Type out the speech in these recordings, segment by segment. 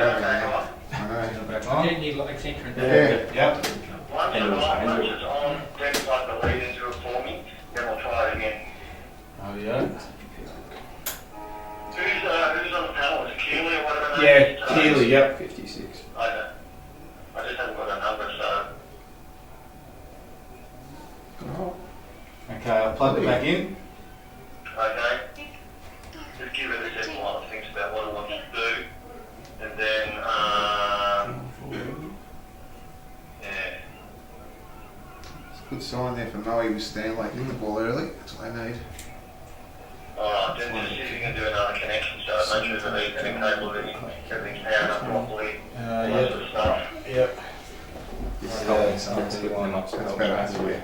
I didn't need like centre and Yep. Once it's on, then plug the lead into it for me, then we'll try it again. Oh yeah. Who's on the panel? Is it Keely or whatever? Yeah, Keely, yep. 56. Okay. I just haven't got a number, so. Okay, I'll plug it back in. Okay. Just give it a second while it thinks about what it wants to do. And then, yeah. It's a good sign there for Moe. He was staying late, hit the ball early. That's what they need. Alright, then just see if you can do another connection so make sure that the cable that everything's powered up properly. That sort of stuff. Yep. That's better, that's clear.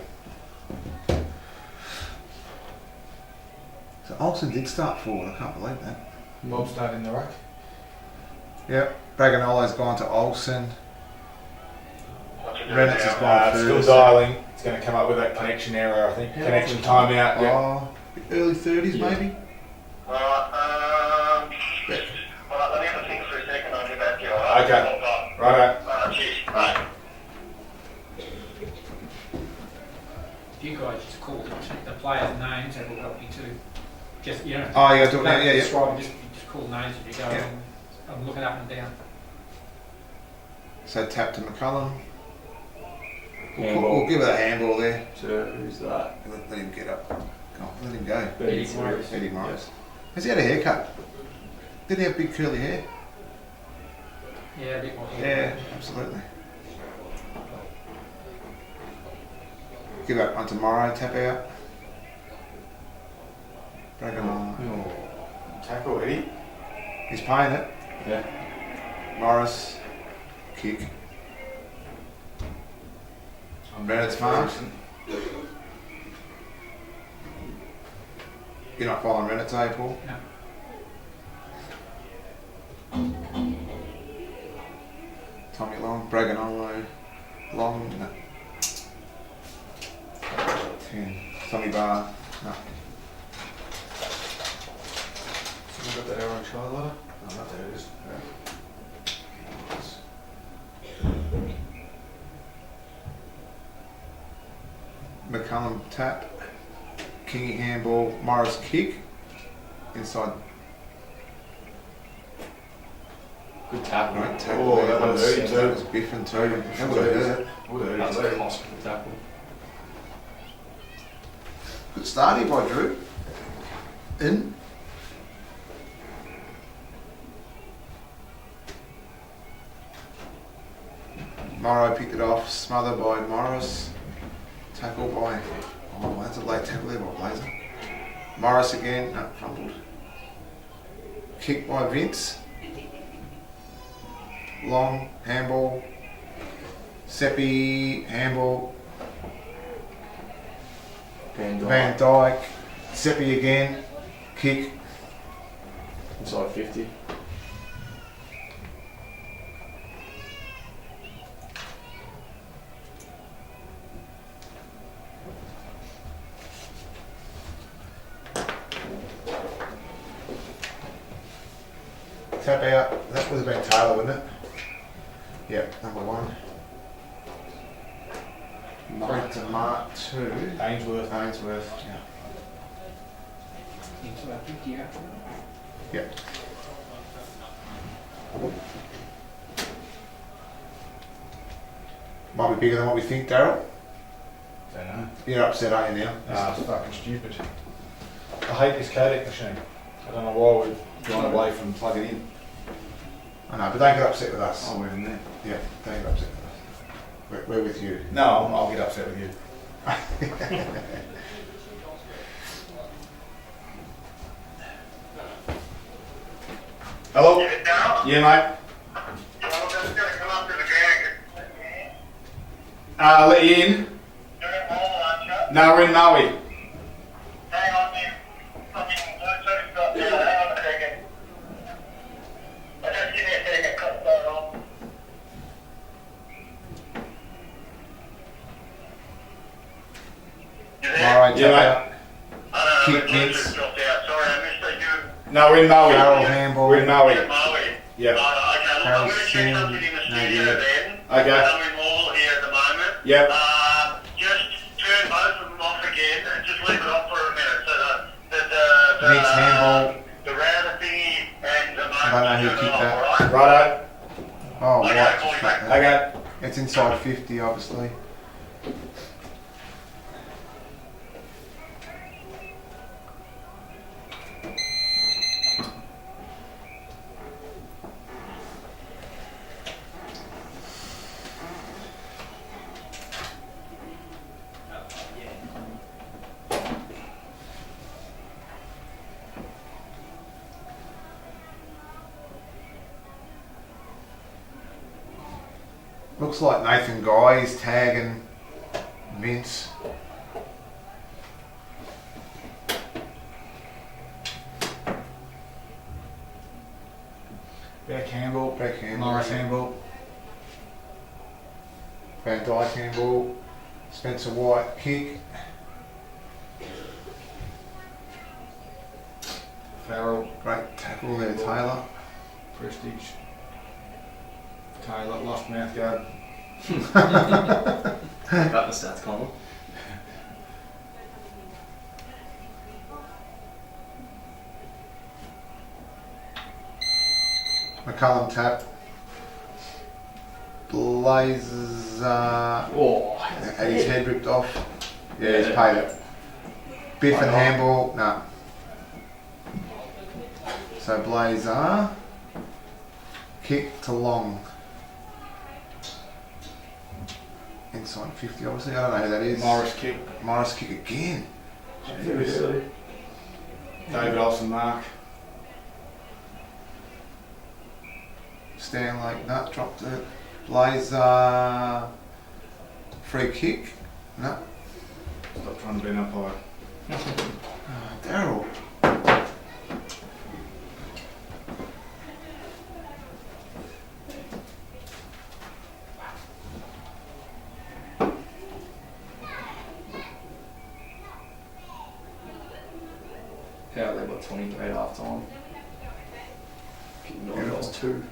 So Olsen did start forward, I can't believe that. Bob started in the ruck. Yep, Braganolo's gone to Olsen. What's it doing Rennett's has now? gone Still first. dialing. It's going to come up with that connection error, I think. Yeah. Connection timeout. Yep. Oh, early 30s maybe? Alright, let me have a think for a second, I'll get back to you. Alright? Okay. Righto. Cheers. Bye. if you guys just call the players' names, that will help you too. Just, you know. Oh, yeah, do it now, yeah, yeah. Describe, just call names as you go. Yeah. I'm looking up and down. So tap to McCullum. Handball. We'll give it a handball there. So who's that? Let him get up. Go on, let him go. Eddie Morris. Eddie Morris. Has he had a haircut? Didn't he have big curly hair? Yeah, a bit more. Yeah, absolutely. Give up on tomorrow, tap out. Break him on. Oh. Tackle Eddie. He's paying it. Yeah. Morris, kick. Rennett's mark. You're not following Rennett's, eh, Paul? No. Tommy Long, Braganolo, Long, no. 10. Tommy Barr, no. Someone got that error on child letter? Oh, not there it is. McCullum tap, Kingy handball, Morris kick, inside. Good tackle. Right, tackle Oh, there. that was early That too. was biffing too. That would have hurt. Would have That's hurt. a hospital tackle. Good start here by Drew. In. Morrow picked it off, smothered by Morris. Tackle by, oh that's a late tackle there by Blazer. Morris again, no, fumbled. Kick by Vince. Long, handball. Seppi, handball. Van Dyke. Seppi again, kick. Inside 50. Tap out. That would have been Taylor, wouldn't it? Yep, number 1. Mark to Mark 2. Ainsworth. Ainsworth. Yeah. Into our 50 after. Yep. Might be bigger than what we think, Daryl. Don't know. You're upset, aren't you now? Ah, it's fucking stupid. I hate this Kodak machine. I don't know why we've gone away from plugging in. I know, but don't get upset with us. Oh, we're in there. Yeah, don't get upset with us. We're with you. No, I'll get upset with you. Hello? Is it down? Yeah, mate. Well, I'm just gonna come up to the ground. Let you in. You're at home, aren't you? No, we're in Maui. Hang on, you fucking Bluetooth got down. Hang on a second. Just give me a second, cut that off. You there? Alright, Yeah, tap I don't know, Keep the Vince. Bluetooth dropped out. Sorry, I missed that. You No, we're in Maui. Carroll handball. We're in Maui. at Maui? Yeah. Okay, I'm going to check something in the studio then. Okay. I'm in Mall here at the moment. Yep. Just turn both of them off again and just leave it off for a minute. So Next handball. the router thingy and the motor. I don't know who kicked that. Alright? Righto. Oh, Okay, right. call you back. Okay. It's inside 50, obviously. Looks like Nathan Guy is tagging Vince. Back handball. Back handball. Morris handball. Van Dyke handball. Spencer White kick. Farrell. Great tackle there, Taylor. Prestige. Taylor lost mouth guard. Got the stats column. McCullum tap. Blazes Oh, had his head ripped off. Yeah, he's paid it. Biff and handball, no. So Blazer kick to long. Inside 50, obviously. I don't know who that is. Morris kick. Morris kick again. David Olsen mark. Stanley, no, dropped it. Blazer free kick. No. Stop trying to be an umpire. Daryl. yeah, they got 23 at half time. Beautiful. 2.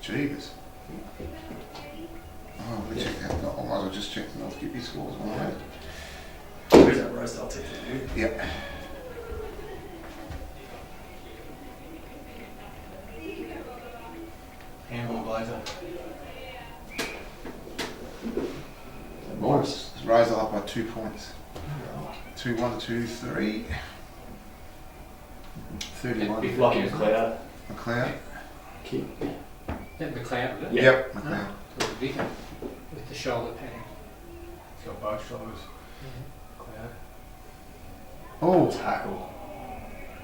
Jeebus. Oh, we check that. I might as well just check the North Gippy scores. Right. Where's that roast? I'll take it. Yep. Handball Blazer. Morris. Razor up by 2 points. 2-1 to 2-3. 31. Big Lucky McLeod. McLeod. Kick. Then McLeod, was it? Yeah. Yep, McLeod. It was Vicar with the shoulder padding. He's got both shoulders. Cloud. Oh, Tackle.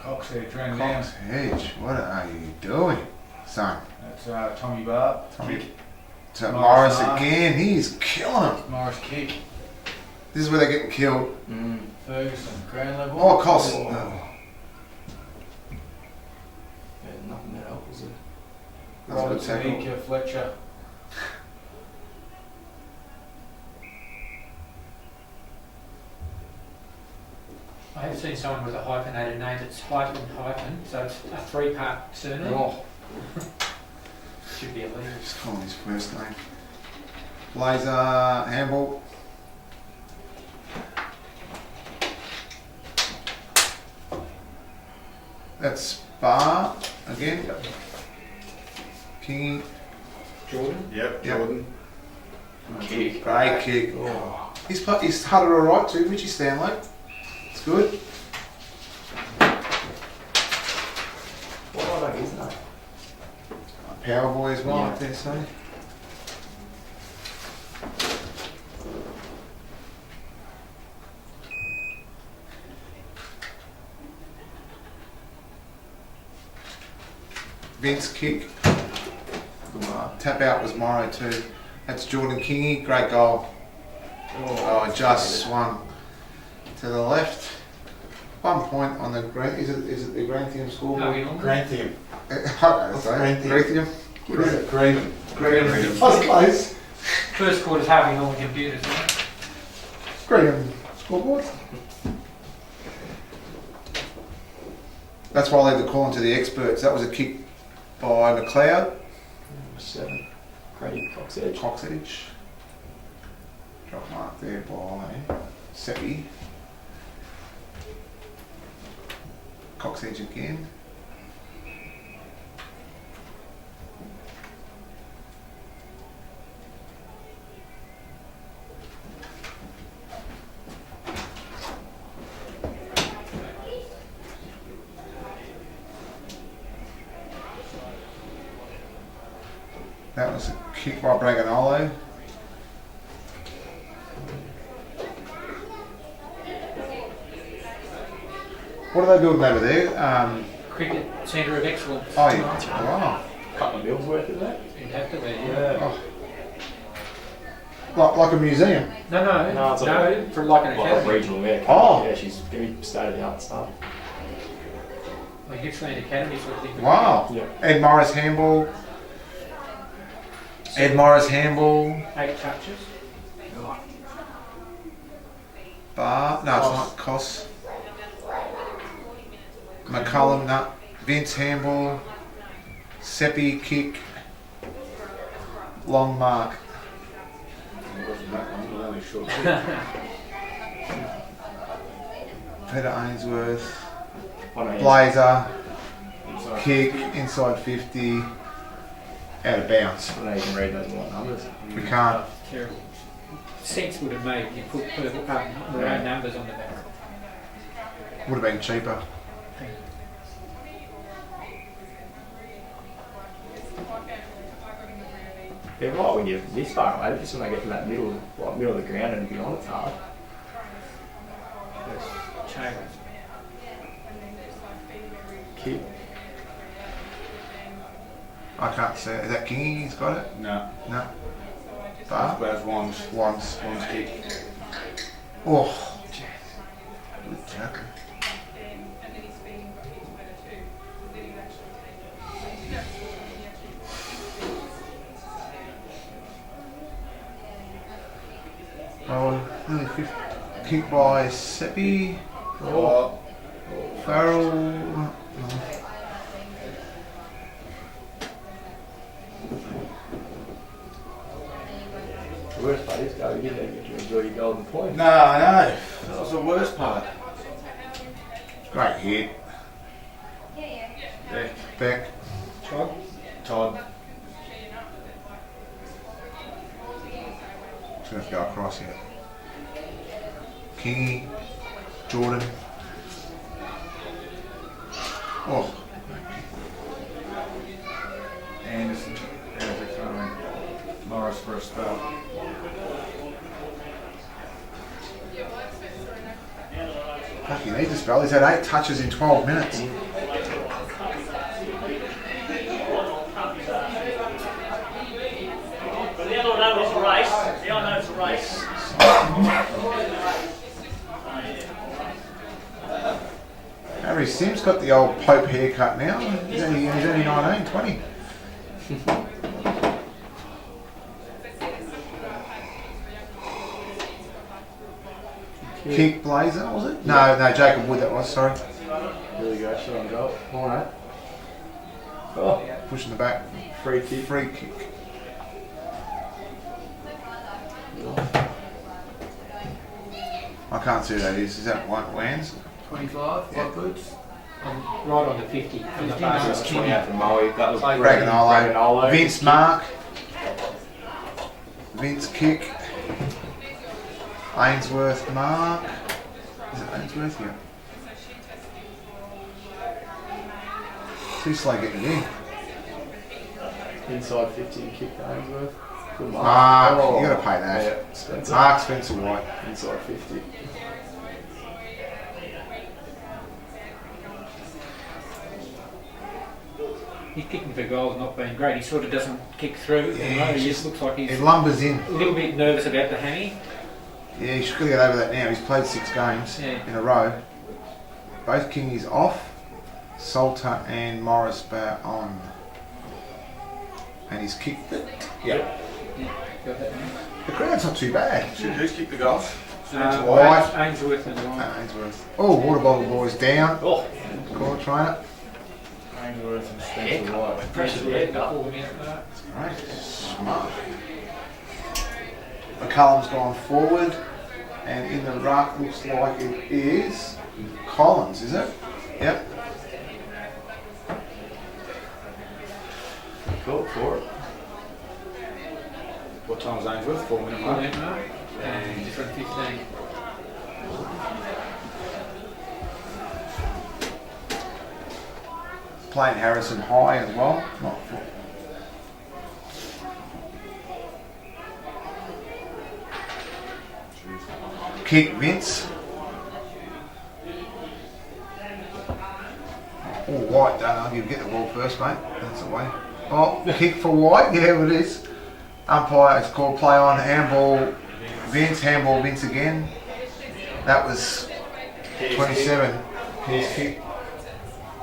Cox there, trying down. Cox Hedge. What are you doing, son? That's Tommy Barb. Tommy. So Morris Morris Mark. again. He's killing him. Morris kick. This is where they're getting killed. Ferguson, ground level. Oh, Cost. Oh. Oh. Yeah, nothing that helped, was it? That's a good tackle. Robertson, Fletcher. I have seen someone with a hyphenated name that's hyphen, so it's a 3-part surname. Oh, Should be illegal. Just calling his first name. Blazer handball. That's Bar again. Kingy. Jordan? yep, Yep. Jordan. Kick. Great kick. Oh. He's hutted alright too, Richie Stanley. It's good. What are they, isn't it? Power boy as well, Yeah. I dare say. Vince kick. Tap out was Morrow too. That's Jordan Kingy. Great goal. Oh, just swung to the left. 1 point on the Grant. Is it the Granthium scoreboard? No, you don't. Granthium. I don't know, sorry. Granthium. Granthium. Graham. I was close. First quarter's Harvey Norman computers, isn't it? Graham scoreboard. That's why I leave the call to the experts. That was a kick by McLeod. 7. Craig Cox Edge. Cox Edge. Drop mark there by Seppi. Cox Edge again. That was a kick by Braganolo. What are they building over there? Cricket Centre of Excellence. Oh, yeah. Wow. Couple of mils worth of that. It'd have to be, yeah. Oh. Like a museum? No, it's like for like an Like a academy. regional, yeah. Oh. Yeah, she's going to be state of the art stuff. Like Gippsland Academy sort of thing. Wow. Yeah. Ed Morris handball. Ed Morris handball. 8 touches. Bar. No, it's not. Cos. McCullum, nut. Vince handball. Seppi kick. Long mark. It wasn't that long, it was only short. Peter Ainsworth. On a Blazer. Inside. Kick. Inside 50. Out of bounds. I know you can read those white numbers. We can't. Terrible. Sense would have made you put purple maroon numbers on the back. Would have been cheaper. Yeah, right when you're this far away, just when I get to that middle of the ground and beyond, it's hard. Chains. Kick. I can't see it. Is that Kingy? He's got it? No. No. Bar? That's one's Once. kick. Oh. Good tackle. Oh, nearly 50. Kick by Seppi. Oh. Farrell. The worst part is, though, you didn't get to enjoy your golden point. No, I know. That was the worst part. Great hit. Yeah. Beck. Todd. Todd. Just going to go across here. Kingy. Jordan. Oh. Anderson. Every time. Morris for a start. Fucking need to spell. He's had 8 touches in 12 minutes. The other one was a race. The other one's a race. Harry Sim's got the old Pope haircut now. He's only 19, 20. Kick Blazer, was it? No, Jacob Wood that was, sorry. There you go, shot on goal. Alright. Oh, Pushing the back. free kick. Free kick. I can't see who that is. Is that White Wans? 25, white boots. Right on the 50. On the bar. That was 28 from Moe. That was Braganolo. Vince Mark. Vince kick. Ainsworth Mark. Is it Ainsworth? Yeah. Too slow getting it in. Inside 50 and kick to Ainsworth. Good mark. Mark, Oh. you gotta pay that. Yeah, Spencer. Mark Spencer White. Inside 50. His kicking for goals not been great. He sort of doesn't kick through. Yeah, He just looks like he's It lumbers in. a little bit nervous about the hammy. Yeah, he's got to get over that now. He's played 6 games in a row. Both Kingies off. Salter and Morris back on. And he's kicked it. Yeah, got that one. The crowd's not too bad. Who's kicked the goal? White. Ainsworth and White. Ainsworth. Oh, water bottle boys down. Oh, Corner trainer. Ainsworth and Spencer White. Pressure there, got 4 minutes. Right, smart. McCullum's gone forward, and in the ruck looks like it is Collins, is it? Yep. Cool, for it. What time was Ainsworth? 4 minute mark. 4 minute mark. And different 15. Playing Harrison high as well. Not full. Kick Vince. Oh, White, don't argue, get the ball first, mate. That's the way. Oh, kick for White, yeah, it is. Umpire has called play on, handball Vince again. That was 27. Here's kick.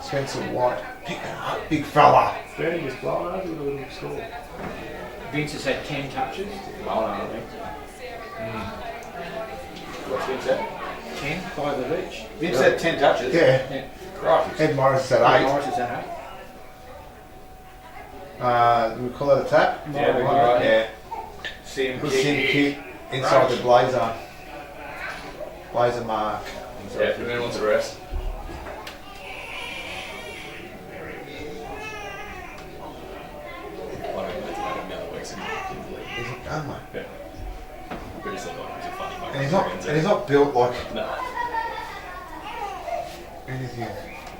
Spencer White. Pick it up, big fella. Bernie just blown over with a little score. Vince has had 10 touches. Well, I think. What's Vince at? 10, 5 of each. Vince had 10 touches. Yeah. Yeah. Right. Ed Morris said 8. Morris is at 8. We call it a tap? Yeah, right. Yeah. Sim Good sim kick inside the blazer. Blazer mark. Yeah, who wants a rest? Is it done, mate? Yeah. But he's like, he's a funny fucking And he's not built like No. anything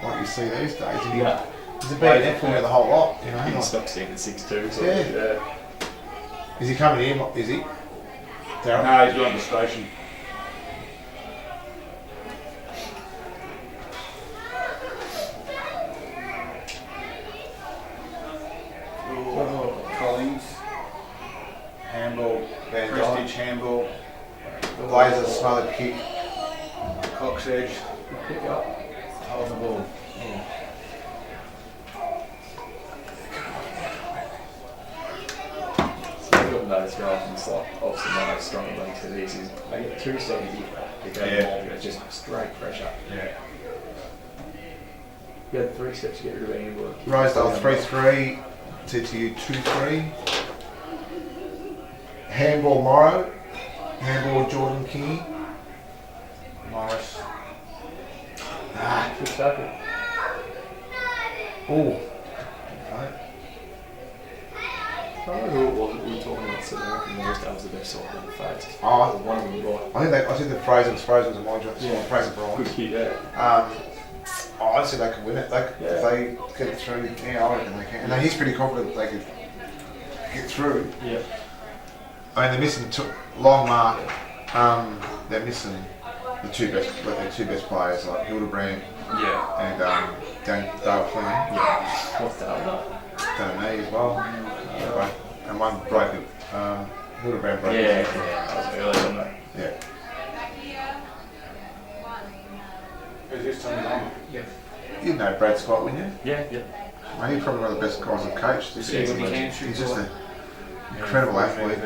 like you see these days. And Yeah. he's a big net for me the whole lot, you know. He can Like, stop seeing the 6'2", so Yeah. is he coming in? Is he? Darren? No, he's going to the station. Collins. Handball. Van Prestige handball. Blazer smothered kick. Cox edge. Pick up. Hold the ball. So I've got noticed very often, it's like, obviously one of those stronger legs to these is they get 2 seconds if they go Yeah. long, it's just straight pressure. Yeah. You had 3 steps to get rid of any work. Rosedale 3-3. TTU 2-3. Handball Morrow. Handball Jordan King. Morris. Ah. Good stuff. Oh. Okay. I don't know who it was that we were talking about, so I reckon Rosedale was the best side of the face. Oh, One of them was I think the Fraser was a my job. Yeah. Fraser like, Braun. good hit, yeah. I'd say they can win it. If they get it through, yeah, I reckon they can. And he's pretty confident they could get through. Yeah. I mean, they're missing long mark. They're missing the two best players like Hildebrand Yeah. and Dale Flynn. Yeah. What's that? Don't know as well. And one broke it. Hildebrand broke Yeah, it. that was early, wasn't it? Yeah. Who's this Tommy Long? Yeah. You know Brad Scott, wouldn't you? Yeah, yeah. Mate, he's probably one of the best guys I've coached. He's See when his hamstrings just were. an incredible athlete.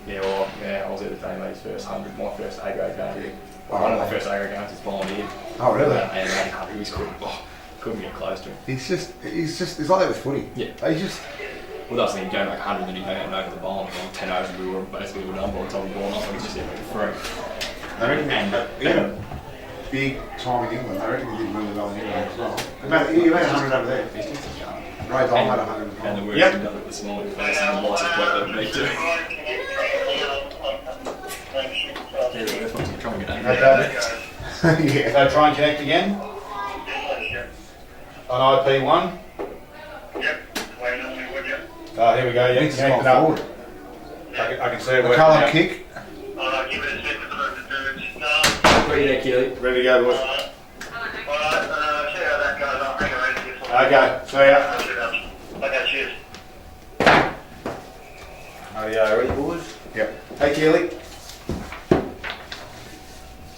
Yeah, well, I was at the Dame's first 100, my first A-grade game. Oh, One of my really? first A-grade games is volunteered. Oh, really? And 800, he was couldn't get close to him. He's like that with footy. Yeah. He's just, Well, that's the thing, going like 100 and then he came over the ball, and 10 overs, and we were basically with number on top of the ball, and I was just hit like 3. I reckon he had a big time in England. I reckon he did really well in England as well. He made 100 over there. Ray Dole made 100 as well. And the work he done it this morning, first, and the lots of work that me too. Yeah, that's what I'm trying to get over. Yeah. So try and connect again. On IP1. Yep, wait a minute, would you? Oh, here we go. Yeah, Vince is connect gone it up. forward. I can see it working McCullum now. kick. Give it a second for the dudes. Ready there, Keely? Ready to go, boys. Alright, see how that goes. I'll bring it around here. Okay, see ya. Okay, cheers. Rightio, ready, boys? Yep. Hey, Keely.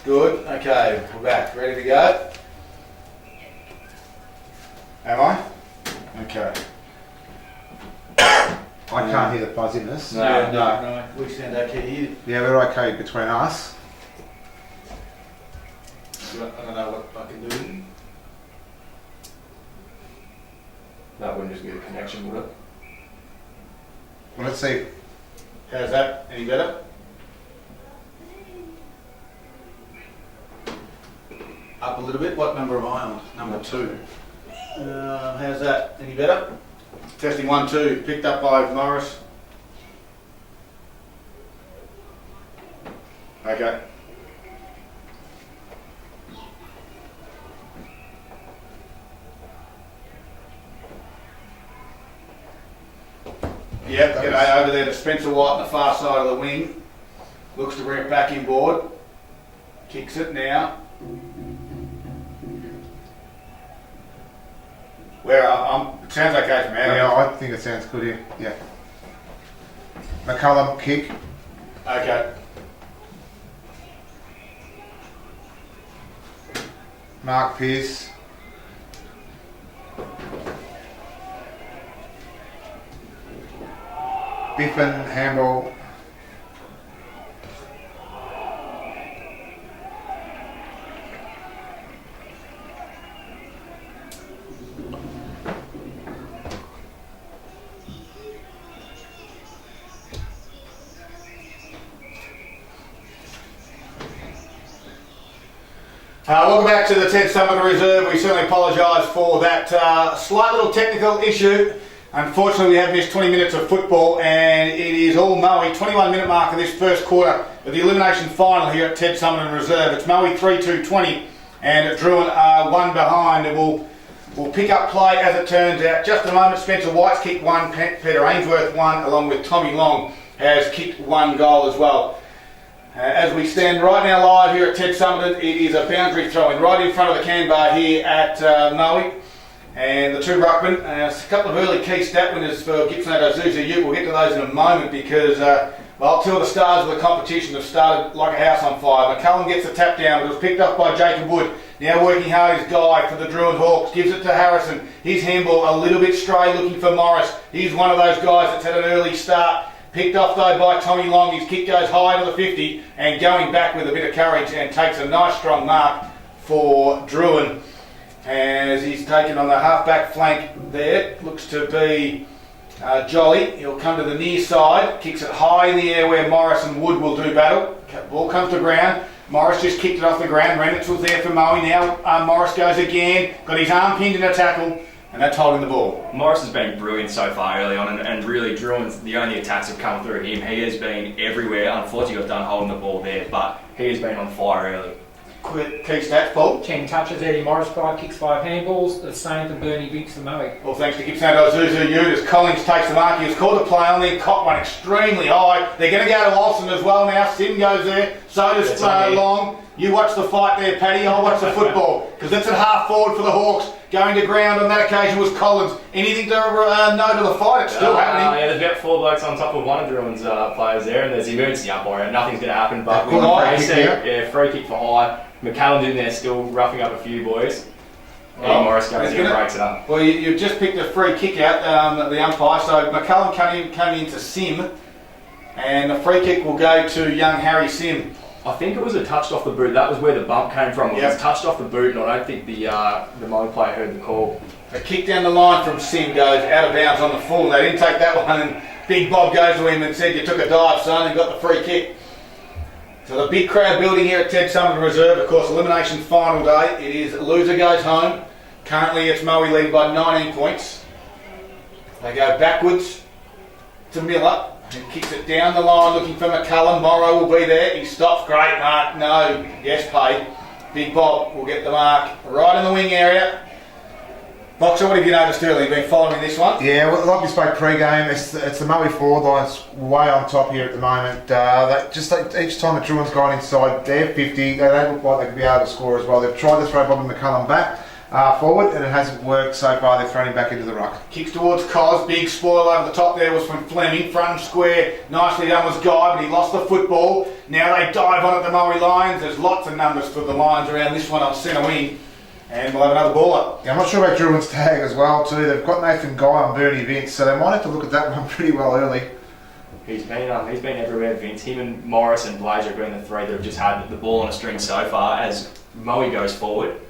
Good. Okay, we're back. Ready to go? Am I? Okay. I can't hear the fuzziness. No, Yeah, no. right. We sound okay here. Yeah, we're okay between us. I don't know what I can do. That wouldn't just be a connection, would it? Well, let's see. How's that? Any better? Up a little bit. What number am I on? Number 2. How's that? Any better? Testing 1, 2. Picked up by Morris. Okay. Yep, g'day over there to Spencer White on the far side of the wing. Looks to bring it back inboard. Kicks it now. Where it sounds okay to me. Yeah, I think it sounds good here. Yeah. McCullum kick. Okay. Mark Pearce. Biffin handball. Welcome back to the Ted Summoner Reserve. We certainly apologise for that slight little technical issue. Unfortunately, we have missed 20 minutes of football, and it is all Moe. 21-minute mark of this first quarter of the elimination final here at Ted Summoner Reserve. It's Moe 3-2-20, and Drouin are 1 behind. And we'll pick up play as it turns out. Just a moment, Spencer White's kicked 1, Peter Ainsworth 1, along with Tommy Long has kicked 1 goal as well. As we stand right now live here at Ted Summerton, it is a boundary throw-in right in front of the can bar here at Moe. And the 2 ruckmen, a couple of early key stat winners for Gippy Elimination. We'll get to those in a moment because, well, 2 of the stars of the competition have started like a house on fire. McCullum gets the tap down, but it was picked up by Jacob Wood. Now working hard, his guy for the Drouin Hawks, gives it to Harrison. His handball a little bit stray, looking for Morris. He's one of those guys that's had an early start. Picked off though by Tommy Long. His kick goes high to the 50 and going back with a bit of courage and takes a nice strong mark for Drouin. As he's taken on the half-back flank there, looks to be Jolly. He'll come to the near side, kicks it high in the air where Morris and Wood will do battle. Ball comes to ground. Morris just kicked it off the ground. Renitz was there for Moe. Now Morris goes again. Got his arm pinned in a tackle. And that's holding the ball. Morris has been brilliant so far early on, and really Drouin's the only attacks have come through him. He has been everywhere. Unfortunately, got done holding the ball there, but he has been on fire early. Quick key stats, Paul. 10 touches, Eddie Morris 5 kicks, 5 handballs. The same to Bernie Vinks for Moe. Well, thanks to Gippy Elimination as Collins takes the mark. He was called to play on there, caught one extremely high. They're going to go to Olsen as well now. Sim goes there, so does Long. You watch the fight there, Paddy. I'll watch the football because that's at half forward for the Hawks. Going to ground on that occasion was Collins. Anything to note of the fight? It's still happening. Yeah, there's about 4 blokes on top of one of Drouin's players there, and there's the emergency umpire. Nothing's going to happen, but we see free kick for high. McCallum's in there still roughing up a few boys. Eddie Morris goes in and breaks it up. Well, you've just picked a free kick out, the umpire. So McCallum came into Sim, and the free kick will go to young Harry Sim. I think it was a touched off the boot. That was where the bump came from. It was touched off the boot, and I don't think the Moe player heard the call. A kick down the line from Sim goes out of bounds on the full. They didn't take that one, and Big Bob goes to him and said, "You took a dive, son," and got the free kick. So the big crowd building here at Ted Summerton Reserve. Of course, elimination final day. It is loser goes home. Currently, it's Moe leading by 19 points. They go backwards to Miller. He kicks it down the line looking for McCullum. Morrow will be there. He stops. Great mark. No. Yes, paid. Big Bob will get the mark right in the wing area. Boxer, what have you noticed earlier? You've been following this one? Yeah, well, like we spoke pre-game, it's the Moe forward line's way on top here at the moment. Each time the Drouin's gone inside their 50, they don't look like they could be able to score as well. They've tried to throw Bobby McCullum back forward, and it hasn't worked so far. They've thrown him back into the ruck. Kicks towards Cos. Big spoil over the top there was from Fleming. Front and square. Nicely done was Guy, but he lost the football. Now they dive on at the Moe Lions. There's lots of numbers for the Lions around this one on centre wing. And we'll have another ball up. Yeah, I'm not sure about Drouin's tag as well too. They've got Nathan Guy on Bernie Vince, so they might have to look at that one pretty well early. He's been everywhere, Vince. Him and Morris and Blazer have been the 3 that have just had the ball on a string so far as Moe goes forward.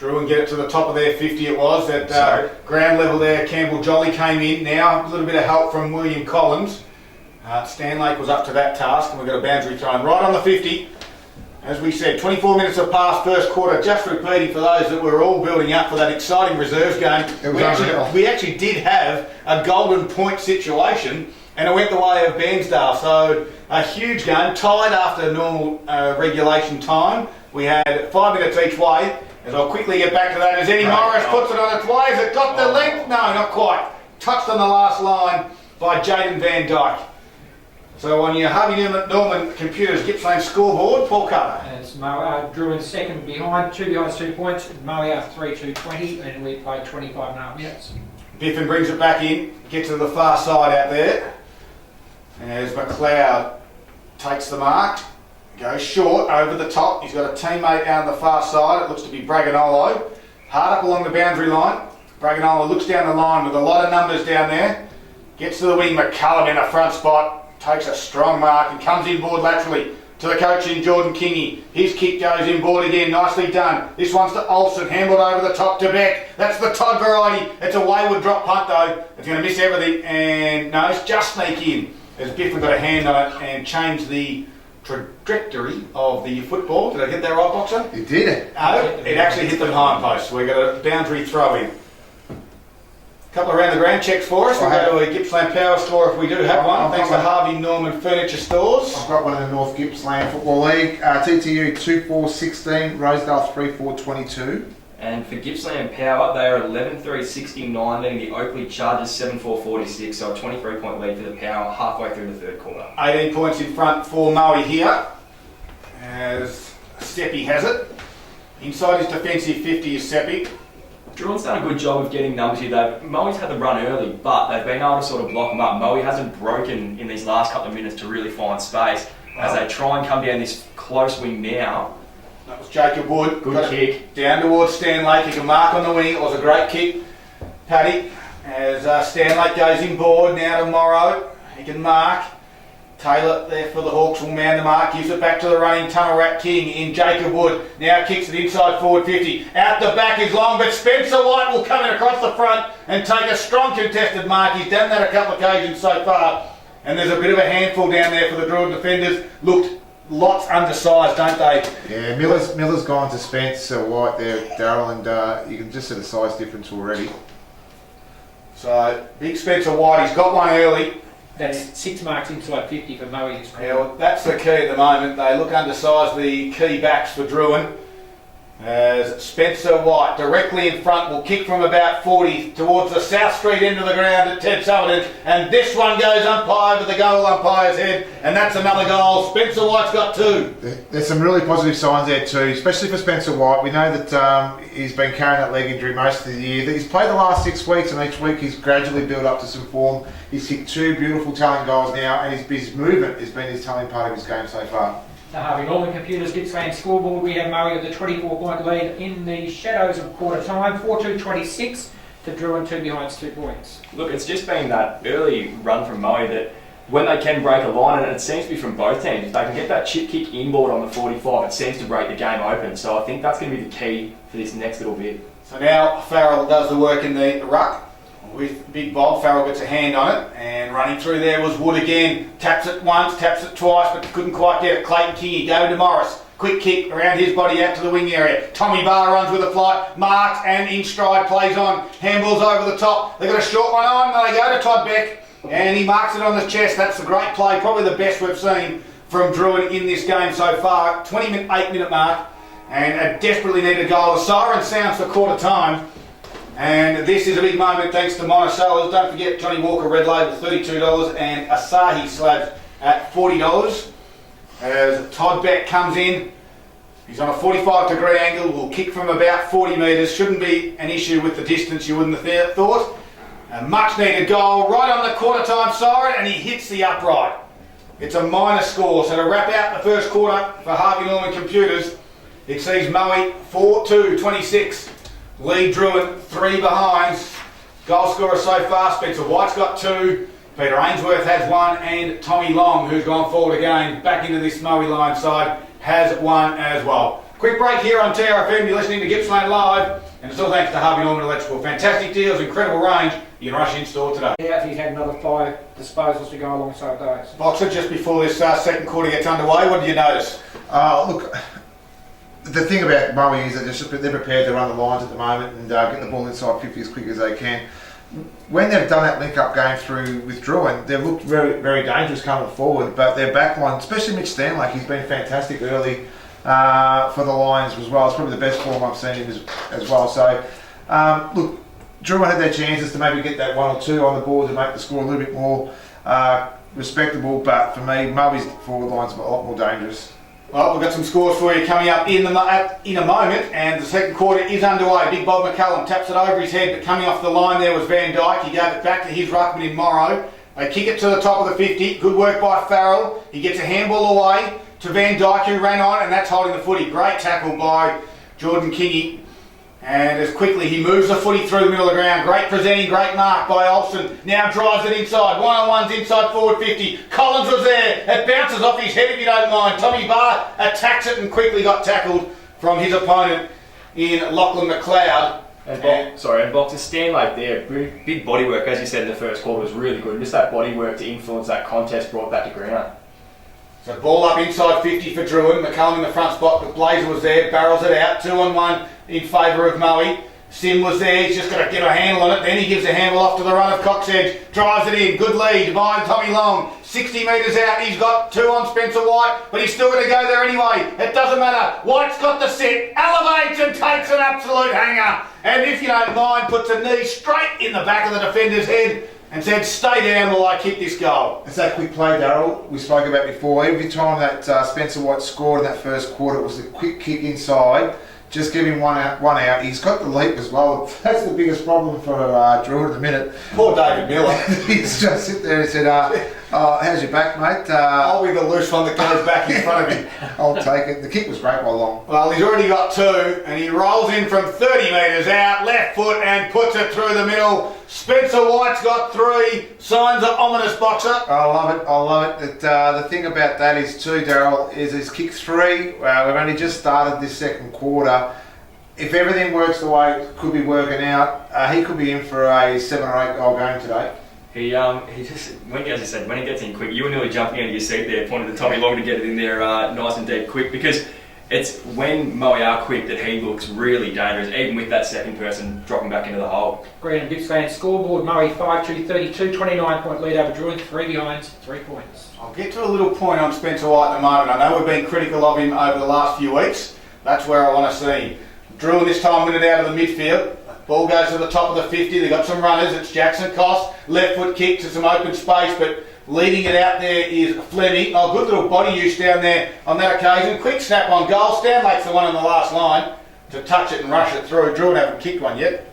Drouin get it to the top of their 50 it was. At ground level there, Campbell Jolly came in. Now a little bit of help from William Collins. Stan Lake was up to that task, and we've got a boundary thrown right on the 50. As we said, 24 minutes have passed first quarter, just repeating for those that were all building up for that exciting reserves game. We actually did have a golden point situation, and it went the way of Bairnsdale. So a huge game, tied after normal regulation time. We had 5 minutes each way. As I'll quickly get back to that, as Eddie Morris puts it on its way. Has it got the length? No, not quite. Touched on the last line by Jaden Van Dyke. So on your Harvey Norman Computers Gippsland scoreboard, Paul Carter. It's Drouin second behind, 2 behind 2 points. Mowie 3-2-20, and we played 25.5 minutes. Biffin brings it back in, gets to the far side out there. As McLeod takes the mark, goes short over the top. He's got a teammate out on the far side. It looks to be Braganolo. Hard up along the boundary line. Braganolo looks down the line with a lot of numbers down there. Gets to the wing, McCullum in a front spot. Takes a strong mark and comes inboard laterally to the coach in Jordan Kingy. His kick goes inboard again, nicely done. This one's to Olsen, handled over the top to Beck. That's the Todd variety. It's a wayward drop punt though. It's going to miss everything, and no, it's just sneak in. As Biffin got a hand on it and changed the trajectory of the football. Did I get that right, Boxer? You did. No, it actually hit the behind post. We got a boundary throw in. Couple of around the ground checks for us. We'll go to a Gippsland Power Store if we do have one. Thanks to Harvey Norman Furniture Stores. I've got one in the North Gippsland Football League. TTU 2-4-16, Rosedale 3-4-22. And for Gippsland Power, they are 11-3-69, leading the Oakley Chargers 7-4-46, so a 23-point lead for the Power halfway through the third quarter. 18 points in front for Mowie here, as Seppi has it. Inside his defensive 50 is Seppi. Drouin's done a good job of getting numbers here. Moe's had the run early, but they've been able to sort of block them up. Moe hasn't broken in these last couple of minutes to really find space. As they try and come down this close wing now. That was Jacob Wood. Good kick. Down towards Stan Lake. He can mark on the wing. It was a great kick. Paddy, as Stan Lake goes inboard now to Morrow. He can mark. Taylor there for the Hawks will man the mark, gives it back to the running Tumarat King in Jacob Wood. Now kicks it inside forward 50. Out the back is long, but Spencer White will come in across the front and take a strong contested mark. He's done that a couple of occasions so far. And there's a bit of a handful down there for the Drouin defenders. Looked lots undersized, don't they? Yeah, Miller's gone to Spencer White there, Darryl, and you can just see the size difference already. So, big Spencer White, he's got one early. That's 6 marks inside 50 for Moe this quarter. Yeah, well, that's the key at the moment. They look undersized, the key backs for Drouin. As Spencer White directly in front will kick from about 40 towards the South Street end of the ground at Ted Sullivan, and this one goes umpire over the goal umpire's head, and that's another goal. Spencer White's got 2. There's some really positive signs there too, especially for Spencer White. We know that he's been carrying that leg injury most of the year. He's played the last 6 weeks, and each week he's gradually built up to some form. He's kicked 2 beautiful telling goals now, and his movement has been his telling part of his game so far. The Harvey Norman Computers Gippsland scoreboard, we have Murray with the 24-point lead in the shadows of quarter time, 4-2-26 to Drouin 2 behind 2 points. Look, it's just been that early run from Moe that when they can break a line, and it seems to be from both teams, if they can get that chip kick inboard on the 45, it seems to break the game open. So I think that's going to be the key for this next little bit. So now Farrell does the work in the ruck. With Big Bob, Farrell gets a hand on it, and running through there was Wood again. Taps it once, taps it twice, but couldn't quite get it. Clayton Kingy, go to Morris. Quick kick around his body out to the wing area. Tommy Barr runs with a flight, marks and in stride plays on. Handballs over the top. They got a short one on, and they go to Todd Beck, and he marks it on the chest. That's a great play, probably the best we've seen from Drouin in this game so far. 28-minute mark, and a desperately needed goal. The siren sounds for quarter time. And this is a big moment thanks to Monticello's. Don't forget Johnny Walker Red Label $32 and Asahi slabs at $40. As Todd Beck comes in, he's on a 45-degree angle, will kick from about 40 metres. Shouldn't be an issue with the distance, you wouldn't have thought. A much needed goal right on the quarter time siren, and he hits the upright. It's a minor score, so to wrap out the first quarter for Harvey Norman Computers, it sees Moe 4-2-26. Lead Drouin 3 behind. Goal scorer so far, Spencer White's got 2. Peter Ainsworth has 1, and Tommy Long, who's gone forward again back into this Moe line side, has 1 as well. Quick break here on TRFM. You're listening to Gippsland Live, and it's all thanks to Harvey Norman Electrical. Fantastic deals, incredible range. You can rush in store today. Yeah, he's had another 5 disposals to go alongside those. Boxer, just before this second quarter gets underway, what did you notice? Look, the thing about Moe is that they're prepared to run the lines at the moment and get the ball inside 50 as quick as they can. When they've done that link-up game through with Drouin, they've looked very, very dangerous coming forward, but their back line, especially Mitch Stanley, he's been fantastic early for the Lions as well. It's probably the best form I've seen him as well. So, look, Drouin had their chances to maybe get that 1 or 2 on the board to make the score a little bit more respectable, but for me, Moe's forward line's a lot more dangerous. Well, we've got some scores for you coming up in a moment, and the second quarter is underway. Big Bob McCallum taps it over his head, but coming off the line there was Van Dyke. He gave it back to his ruckman in Morrow. They kick it to the top of the 50. Good work by Farrell. He gets a handball away to Van Dyke, who ran on, and that's holding the footy. Great tackle by Jordan Kingy. And as quickly he moves the footy through the middle of the ground. Great presenting, great mark by Olsen. Now drives it inside. One-on-ones inside forward 50. Collins was there. It bounces off his head if you don't mind. Tommy Barr attacks it and quickly got tackled from his opponent in Lachlan McLeod. And Boxer Stanley there, big body work, as you said in the first quarter, was really good. Just that body work to influence that contest brought that to ground. So ball up inside 50 for Drouin. McCallum in the front spot, but Blazer was there, barrels it out, 2-on-1 in favour of Moe. Sim was there, he's just got to get a handle on it, then he gives a handle off to the run of Coxedge, drives it in, good lead by Tommy Long, 60 metres out, he's got 2 on Spencer White, but he's still going to go there anyway, it doesn't matter, White's got the set, elevates and takes an absolute hanger, and if you don't mind, puts a knee straight in the back of the defender's head, and said, stay down while I kick this goal. It's that quick play, Darryl, we spoke about before. Every time that Spencer White scored in that first quarter, it was a quick kick inside. Just give him one out. He's got the leap as well. That's the biggest problem for Drew at the minute. Poor David Miller. He's just sit there and said, how's your back, mate? I'll be the loose one that goes back in front of him. I'll take it. The kick was great by Long. Well, he's already got 2, and he rolls in from 30 metres out, left foot, and puts it through the middle. Spencer White's got 3. Signs of ominous, Boxer. I love it. The thing about that is too, Darryl, is he's kicked 3. We've only just started this second quarter. If everything works the way it could be working out, he could be in for a 7 or 8 goal game today. He just, as you said, when he gets in quick, you were nearly jumping out of your seat there, pointing to Tommy Long to get it in there nice and deep quick, because it's when Moe are quick that he looks really dangerous, even with that second person dropping back into the hole. Green and Gippsland scoreboard, Moe 5-2-32, 29-point lead over Drouin, 3 behind, 3 points. I'll get to a little point on Spencer White in a moment. I know we've been critical of him over the last few weeks. That's where I want to see him. Drouin this time win it out of the midfield. Ball goes to the top of the 50. They've got some runners. It's Jackson Cost. Left foot kick to some open space, but leading it out there is Fleming. Oh, good little body use down there on that occasion. Quick snap on goal. Stanlake's the one on the last line to touch it and rush it through. Drouin haven't kicked one yet.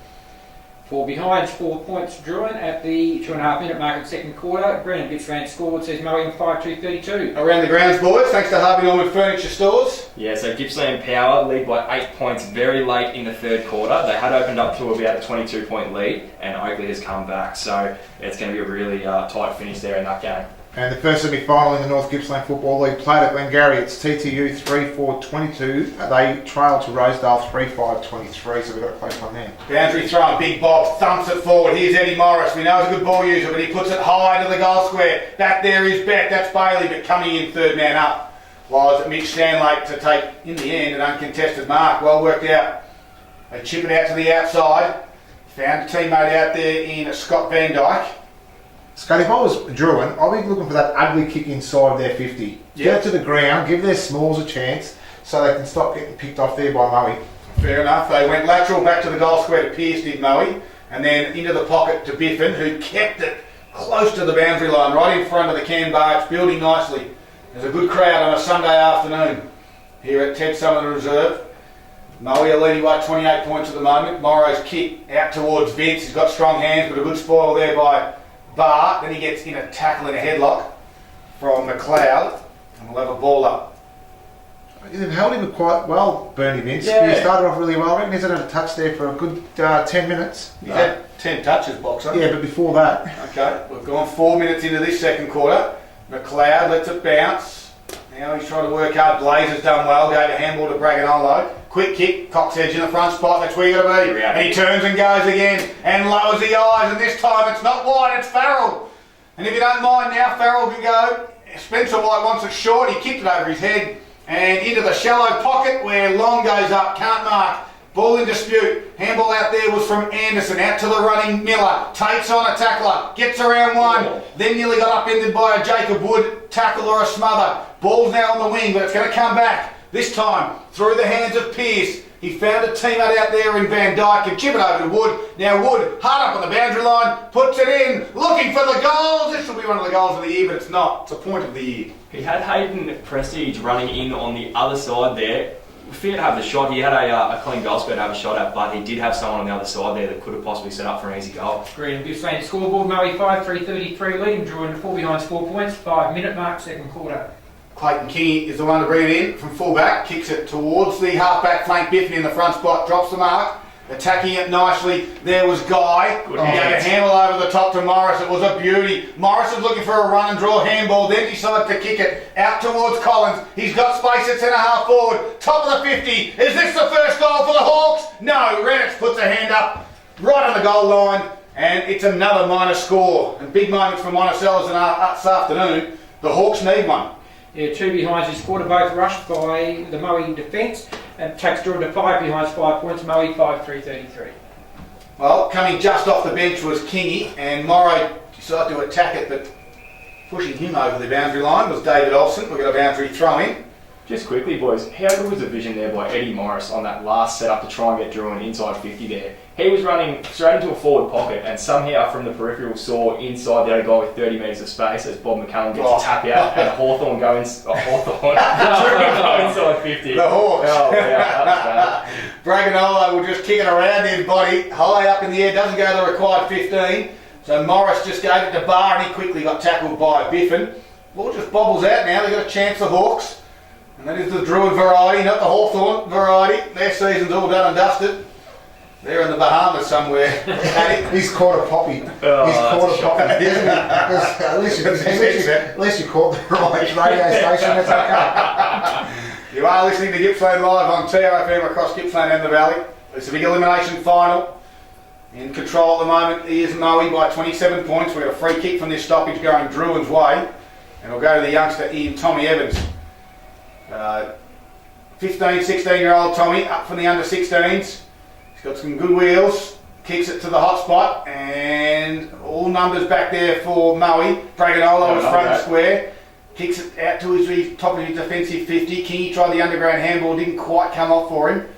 4 behind, 4 points Drouin at the 2.5 minute mark of the second quarter. Green and Gippsland scored, says Moe 5-2-32. Around the grounds, boys, thanks to Harvey Norman Furniture Stores. Yeah, so Gippsland Power lead by 8 points very late in the third quarter. They had opened up to about a 22-point lead, and Oakley has come back. So it's going to be a really tight finish there in that game. And the first semi-final in the North Gippsland Football League played at Glengarry. It's TTU 3-4-22. They trail to Rosedale 3-5-23, so we've got a close one there. Boundary throw, Big Bob thumps it forward. Here's Eddie Morris. We know he's a good ball user, but he puts it high to the goal square. Back there is Beck. That's Bailey, but coming in third man up was Mitch Stanlake to take, in the end, an uncontested mark. Well worked out. They chip it out to the outside. Found a teammate out there in Scott Van Dyke. Scott, if I was Drouin, I'd be looking for that ugly kick inside their 50. Get it to the ground, give their smalls a chance so they can stop getting picked off there by Moe. Fair enough. They went lateral back to the goal square to Pearce, did Moe, and then into the pocket to Biffin, who kept it close to the boundary line, right in front of the can bar. It's building nicely. There's a good crowd on a Sunday afternoon here at Ted Summer Reserve. Moe are leading by 28 points at the moment. Morrow's kick out towards Vince. He's got strong hands, but a good spoil there by Barr. Then he gets in a tackle and a headlock from McLeod, and we'll have a ball up. They've held him quite well, Bernie Vince. Yeah. He started off really well. I reckon he's had a touch there for a good 10 minutes. He's had 10 touches, Boxer. Yeah, but before that. Okay, we've gone 4 minutes into this second quarter. McLeod lets it bounce, Now he's trying to work hard. Blazer's done well. Go to handball to Braganolo. Quick kick. Cox edge in the front spot. That's where you got to be. And he turns and goes again and lowers the eyes. And this time it's not wide. It's Farrell. And if you don't mind now, Farrell can go. Spencer White wants it short. He kicked it over his head and into the shallow pocket where Long goes up. Can't mark. Ball in dispute. Handball out there was from Anderson. Out to the running Miller. Takes on a tackler. Gets around one. Then nearly got upended by a Jacob Wood tackle or a smother. Ball's now on the wing, but it's going to come back. This time through the hands of Pearce. He found a teammate out there in Van Dyke and chip it over to Wood. Now Wood, hard up on the boundary line, puts it in, looking for the goals. This will be one of the goals of the year, but it's not. It's a point of the year. He had Hayden Prestige running in on the other side there. Feared to have the shot. He had a clean goal square to have a shot at, but he did have someone on the other side there that could have possibly set up for an easy goal. Green and Gippsland scoreboard. Murray 5-3-33 leading. Drouin 4 behind 4 points. 5-minute mark, second quarter. Clayton King is the one to bring it in from fullback, kicks it towards the halfback flank. Biffin in the front spot, drops the mark, attacking it nicely. There was Guy. He gave a handle over the top to Morris. It was a beauty. Morris is looking for a run and draw handball, then decided to kick it out towards Collins. He's got space at centre half forward, top of the 50. Is this the first goal for the Hawks? No. Rennes puts a hand up right on the goal line, and it's another minor score. And big moments for Monticello's this afternoon. The Hawks need one. Yeah, 2 behinds this quarter, both rushed by the Murray defence, and takes Drouin to 5 behinds 5 points. Murray 5-3-33. Well, coming just off the bench was Kingy, and Morrow decided to attack it, but pushing him over the boundary line was David Olsen. We've got a boundary throw in. Just quickly, boys, how good was the vision there by Eddie Morris on that last setup to try and get Drouin inside 50 there? He was running straight into a forward pocket and somehow from the peripheral saw inside the other guy with 30 metres of space as Bob McCallum gets a tap out and Hawthorn go inside 50. The Hawks. Oh, yeah, that was bad. Braganolo will just kick it around his body, high up in the air, doesn't go the required 15. So Morris just gave it to Barr and he quickly got tackled by Biffin. Ball just bobbles out now, they've got a chance, the Hawks. And that is the Drouin variety, not the Hawthorn variety. Their season's all done and dusted. They're in the Bahamas somewhere. He's caught a poppy. He's caught a poppy. At least you caught the right radio station. That's okay. You are listening to Gippsland Live on TRFM across Gippsland and the Valley. It's a big elimination final. In control at the moment is Moe by 27 points. We've got a free kick from this stoppage going Drouin's way. And we'll go to the youngster Ian Tommy Evans. 15, 16-year-old Tommy up from the under 16s. He's got some good wheels, kicks it to the hot spot, and all numbers back there for Moe. Braganolo was front and square, kicks it out to his top of his defensive 50. Kingy tried the underground handball, didn't quite come off for him.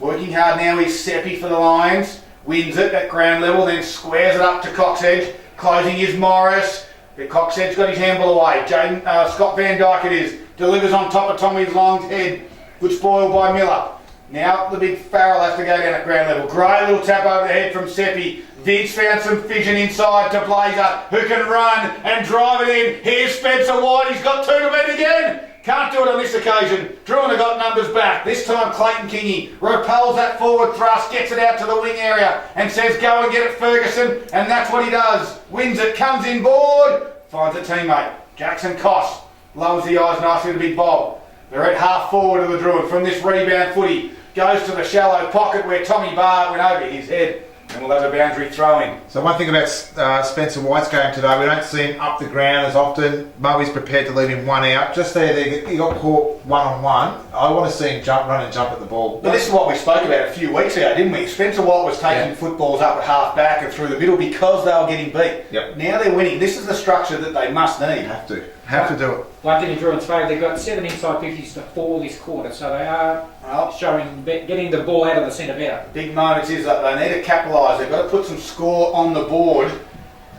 Working hard now is Seppi for the Lions, wins it at ground level, then squares it up to Coxedge. Closing is Morris, but Coxedge's got his handball away. Scott Van Dyke it is, delivers on top of Tommy's Long's head, good spoil by Miller. Now the big Farrell has to go down at ground level. Great little tap over the head from Seppi. Vince found some vision inside to Blazer, who can run and drive it in. Here's Spencer White, he's got 2 to beat again. Can't do it on this occasion. Drouin have got numbers back. This time Clayton Kingy repels that forward thrust, gets it out to the wing area and says go and get it Ferguson, and that's what he does. Wins it, comes in board, finds a teammate. Jackson Koss lowers the eyes nicely to Big Bob. They're at half forward of the Drouin from this rebound footy. Goes to the shallow pocket where Tommy Barr went over his head, and we'll have a boundary throw in. So one thing about Spencer White's game today, we don't see him up the ground as often. Murray's prepared to leave him one out. Just there, he got caught one-on-one. I want to see him run and jump at the ball. But this is what we spoke about a few weeks ago, didn't we? Spencer White was taking footballs up at half back and through the middle because they were getting beat. Yep. Now they're winning. This is the structure that they must need. Have to do it. One thing in Drouin's favour, they've got 7 inside 50s to 4 this quarter, so they are showing getting the ball out of the centre better. Big moments is that they need to capitalise. They've got to put some score on the board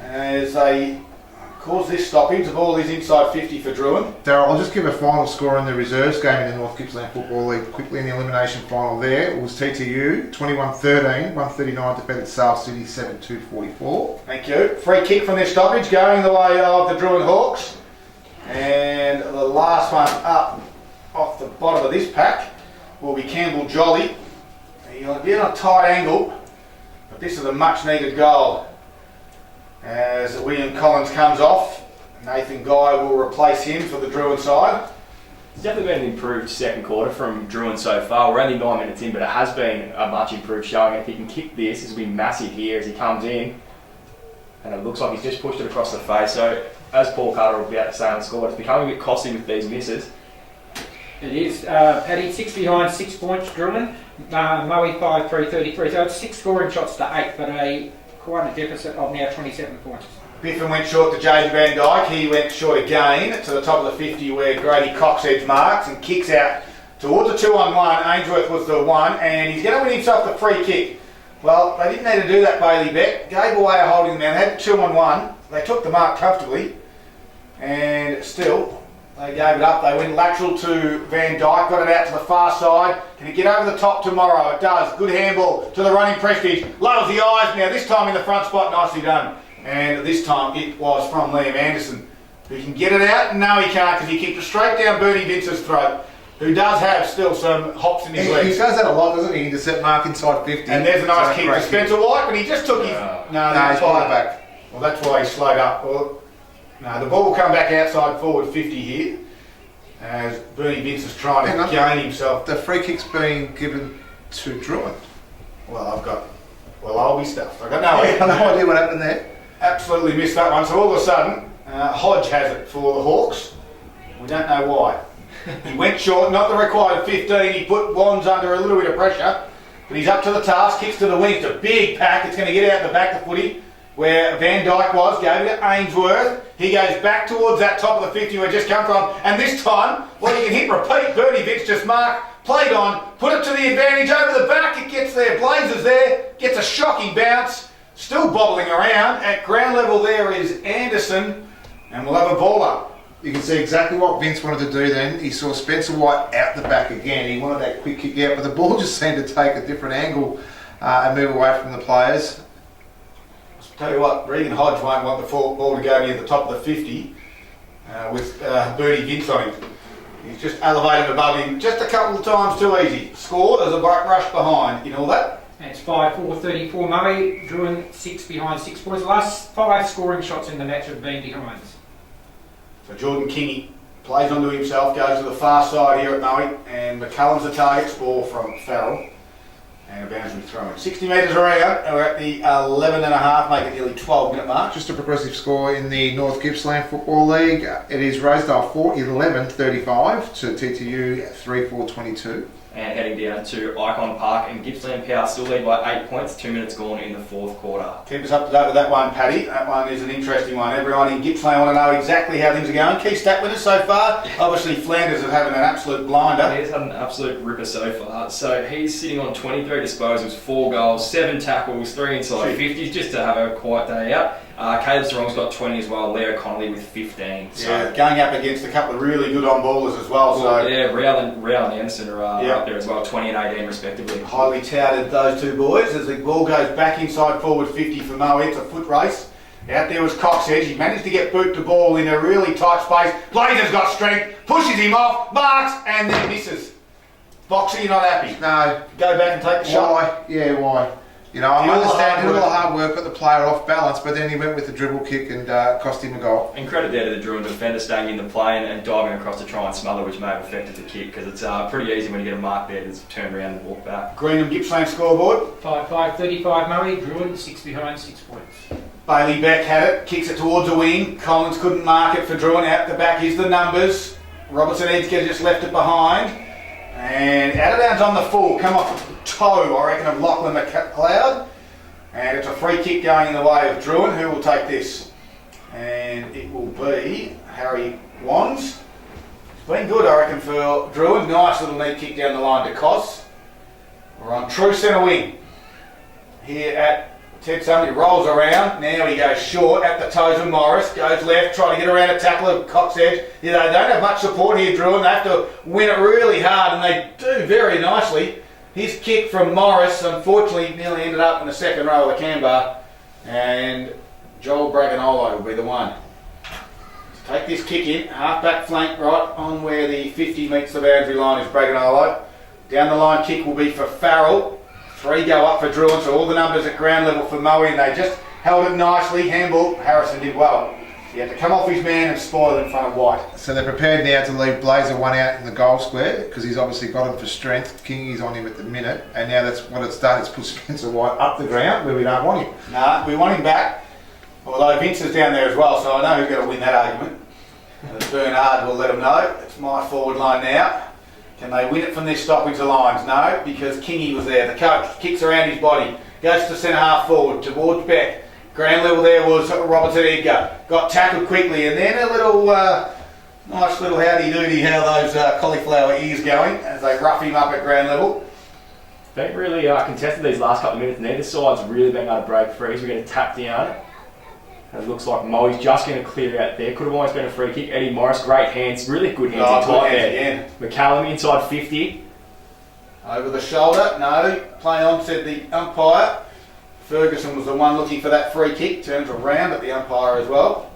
as they cause this stoppage. The ball is inside 50 for Drouin. Darryl, I'll just give a final score in the reserves game in the North Gippsland Football League quickly in the elimination final there. It was TTU 21-13, 139 defeated South City 7-2-44. Thank you. Free kick from this stoppage going the way of the Drouin Hawks. And the last one up off the bottom of this pack will be Campbell Jolly. He'll be on a tight angle, but this is a much needed goal. As William Collins comes off, Nathan Guy will replace him for the Drouin side. It's definitely been an improved second quarter from Drouin so far. We're only 9 minutes in, but it has been a much improved showing. If he can kick this will be massive here as he comes in. And it looks like he's just pushed it across the face. So, as Paul Carter will be able to say on the score, it's becoming a bit costly with these misses. It is, Paddy, 6 behind, 6 points, Drouin. Moe 5-3-33. So it's 6 scoring shots to 8, but quite a deficit of now 27 points. Biffin went short to James Van Dyke. He went short again to the top of the 50 where Grady Coxedge marks and kicks out towards the 2-on-1. Ainsworth was the one, and he's going to win himself the free kick. Well, they didn't need to do that, Bailey Beck. Gave away a holding man. They had 2-on-1. They took the mark comfortably, and still they gave it up. They went lateral to Van Dyke, got it out to the far side. Can he get over the top tomorrow? It does. Good handball to the running Prestige. Lowers the eyes now. This time in the front spot, nicely done. And this time it was from Liam Anderson. Who can get it out? No, he can't, because he kicked it straight down Bernie Vince's throat, who does have still some hops in his legs. He does that a lot, doesn't he? He intercept mark inside 50. And there's a nice kick to Spencer White, but he just took his... No, he's pulled it back. Well, that's why he slowed up. Well, no, the ball will come back outside forward 50 here, as Bernie Vince is trying to gain himself. The free kick's being given to Drouin. Well, I'll be stuffed. I've got no idea. No idea what happened there. Absolutely missed that one. So all of a sudden, Hodge has it for the Hawks. We don't know why. He went short, not the required 15. He put Wands under a little bit of pressure, but he's up to the task. Kicks to the wing. It's a big pack. It's going to get out the back of the footy where Van Dyke was. Gave it to Ainsworth. He goes back towards that top of the 50 where it just come from. And this time, well, you can hit repeat. Bernie Vince just marked, played on, put it to the advantage over the back. It gets there. Blazers there. Gets a shocking bounce. Still bobbling around. At ground level there is Anderson, and we'll have a ball up. You can see exactly what Vince wanted to do then. He saw Spencer White out the back again. He wanted that quick kick out, but the ball just seemed to take a different angle and move away from the players. I'll tell you what, Regan Hodge won't want the ball to go near the top of the 50 with Bernie Vince on him. He's just elevated above him just a couple of times too easy. Scored as a rush behind in all that. And it's 5-4-34 Murray, Drouin 6 behind, 6 points. The last 5 scoring shots in the match have been behind. So Jordan Kingy plays onto himself, goes to the far side here at Murray, and McCullum's the target, ball from Farrell. And a boundary throw. 60 metres around, and we're at the 11.5, make it nearly 12-minute mark. Just a progressive score in the North Gippsland Football League. It is Rosedale 4-11-35 to TTU 3-4-22. And heading down to Icon Park, and Gippsland Power still lead by 8 points, 2 minutes gone in the fourth quarter. Keep us up to date with that one, Paddy. That one is an interesting one. Everyone in Gippsland want to know exactly how things are going. Key stat winners so far. Obviously, Flanders is having an absolute blinder. He's had an absolute ripper so far. So he's sitting on 23 disposals, 4 goals, 7 tackles, 3 inside 50s, just to have a quiet day out. Caleb Sarong's got 20 as well, Leo Connolly with 15. So yeah, going up against a couple of really good on-ballers as well. So yeah, Real and Anderson are up there as well, 20 and 18 respectively. Highly touted, those two boys, as the ball goes back inside forward 50 for Moe. It's a foot race. Out there was Coxedge. He managed to get boot the ball in a really tight space. Blazer's got strength, pushes him off, marks, and then misses. Boxer, you're not happy? No. Go back and take the shot? Why? Yeah, why? You know, I understand he did a lot of hard work, got the player off balance, but then he went with the dribble kick and cost him a goal. And credit there to the Drouin defender staying in the plane and diving across to try and smother, which may have affected the kick, because it's pretty easy when you get a mark there to turn around and walk back. Greenham Gippsland scoreboard. 5-5-35 Murray, Drouin 6 behind, 6 points. Bailey Beck had it, kicks it towards the wing. Collins couldn't mark it for Drouin. Out the back is the numbers. Robertson Edsger just left it behind. And out of bounds on the full, come off the toe, I reckon, of Lachlan McLeod. And it's a free kick going in the way of Drouin, who will take this. And it will be Harry Wands. It's been good, I reckon, for Drouin. Nice little neat kick down the line to Cos. We're on true centre wing here at Ted Sumner. Rolls around. Now he goes short at the toes of Morris. Goes left, trying to get around a tackle of Coxedge. Yeah, they don't have much support here, Drouin. They have to win it really hard, and they do very nicely. His kick from Morris, unfortunately, nearly ended up in the second row of the camber, and Joel Braganolo will be the one. So take this kick in, half-back flank right on where the 50 meets the boundary line is Braganolo. Down the line kick will be for Farrell. 3 go up for Drouin, so all the numbers at ground level for Moe, and they just held it nicely. Handball, Harrison did well. He had to come off his man and spoil it in front of White. So they're prepared now to leave Blazer one out in the goal square because he's obviously got him for strength. Kingy's on him at the minute, and now that's what it's done. It's put Spencer White up the ground where we don't want him. No, we want him back. Although Vince is down there as well, so I know who's going to win that argument. And Bernard will let them know. It's my forward line now. Can they win it from this stoppage of lines? No, because Kingy was there. The coach kicks around his body, goes to centre half forward towards Beck. Ground level there was Robertson Edgar. Got tackled quickly, and then a little nice little howdy-doody how those cauliflower ears going as they rough him up at ground level. They really contested these last couple of minutes. Neither side's really been able to break free. So we're going to tap down. It looks like Moe's just going to clear out there. Could have almost been a free kick. Eddie Morris, great hands, really good hands in tight there. McCallum inside 50. Over the shoulder, no. Play on, said the umpire. Ferguson was the one looking for that free kick. Turns around at the umpire as well.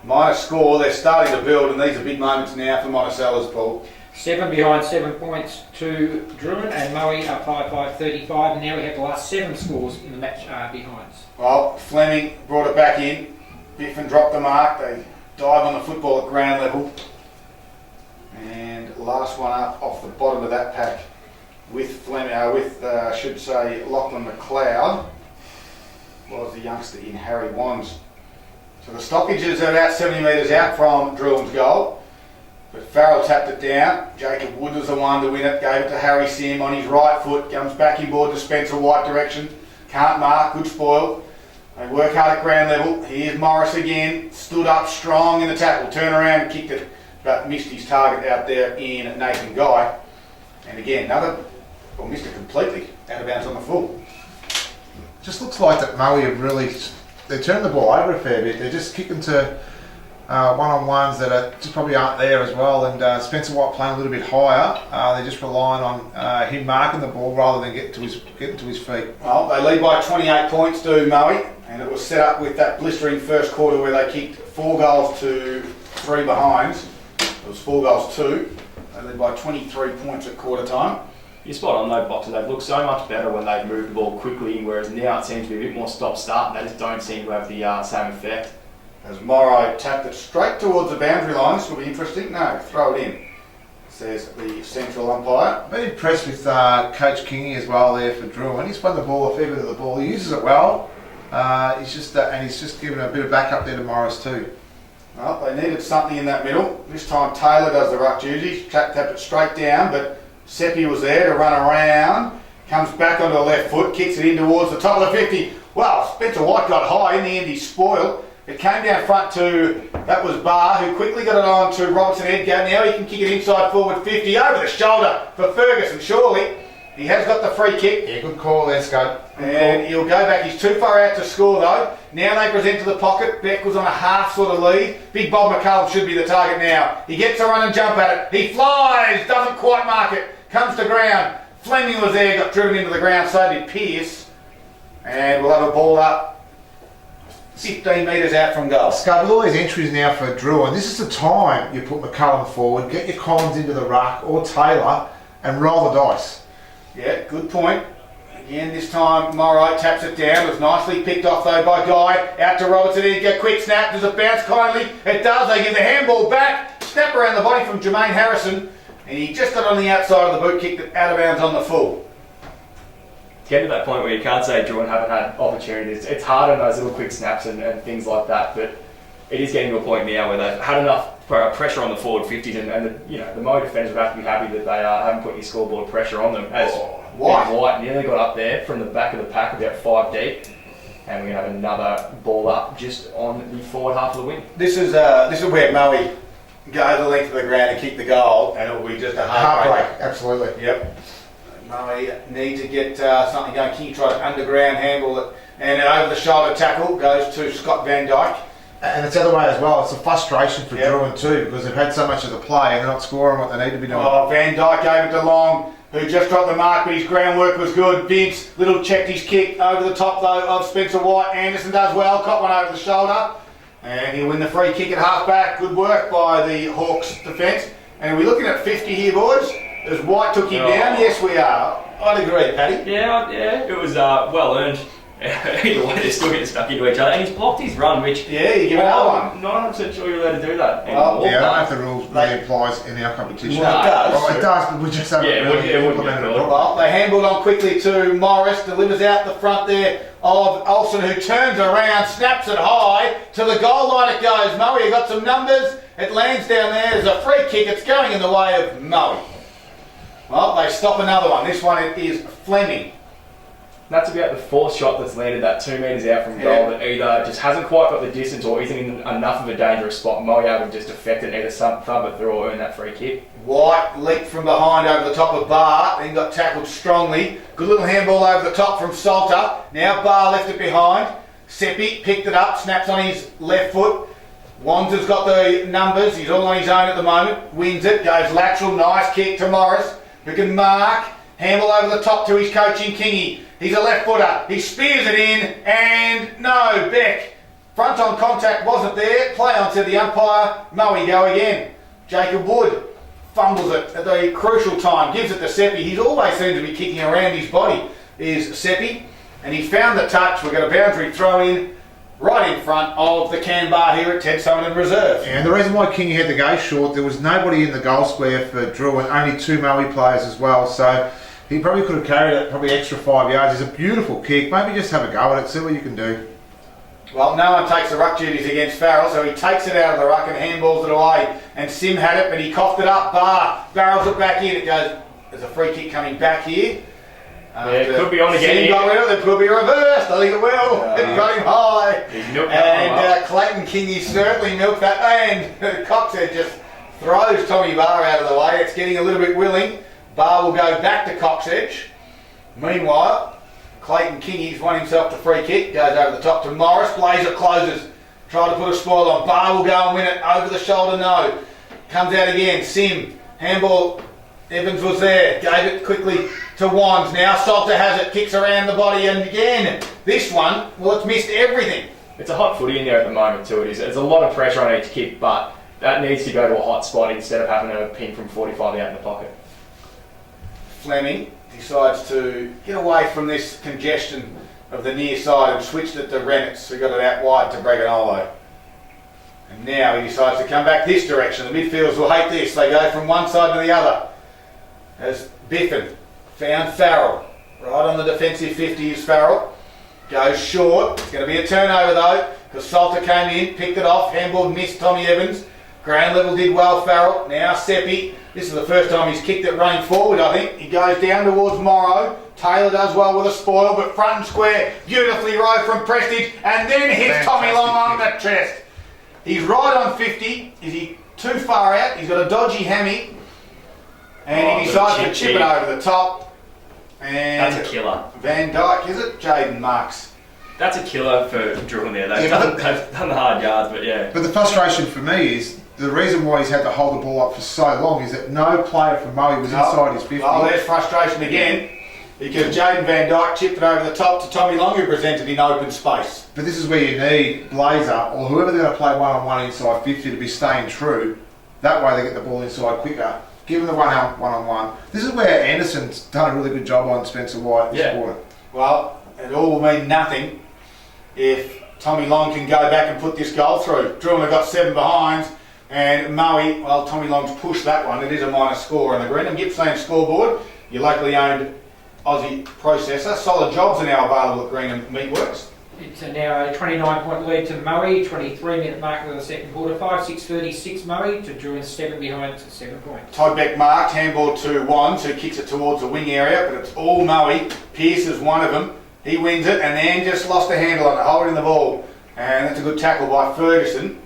Minor score, they're starting to build, and these are big moments now for Monticello's, Paul. 7 behind, 7 points to Drouin, and Moe are 5-5-35, and now we have the last 7 scores in the match behinds. Well, Fleming brought it back in. Biffin dropped the mark. They dive on the football at ground level. And last one up off the bottom of that pack with Fleming, I should say Lachlan McLeod, was the youngster in Harry Wands. So the stoppages are about 70 metres out from Drouin's goal. But Farrell tapped it down. Jacob Wood was the one to win it. Gave it to Harry Sim on his right foot. Comes back inboard to Spencer White direction. Can't mark. Good spoil. They work hard at ground level. Here's Morris again. Stood up strong in the tackle. Turn around and kicked it. But missed his target out there in Nathan Guy. And again, missed it completely. Out of bounds on the full. Just looks like that Moe have really... They turned the ball over a fair bit. They're just kicking to... one-on-ones that just probably aren't there as well, and Spencer White playing a little bit higher. They're just relying on him marking the ball rather than getting to his feet. Well, they lead by 28 points to Moe, and it was set up with that blistering first quarter where they kicked 4 goals to 3 behinds. It was 4 goals 2. They lead by 23 points at quarter time. You're spot on though, Boxer. They've looked so much better when they've moved the ball quickly, whereas now it seems to be a bit more stop-start, and they just don't seem to have the same effect. As Morrow tapped it straight towards the boundary line. This will be interesting. No, throw it in, says the central umpire. I've been impressed with Coach Kingy as well there for Drouin. He's won the ball a fair bit of the ball. He uses it well. He's just given a bit of backup there to Morris too. Well, they needed something in that middle. This time Taylor does the ruck duties. Tapped it straight down, but Seppi was there to run around. Comes back onto the left foot, kicks it in towards the top of the 50. Well, Spencer White got high. In the end, he spoiled. It came down front to, that was Barr, who quickly got it on to Robertson Edgar. Now he can kick it inside forward 50, over the shoulder for Ferguson, surely. He has got the free kick. Yeah, good call there, Scud. And he'll go back. He's too far out to score though. Now they present to the pocket. Beck was on a half sort of lead. Big Bob McCullum should be the target now. He gets a run and jump at it. He flies, doesn't quite mark it. Comes to ground. Fleming was there, got driven into the ground, so did Pearce. And we'll have a ball up 15 metres out from goal. Scud, with all these entries now for Drouin, this is the time you put McCullum forward, get your Collins into the ruck or Taylor and roll the dice. Yeah, good point. Again, this time Morrow taps it down. It was nicely picked off though by Guy. Out to Robertson. Edgar, quick snap. Does it bounce kindly? It does. They give the handball back. Snap around the body from Jermaine Harrison. And he just got on the outside of the boot, kicked it out of bounds on the full. Get to that point where you can't say Drouin haven't had opportunities. It's hard on those little quick snaps and things like that, but it is getting to a point now where they've had enough pressure on the forward 50s, and the Moe defenders would have to be happy that they haven't put any scoreboard pressure on them. As White nearly got up there from the back of the pack about 5 deep, and we're going to have another ball up just on the forward half of the wing. This is where Moe go the length of the ground and kick the goal, and it will be just a heartbreak. Absolutely. Yep. Moe need to get something going. King tried to underground handle it, and an over the shoulder tackle goes to Scott Van Dyke. And it's the other way as well. It's a frustration for Drouin too, because they've had so much of the play and they're not scoring what they need to be doing. Oh, Van Dyke gave it to Long, who just dropped the mark, but his groundwork was good. Vince little checked his kick over the top though of Spencer White. Anderson does well, caught one over the shoulder, and he'll win the free kick at half back. Good work by the Hawks defence. And are we looking at 50 here, boys? As White took him down? Yes, we are. I'd agree, Paddy. Yeah, it was well earned. Either way, they're still getting stuck into each other. And he's blocked his run, which Yeah, you give another one. I'm not 100% sure you're allowed to do that Well, anymore. Yeah, I don't know but- if the rules really applies in our competition. Well, it does. Well, it does, but we just haven't Yeah, it really wouldn't- it wouldn't implemented get it. Well, they handballed on quickly to Morris, delivers out the front there of Olsen, who turns around, snaps it high, to the goal line it goes. Moe, you got some numbers, it lands down there, there's a free kick, it's going in the way of Moe. Well, they stop another one, this one it is Fleming. That's about the fourth shot that's landed that 2 metres out from goal that either just hasn't quite got the distance or isn't in enough of a dangerous spot. Moe able to just defect it and either thumb it through or earn that free kick. White leaped from behind over the top of Barr, then got tackled strongly. Good little handball over the top from Salter. Now Barr left it behind. Seppi picked it up, snaps on his left foot. Wander's got the numbers, he's all on his own at the moment. Wins it, goes lateral, nice kick to Morris, who can mark. Handball over the top to his coach in Kingy. He's a left footer, he spears it in, and no, Beck. Front on contact wasn't there, play on to the umpire, Moe go again. Jacob Wood fumbles it at the crucial time, gives it to Seppi. He's always seemed to be kicking around his body, is Seppi. And he found the touch, we've got a boundary throw in, right in front of the can bar here at Ted Summerton Reserve. And the reason why Kingy had to go short, there was nobody in the goal square for Drouin, only 2 Moe players as well, so he probably could have carried it probably extra 5 yards. It's a beautiful kick, maybe just have a go at it, see what you can do. Well, no one takes the ruck duties against Farrell, so he takes it out of the ruck and handballs it away. And Sim had it, but he coughed it up. Barr barrels it back in. It goes, there's a free kick coming back here. It could be on again. Sim got rid of it, it could be reversed. I think it will. It got him high. He's milked that one And Clayton Kingy certainly milked that. And Coxhead just throws Tommy Barr out of the way. It's getting a little bit willing. Barr will go back to Coxedge. Meanwhile, Clayton Kingy's won himself the free kick, goes over the top to Morris, Blazer closes, try to put a spoil on, Barr will go and win it, over the shoulder, no, comes out again, Sim, handball, Evans was there, gave it quickly to Wands, now Salter has it, kicks around the body, and again, this one, well, it's missed everything. It's a hot footy in there at the moment too. There's a lot of pressure on each kick, but that needs to go to a hot spot instead of having a ping from 45 out in the pocket. Fleming decides to get away from this congestion of the near side and switched it to Rennes, who got it out wide to Breganolo. And now he decides to come back this direction. The midfielders will hate this. They go from one side to the other. As Biffin found Farrell. Right on the defensive 50 is Farrell. Goes short. It's going to be a turnover though, because Salter came in, picked it off, handball missed Tommy Evans. Ground level did well, Farrell. Now Seppi. This is the first time he's kicked it running forward, I think. He goes down towards Morrow. Taylor does well with a spoil, but front and square, beautifully rode from Prestige, and then hits Tommy Long on the chest. He's right on 50. Is he too far out? He's got a dodgy hammy. And he decides to chip it over the top. And That's a killer. Van Dyke, is it? Jaden Marks. That's a killer for Drouin there. They've done the hard yards, but yeah. But the frustration for me is, the reason why he's had to hold the ball up for so long is that no player from Moe was inside his 50. Oh, there's frustration again. Because Jaden Van Dyke chipped it over the top to Tommy Long, who presented in open space. But this is where you need Blazer or whoever they're going to play one-on-one inside 50 to be staying true. That way they get the ball inside quicker. Give them the one-on-one. This is where Anderson's done a really good job on Spencer White this quarter. Well, it all will mean nothing if Tommy Long can go back and put this goal through. Drouin have got 7 behinds, and Moe, well, Tommy Long's pushed that one. It is a minor score on the Greenham Gippsland scoreboard. Your locally owned Aussie processor. Solid jobs are now available at Greenham Meatworks. It's now a 29-point lead to Moe, 23-minute mark of the second quarter, 5-6-36 Moe to Drouin 7 behind to 7 points. Todd Beck marked, handball to Wands, who kicks it towards the wing area, but it's all Moe. Pearce is one of them. He wins it and then just lost a handle on it, holding the ball. And that's a good tackle by Ferguson.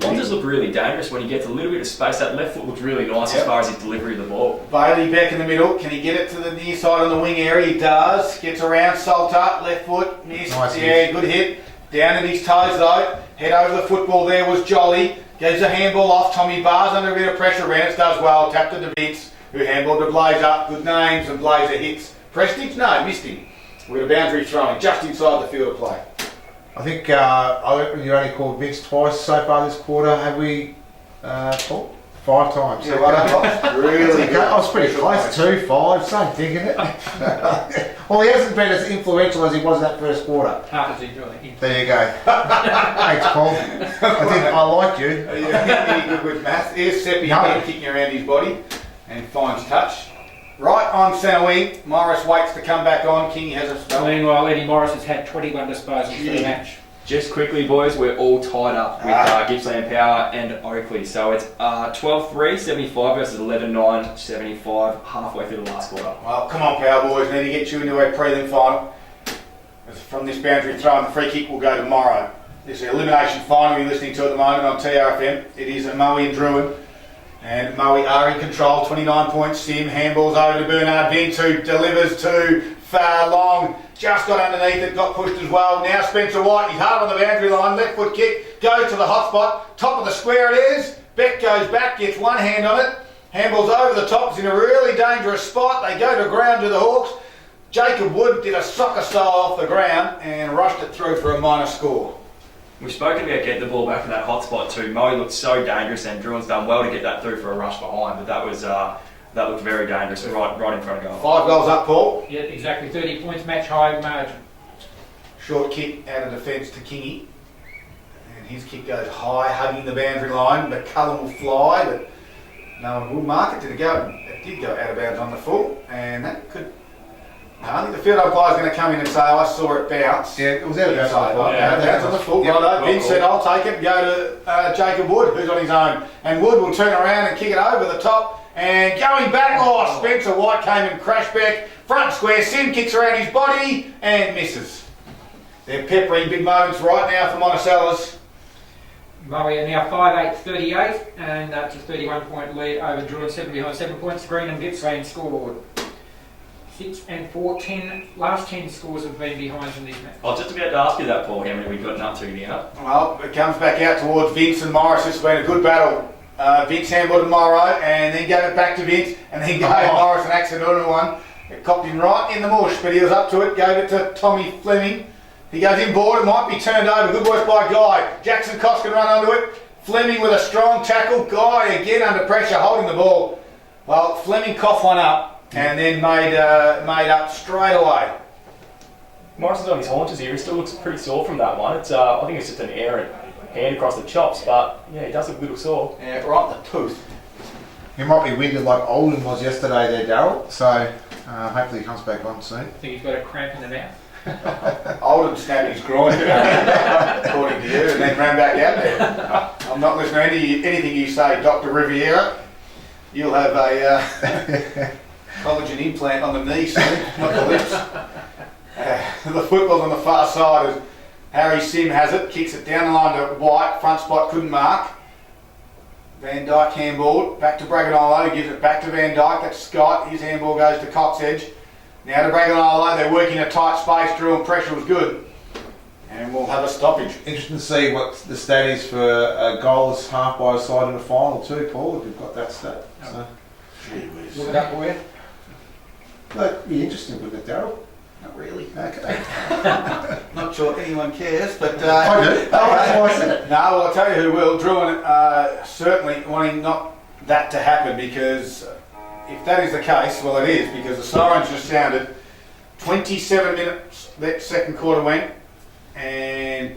Wanderers look really dangerous when he gets a little bit of space. That left foot looks really nice as far as his delivery of the ball. Bailey back in the middle. Can he get it to the near side on the wing area? He does. Gets around Salter. Left foot. Missed. Nice Yeah, good hit. Down at his toes though. Head over the football there was Jolly. Gives a handball off. Tommy Barr's under a bit of pressure. Rennes does well. Tapped it to Vince, who handballed to Blazer. Good names, and Blazer hits. Prestige? No, missed him. We've got a boundary throwing just inside the field of play. I think I reckon you only called Vince twice so far this quarter. Have we, Paul? 5 times. Yeah, well done, Bob. Really good. I was pretty close. 2, 5, same thing, isn't it? Well, he hasn't been as influential as he was that first quarter. Half as enjoying. There you go. Thanks, Paul. I like you. You're good with maths. Here's Seppi No. again, kicking around his body and finds touch. Right on centre wing, Morris waits to come back on. Kingy has a spell. Meanwhile, Eddie Morris has had 21 disposals for the match. Just quickly, boys, we're all tied up with Gippsland Power and Oakley. So it's 12-3, 75 versus 11-9, 75, halfway through the last quarter. Well, come on, Power Boys. Need to get you into a prelim final. From this boundary throw, and the free kick will go tomorrow. This is the elimination final you're listening to at the moment on TRFM. It is Moe and Drouin. And Moe are in control, 29 points. Sim, handballs over to Bernard Vince, who delivers to far long. Just got underneath it, got pushed as well. Now Spencer White, he's hard on the boundary line, left foot kick, goes to the hot spot, top of the square it is. Beck goes back, gets one hand on it. Handballs over the top, it's in a really dangerous spot. They go to ground to the Hawks. Jacob Wood did a soccer style off the ground and rushed it through for a minor score. We've spoken about getting the ball back in that hot spot too. Moe looked so dangerous, and Drouin's done well to get that through for a rush behind, but that looked very dangerous, right in front of goal. 5 goals up, Paul. Yeah, exactly. 30 points, match high margin. Short kick out of defence to Kingy. And his kick goes high, hugging the boundary line. McCullum will fly, but no one will mark it. Did it go? It did go out of bounds on the full, and that could. No, I think the field umpire's going to come in and say, oh, I saw it bounce. Yeah, it was out of bounds. Out of bounds on the full. Yep. Righto. Vince said, I'll take it and go to Jacob Wood, who's on his own. And Wood will turn around and kick it over the top. And going back, Spencer White came and crashed back. Front square, Sim kicks around his body and misses. They're peppering big moments right now for Monticello's. Moe are now 5-8-38, and that's a 31-point lead over Drouin, 7 behind 7 points. Green and Gippsland scoreboard. 6 and 4, 10. Last 10 scores have been behind in these matches. I was just about to ask you that, Paul, how many we've gotten up to now. Well, it comes back out towards Vince and Morris. This has been a good battle. Vince handballed to Morrow and then gave it back to Vince and then gave Morris an accidental one. It copped him right in the mush, but he was up to it, gave it to Tommy Fleming. He goes inboard, it might be turned over. Good work by Guy. Jackson Cox can run onto it. Fleming with a strong tackle. Guy again under pressure, holding the ball. Well, Fleming coughed one up and then made up straight away. Morris is on his haunches here. He still looks pretty sore from that one. It's I think it's just an errant hand across the chops, but yeah, he does look a little sore. Yeah, right in the tooth. He might be winded like Oldham was yesterday there, Darryl. So hopefully he comes back on soon. I think he's got a cramp in the mouth. Oldham snapped his groin, according to you, and then ran back out there. I'm not listening to anything you say, Dr. Riviera. You'll have a collagen implant on the knee soon, not the lips. The football's on the far side as Harry Sim has it, kicks it down the line to White, front spot couldn't mark. Van Dyke handball, back to Braganolo, gives it back to Van Dyke, that's Scott, his handball goes to Cox Edge. Now to Braganolo, they're working a tight space, Drew, and pressure was good. And we'll have a stoppage. Interesting to see what the stat is for a goalless half by side in the final too, Paul, if you've got that stat. So, Gee whiz. Look it up for you. that'd be interesting to look at, Darryl. Not really. Okay. Not sure anyone cares, but... I do. That's why I said it. No, well, I'll tell you who will. Druin certainly wanting not that to happen, because if that is the case, well it is, because the sirens just sounded. 27 minutes that second quarter went, and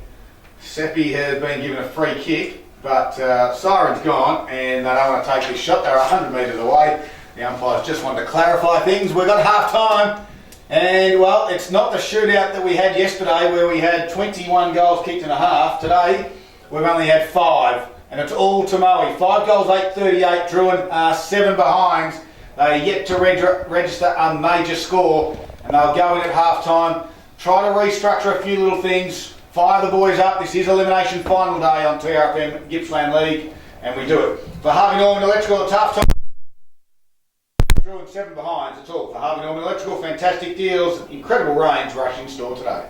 Seppi has been given a free kick, but siren's gone and they don't want to take this shot. They're 100 metres away. The umpires just wanted to clarify things. We've got half time. And well, it's not the shootout that we had yesterday where we had 21 goals kicked in a half. Today, we've only had 5. And it's all to Moe. 5 goals, 8-38. Drouin 7 behind. They're yet to register a major score. And they'll go in at half time, try to restructure a few little things, fire the boys up. This is elimination final day on TRFM Gippsland League. And we do it. For Harvey Norman Electrical, it's half time. 7 behinds, it's all for Harvey Norman Electrical. Fantastic deals, incredible range rushing store today.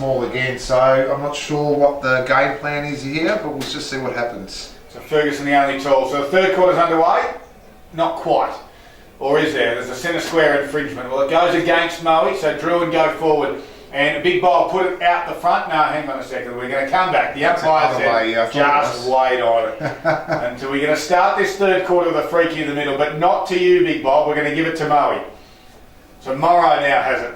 small again, so I'm not sure what the game plan is here, but we'll just see what happens. So Ferguson the only tall. So the third quarter's underway? Not quite. Or is there? There's a centre square infringement. Well, it goes against Moe, so Drouin go forward. And Big Bowl put it out the front. No, hang on a second. We're going to come back. The umpire said, just wait on it. And so we're going to start this third quarter with a freaky in the middle, but not to you, Big Bowl. We're going to give it to Moe. So Morrow now has it.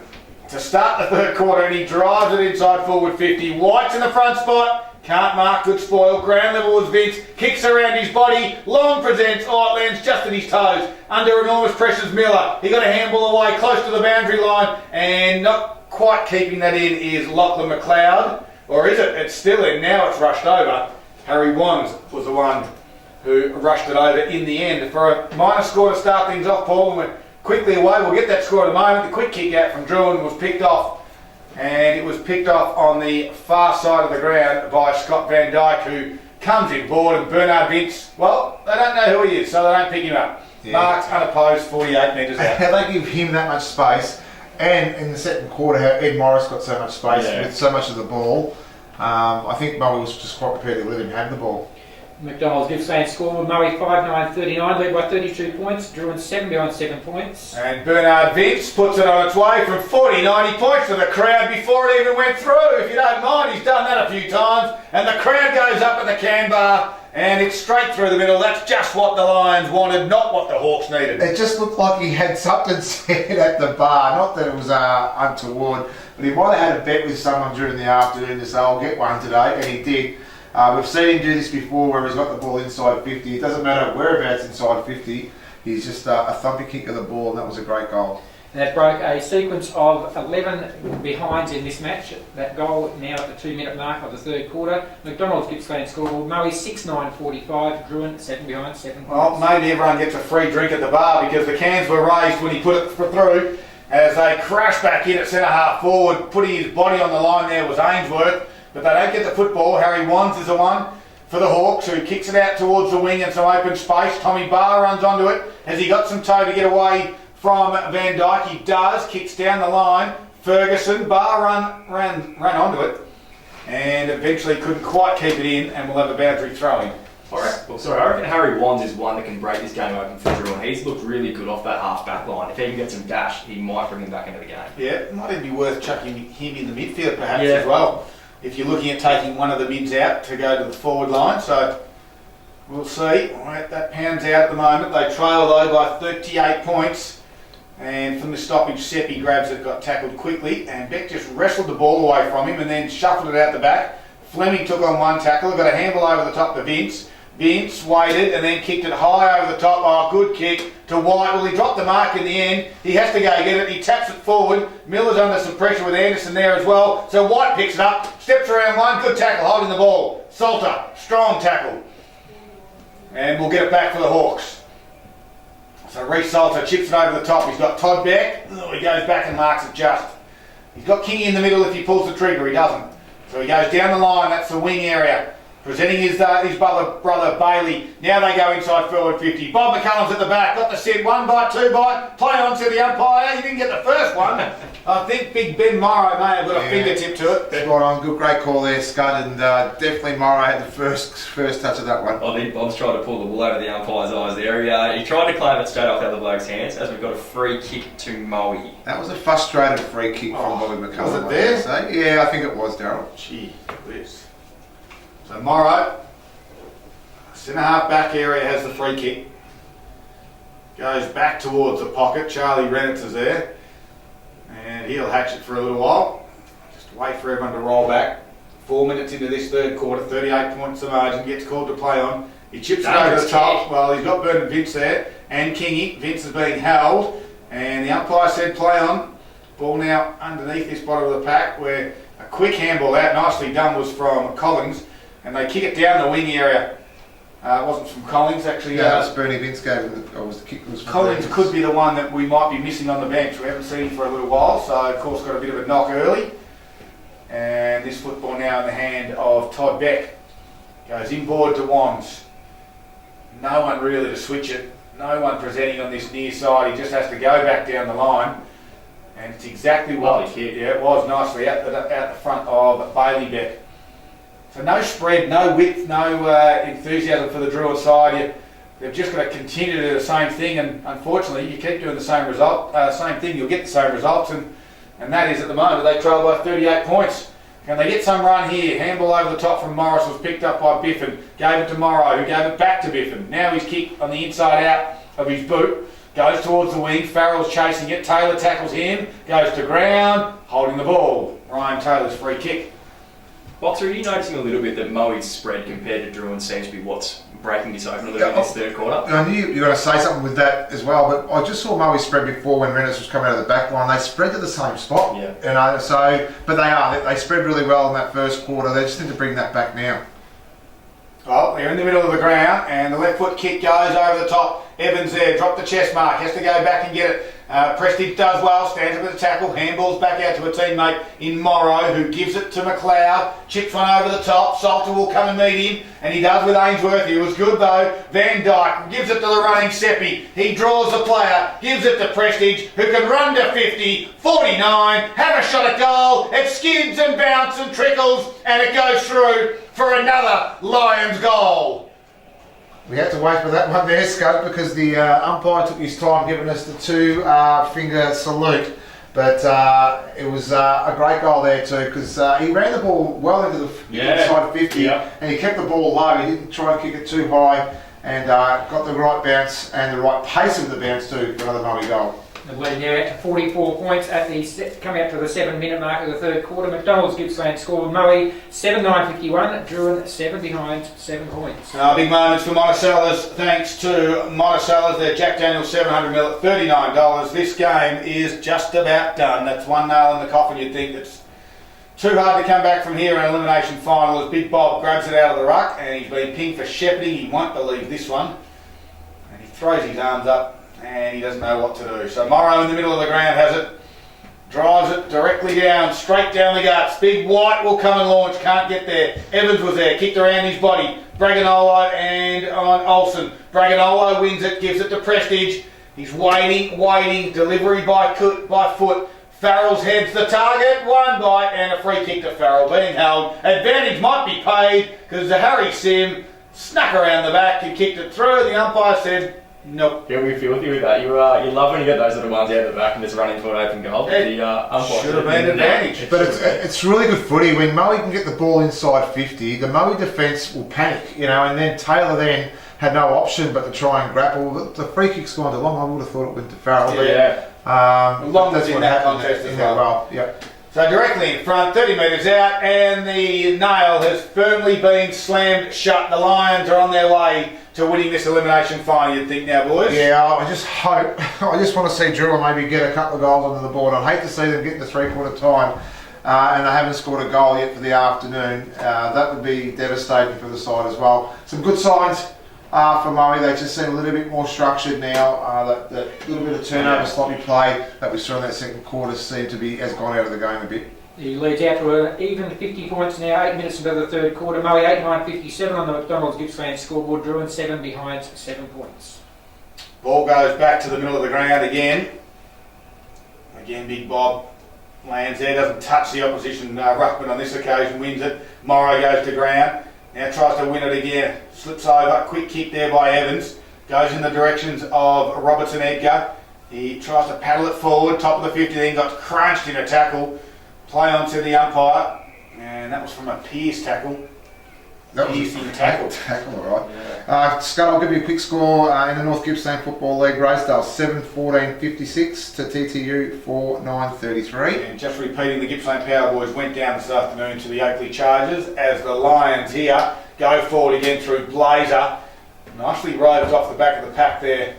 To start the third quarter, and he drives it inside forward 50. White's in the front spot. Can't mark, good spoil. Ground level was Vince. Kicks around his body. Long presents. Oh, it lands just at his toes. Under enormous pressures, Miller. He got a handball away close to the boundary line, and not quite keeping that in is Lachlan McLeod. Or is it? It's still in. Now it's rushed over. Harry Wands was the one who rushed it over in the end. For a minor score to start things off, Paul, and we're quickly away. We'll get that score in a moment. The quick kick out from Drouin was picked off, and it was picked off on the far side of the ground by Scott Van Dyke, who comes in board, and Bernard Vince, well, they don't know who he is, so they don't pick him up. Yeah. Marks unopposed, 48 metres out. They give him that much space, and in the second quarter, how Ed Morris got so much space with so much of the ball. I think Moe was just quite prepared to let him have the ball. McDonald's gives same score with Murray 5-9-39, led by 32 points. Drouin 7 behind 7 points. And Bernard Vince puts it on its way from 40-90 points to the crowd before it even went through. If you don't mind, he's done that a few times. And the crowd goes up at the can bar, and it's straight through the middle. That's just what the Lions wanted, not what the Hawks needed. It just looked like he had something said at the bar. Not that it was untoward, but he might have had a bet with someone during the afternoon to say, I'll get one today, and he did. We've seen him do this before where he's got the ball inside 50. It doesn't matter whereabouts inside 50. He's just a thumping kick of the ball, and that was a great goal. And that broke a sequence of 11 behinds in this match. That goal now at the 2-minute mark of the third quarter. McDonald's Gippsland score. Murray 6-9-45. Drouin 7 behind 7. Well, maybe everyone gets a free drink at the bar because the cans were raised when he put it through. As they crash back in at centre half forward, putting his body on the line there was Ainsworth. But they don't get the football. Harry Wands is the one for the Hawks who kicks it out towards the wing and some open space. Tommy Barr runs onto it. Has he got some toe to get away from Van Dyke? He does. Kicks down the line. Ferguson. Barr ran onto it and eventually couldn't quite keep it in, and we'll have a boundary throwing. I reckon Harry Wands is one that can break this game open for Drouin. He's looked really good off that half-back line. If he can get some dash, he might bring him back into the game. Yeah, it might even be worth chucking him in the midfield perhaps as well, if you're looking at taking one of the mids out to go to the forward line. So we'll see. Right, that pounds out at the moment. They trail though by 38 points. And from the stoppage, Seppi grabs it, got tackled quickly, and Beck just wrestled the ball away from him and then shuffled it out the back. Fleming took on one tackle, got a handball over the top to Vince. Vince waited and then kicked it high over the top. Oh, good kick to White. Well, he dropped the mark in the end. He has to go get it. He taps it forward. Miller's under some pressure with Anderson there as well. So White picks it up, steps around one. Good tackle, holding the ball. Salter, strong tackle. And we'll get it back for the Hawks. So Reece Salter chips it over the top. He's got Todd Beck. Oh, he goes back and marks it just. He's got Kingy in the middle if he pulls the trigger. He doesn't. So he goes down the line. That's the wing area. Presenting his brother Bailey. Now they go inside forward 50. Bob McCullum's at the back. Got the set. 1 bite, 2 bite. Play on to the umpire. He didn't get the first one. I think Big Ben Morrow may have got a fingertip to it. Spot on. Good, great call there, Scud. And definitely Morrow had the first touch of that one. I think Bob's tried to pull the wool over the umpire's eyes there. He tried to claim it straight off the other bloke's hands as we've got a free kick to Moe. That was a frustrated free kick from Bobby McCullum. Was it there? Yeah, I think it was, Daryl. Gee whiz. So Morrow, centre half back area, has the free kick. Goes back towards the pocket. Charlie Renitz is there. And he'll hatch it for a little while. Just wait for everyone to roll back. 4 minutes into this third quarter, 38 points the margin, gets called to play on. He chips it over the top. Well, he's got Bernard Vince there and Kingy. Vince is being held. And the umpire said play on. Ball now underneath this bottom of the pack where a quick handball out, nicely done, was from Collins. And they kick it down the wing area. It wasn't from Collins, actually. Yeah, it was Bernie Vince gave it. Was the kick was from Collins could be the one that we might be missing on the bench. We haven't seen him for a little while, so of course got a bit of a knock early. And this football now in the hand of Todd Beck. Goes inboard to Wands. No one really to switch it. No one presenting on this near side. He just has to go back down the line. And it's exactly what it was nicely out the front of Bailey Beck. So no spread, no width, no enthusiasm for the Drouin side. They've just got to continue to do the same thing, and unfortunately you keep doing the same same thing, you'll get the same results, and that is at the moment they trail by 38 points. Can they get some run here? Handball over the top from Morris was picked up by Biffin, gave it to Morrow, who gave it back to Biffin. Now he's kicked on the inside out of his boot, goes towards the wing, Farrell's chasing it, Taylor tackles him, goes to ground, holding the ball. Ryan Taylor's free kick. Boxer, are you noticing a little bit that Moe's spread compared to Drouin seems to be what's breaking this open a little bit in this third quarter? I knew you were going to say something with that as well, but I just saw Moe's spread before when Rennes was coming out of the back line. They spread to the same spot. Yeah. You know, so, but they spread really well in that first quarter. They just need to bring that back now. Well, they're in the middle of the ground, and the left foot kick goes over the top. Evans there, dropped the chest mark, has to go back and get it. Prestige does well, stands up with the tackle, handballs back out to a teammate in Morrow, who gives it to McLeod, chips one over the top. Salter will come and meet him, and he does with Ainsworth. He was good though. Van Dyke gives it to the running Seppi. He draws the player, gives it to Prestige, who can run to 50, 49, have a shot at goal. It skids and bounces and trickles, and it goes through for another Lions goal. We had to wait for that one there, Scope, because the umpire took his time giving us the two-finger salute. But it was a great goal there too, because he ran the ball well into the inside 50, and he kept the ball low. He didn't try and kick it too high, and got the right bounce and the right pace of the bounce too for another Moe goal. The lead now out to 44 points at coming up to the 7-minute mark of the third quarter. McDonald's Gippsland scored. Moe 7-9-51. Drouin 7 behind, 7 points. Big moments for Monticello's. Thanks to Monticello's. Their Jack Daniels 700ml at $39. This game is just about done. That's one nail in the coffin. You'd think it's too hard to come back from here in an elimination final as Big Bob grabs it out of the ruck, and he's been pinged for shepherding. He won't believe this one. And he throws his arms up, and he doesn't know what to do. So Morrow in the middle of the ground has it, drives it directly down, straight down the guts. Big White will come and launch, can't get there. Evans was there, kicked around his body. Braganolo and on Olsen. Braganolo wins it, gives it to Prestige. He's waiting, delivery by foot. Farrell's heads the target, one bite and a free kick to Farrell, being held. Advantage might be paid because the Harry Sim snuck around the back and kicked it through. The umpire said, nope. Yeah, we feel with you with that. You love when you get those little ones out of the back and just run into an open goal. It should have been an advantage. But it's really good footy. When Moe can get the ball inside 50, the Moe defence will panic, you know, and then Taylor then had no option but to try and grapple. The free kick's gone to Long. I would have thought it went to Farrell. Long was in that contest as well. Yep. So directly in front, 30 metres out, and the nail has firmly been slammed shut. The Lions are on their way to winning this elimination final, you'd think now, boys. Yeah, I just want to see Drouin maybe get a couple of goals onto the board. I'd hate to see them get to three-quarter time and they haven't scored a goal yet for the afternoon. That would be devastating for the side as well. Some good signs for Moe. They just seem a little bit more structured now. That little bit of turnover, sloppy play that we saw in that second quarter has gone out of the game a bit. He leads out to an even 50 points now, 8 minutes into the third quarter. Moe 8-9-57 on the McDonald's Gippsland scoreboard. Drouin 7 behind, 7 points. Ball goes back to the middle of the ground again. Again, Big Bob lands there, doesn't touch the opposition ruckman on this occasion, wins it. Morrow goes to ground, now tries to win it again. Slips over, quick kick there by Evans. Goes in the directions of Robertson Edgar. He tries to paddle it forward, top of the 50, then got crunched in a tackle. Play on to the umpire, and that was from a Pierce tackle. That was a tackle, all right. Scott, I'll give you a quick score in the North Gippsland Football League. Rosedale 7-14-56 to TTU 4-9-33. And just repeating, the Gippsland Power Boys went down this afternoon to the Oakley Chargers as the Lions here go forward again through Blazer. Nicely roved off the back of the pack there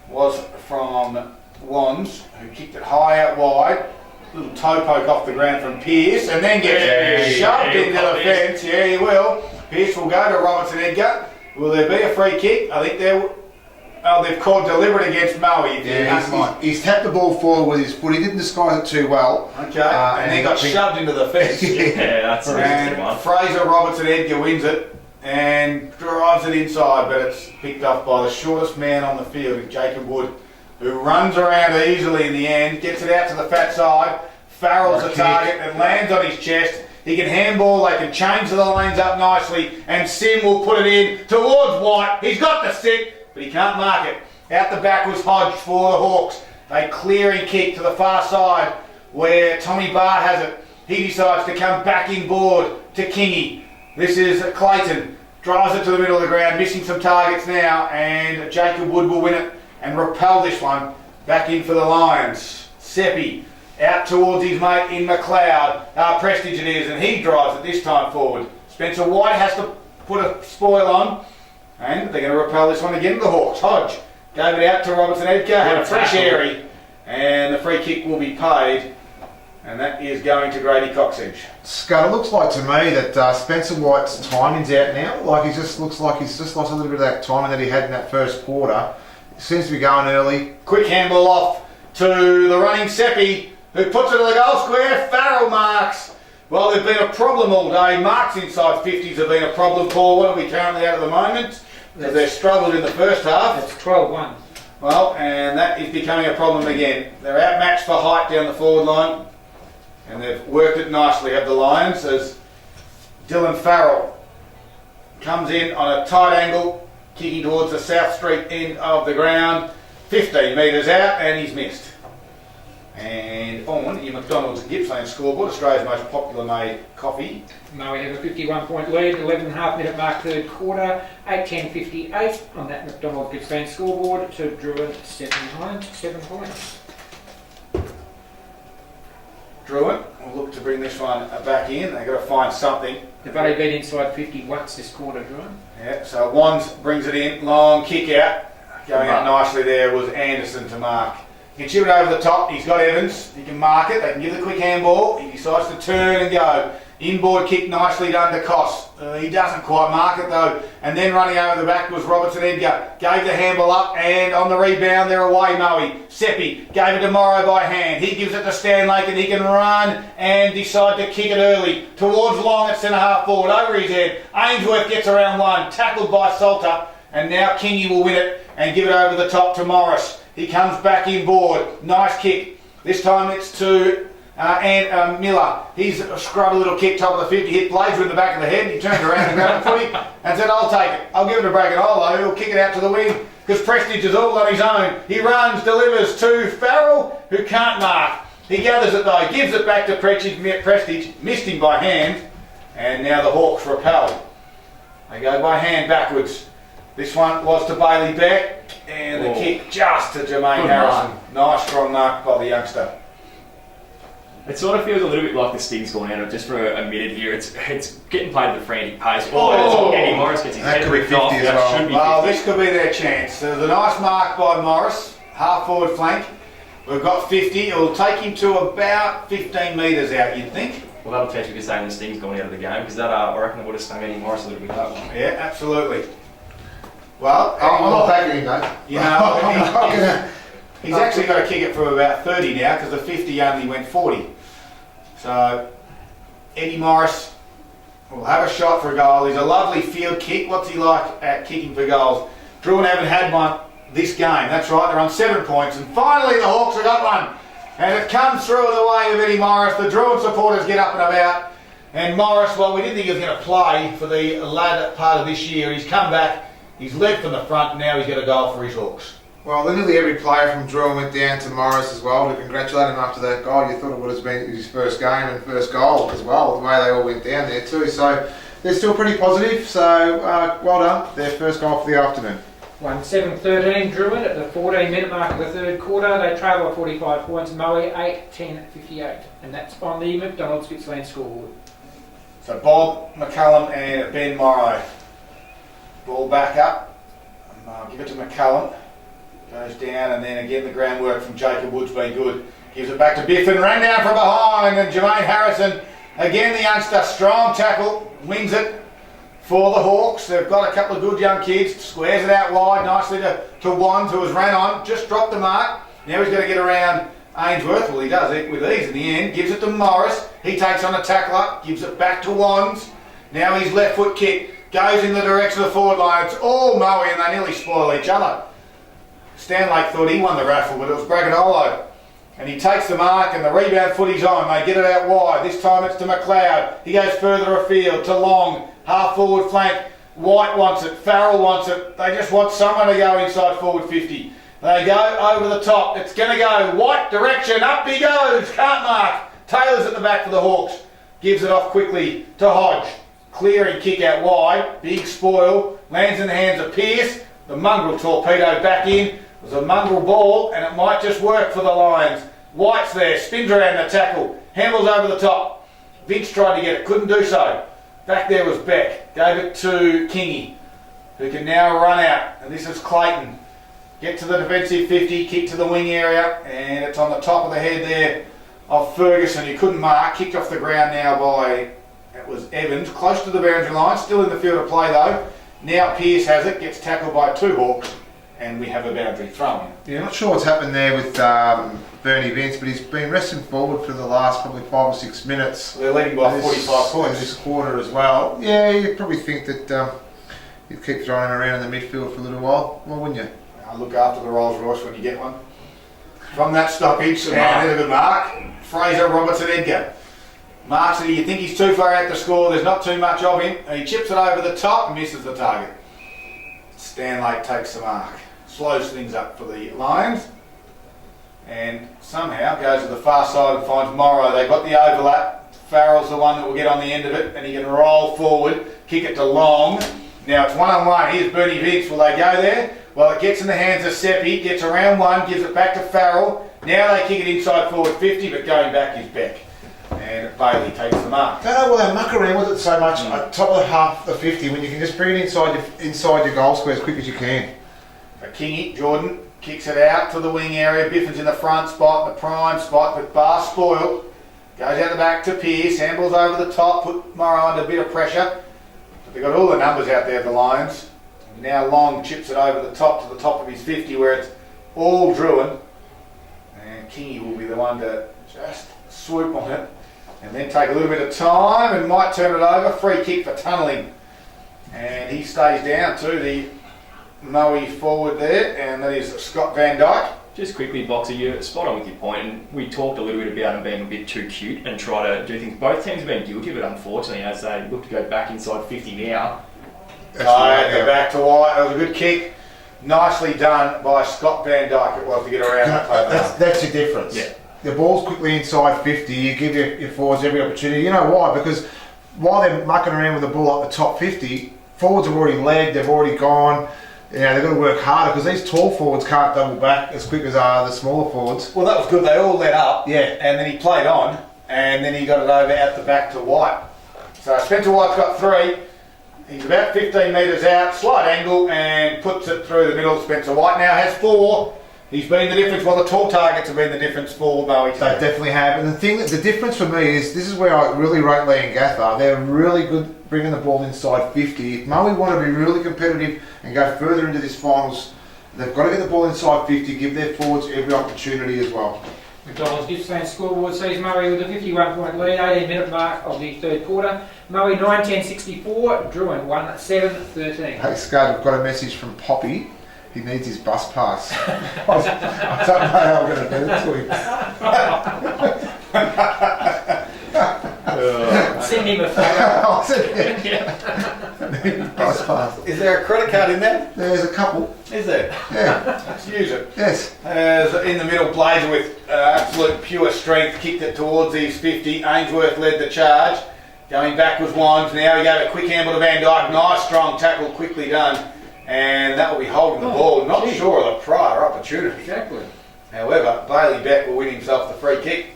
was from Wands, who kicked it high out wide. Little toe poke off the ground from Pierce, and then gets shoved into the fence. Yeah, he will. Pierce will go to Robertson Edgar. Will there be a free kick? I think they've called deliberate against Moe. Yeah, he's tapped the ball forward with his foot. He didn't disguise it too well. Okay, and then got shoved into the fence. Yeah, that's and one. Fraser Robertson Edgar wins it and drives it inside, but it's picked off by the shortest man on the field, Jacob Wood. who runs around easily in the end, gets it out to the fat side. Farrell's the target and lands on his chest. He can handball, they can change the lanes up nicely, and Sim will put it in towards White. He's got the stick, but he can't mark it. Out the back was Hodge for the Hawks. They clearing kick to the far side where Tommy Barr has it. He decides to come back inboard to Kingy. This is Clayton. Drives it to the middle of the ground, missing some targets now, and Jacob Wood will win it and repel this one back in for the Lions. Seppi out towards his mate in McLeod. Prestige it is, and he drives it this time forward. Spencer White has to put a spoil on, and they're going to repel this one again to the Hawks. Hodge gave it out to Robertson Edgar, had a fresh airy, and the free kick will be paid, and that is going to Grady Coxedge. Scott, it looks like to me that Spencer White's timing's out now. Like he just looks like he's just lost a little bit of that timing that he had in that first quarter. Seems to be going early. Quick handball off to the running Seppi, who puts it to the goal square. Farrell marks. Well, they've been a problem all day. Marks inside 50s have been a problem, Paul. What are we currently at the moment? Because they've struggled in the first half. That's 12-1. Well, and that is becoming a problem again. They're outmatched for height down the forward line, and they've worked it nicely, have the Lions, as Dylan Farrell comes in on a tight angle, kicking towards the South Street end of the ground, 15 metres out, and he's missed. And on your McDonald's Gippsland scoreboard, Australia's most popular made coffee. Now we have a 51-point lead, 11.5 minute mark third quarter, 8:10:58 on that McDonald's Gippsland scoreboard to Drouin 7 points. Drouin will look to bring this one back in. They've got to find something. They've only been inside 50 once this quarter, Drouin. Yeah, so Wands brings it in, long kick out. Going up nicely there was Anderson to mark. He can chip it over the top. He's got Evans. He can mark it. They can give the quick handball. He decides to turn and go. Inboard kick nicely done to Koss. He doesn't quite mark it though. And then running over the back was Robertson Edgar. Gave the handball up, and on the rebound they're away Moe. Seppi gave it to Morrow by hand. He gives it to Stanlake, and he can run and decide to kick it early towards Long at centre half forward over his head. Ainsworth gets around one, tackled by Salter, and now Kingy will win it and give it over the top to Morris. He comes back inboard. Nice kick. This time it's to Miller. He's scrubbed a little kick, top of the 50, hit Blazer in the back of the head. He turned around and grabbed the footy and said, I'll take it. I'll give it a break, and he'll kick it out to the wing because Prestige is all on his own. He runs, delivers to Farrell, who can't mark. He gathers it though, gives it back to Prestige, missed him by hand, and now the Hawks repel. They go by hand backwards. This one was to Bailey Beck, and the kick just to Jermaine Harrison. Nice strong mark by the youngster. It sort of feels a little bit like the sting's gone out of just for a minute here. It's getting played at a frantic pace. Eddie Morris gets his head ripped off. Well, this could be their chance. There's a nice mark by Morris, half forward flank. We've got 50. It'll take him to about 15 metres out, you'd think. Well, that'll tell you if saying the sting's gone out of the game, because that I reckon it would have stung Eddie Morris a little bit. Yeah, absolutely. Well, I'm not backing him, mate. You know, he's actually got to kick it from about 30 now because the 50 only went 40. So Eddie Morris will have a shot for a goal. He's a lovely field kick. What's he like at kicking for goals? Drouin haven't had one this game. That's right, they're on 7 points. And finally the Hawks have got one. And it comes through the way of Eddie Morris. The Drouin supporters get up and about. And Morris, well, we didn't think he was going to play for the latter part of this year. He's come back. He's led from the front, and now he's got a goal for his Hawks. Well, nearly every player from Drouin went down to Morris as well to congratulate him after that goal. You thought it would have been his first game and first goal as well, the way they all went down there too. So they're still pretty positive, so well done. Their first goal for the afternoon. 1-7-13 Drouin at the 14-minute mark of the third quarter. They trail by 45 points. Moe 8-10-58. And that's on the McDonald's Gippsland scoreboard. So Bob, McCullum and Ben Morrow. Ball back up. Give it to McCullum. Goes down, and then again the groundwork from Jacob Wood's been good. Gives it back to Biffin. Ran down from behind, and Jermaine Harrison. Again the youngster, strong tackle. Wins it for the Hawks. They've got a couple of good young kids. Squares it out wide nicely to Wands, who has ran on. Just dropped the mark. Now he's going to get around Ainsworth. Well, he does it with ease in the end. Gives it to Morris. He takes on a tackler. Gives it back to Wands. Now his left foot kick goes in the direction of the forward line. It's all Moe, and they nearly spoil each other. Stanlake thought he won the raffle, but it was Braganolo. And he takes the mark and the rebound footy's on. They get it out wide. This time it's to McLeod. He goes further afield to Long. Half forward flank. White wants it. Farrell wants it. They just want someone to go inside forward 50. They go over the top. It's going to go White direction. Up he goes. Can't mark. Taylor's at the back for the Hawks. Gives it off quickly to Hodge. Clearing kick out wide. Big spoil. Lands in the hands of Pearce. The mongrel torpedoed back in. It was a mongrel ball and it might just work for the Lions. White's there, spins around the tackle, handles over the top. Vince tried to get it, couldn't do so. Back there was Beck, gave it to Kingy, who can now run out. And this is Clayton. Get to the defensive 50, kick to the wing area, and it's on the top of the head there of Ferguson, who couldn't mark. Kicked off the ground now by, it was Evans, close to the boundary line, still in the field of play though. Now Pearce has it, gets tackled by 2 Hawks. And we have a boundary thrown. Yeah, not sure what's happened there with Bernie Vince, but he's been resting forward for the last probably 5 or 6 minutes. They're leading by 45 points this quarter as well. Yeah, you'd probably think that you'd keep throwing him around in the midfield for a little while, well, wouldn't you? I'll look after the Rolls Royce when you get one. From that stoppage, there's a good mark. Fraser, Robertson, Edgar. Marks it, you think he's too far out to score, there's not too much of him. And he chips it over the top and misses the target. Stanlake takes the mark. Slows things up for the Lions and somehow goes to the far side and finds Morrow. They've got the overlap. Farrell's the one that will get on the end of it and he can roll forward, kick it to Long. Now it's 1-on-1. Here's Bernie Vince. Will they go there? Well, it gets in the hands of Seppi, gets around one, gives it back to Farrell. Now they kick it inside forward 50, but going back is Beck. And Bailey takes the mark. I don't know why they muck around with it so much at top of half the 50 when you can just bring it inside your goal square as quick as you can. For Kingy, Jordan kicks it out to the wing area. Biffin's in the front spot, the prime spot, but Bar spoiled. Goes out the back to Pearce, handles over the top, put Morrow under a bit of pressure. But they've got all the numbers out there, the Lions. And now Long chips it over the top to the top of his 50 where it's all Drouin. And Kingy will be the one to just swoop on it. And then take a little bit of time and might turn it over. Free kick for tunnelling. And he stays down to the Moe forward there, and that is Scott Van Dyke. Just quickly, Boxer, you're spot on with your point, and we talked a little bit about him being a bit too cute and try to do things. Both teams have been guilty, but unfortunately, as they look to go back inside 50 now. They're back to White. That was a good kick. Nicely done by Scott Van Dyke. It was to get around that. That's the difference. Yeah. The ball's quickly inside 50, you give your forwards every opportunity. You know why? Because while they're mucking around with the ball up the top 50, forwards have already legged, they've already gone. You know, they've got to work harder because these tall forwards can't double back as quick as the smaller forwards. Well, that was good. They all let up. Yeah. And then he played on, and then he got it over out the back to White. So Spencer White's got 3. He's about 15 metres out, slight angle, and puts it through the middle. Spencer White now has 4. He's been the difference. Well, the tall targets have been the difference for Moe. They definitely have. And the difference for me is, this is where I really rate Lee and Gathar. They're really good bringing the ball inside 50. If Moe want to be really competitive and go further into this finals, they've got to get the ball inside 50, give their forwards every opportunity as well. McDonald's Gippsland scoreboard sees Murray with a 51-point lead, 18-minute mark of the third quarter. Murray 9-10-64, Drouin 1-7-13. Hey Scud, we've got a message from Poppy. He needs his bus pass. I don't know how I'm going to get it to him. Send him a photo. I'll send him. Bus pass. Is there a credit card in there? There's a couple. Is there? Yeah. Let's use it. Yes. In the middle, Blazer with absolute pure strength kicked it towards his 50. Ainsworth led the charge. Going back was Wines. Now he gave a quick handle to Van Dyke. Nice strong tackle, quickly done. And that will be holding the ball. Not sure of the prior opportunity. Exactly. However, Bailey Beck will win himself the free kick.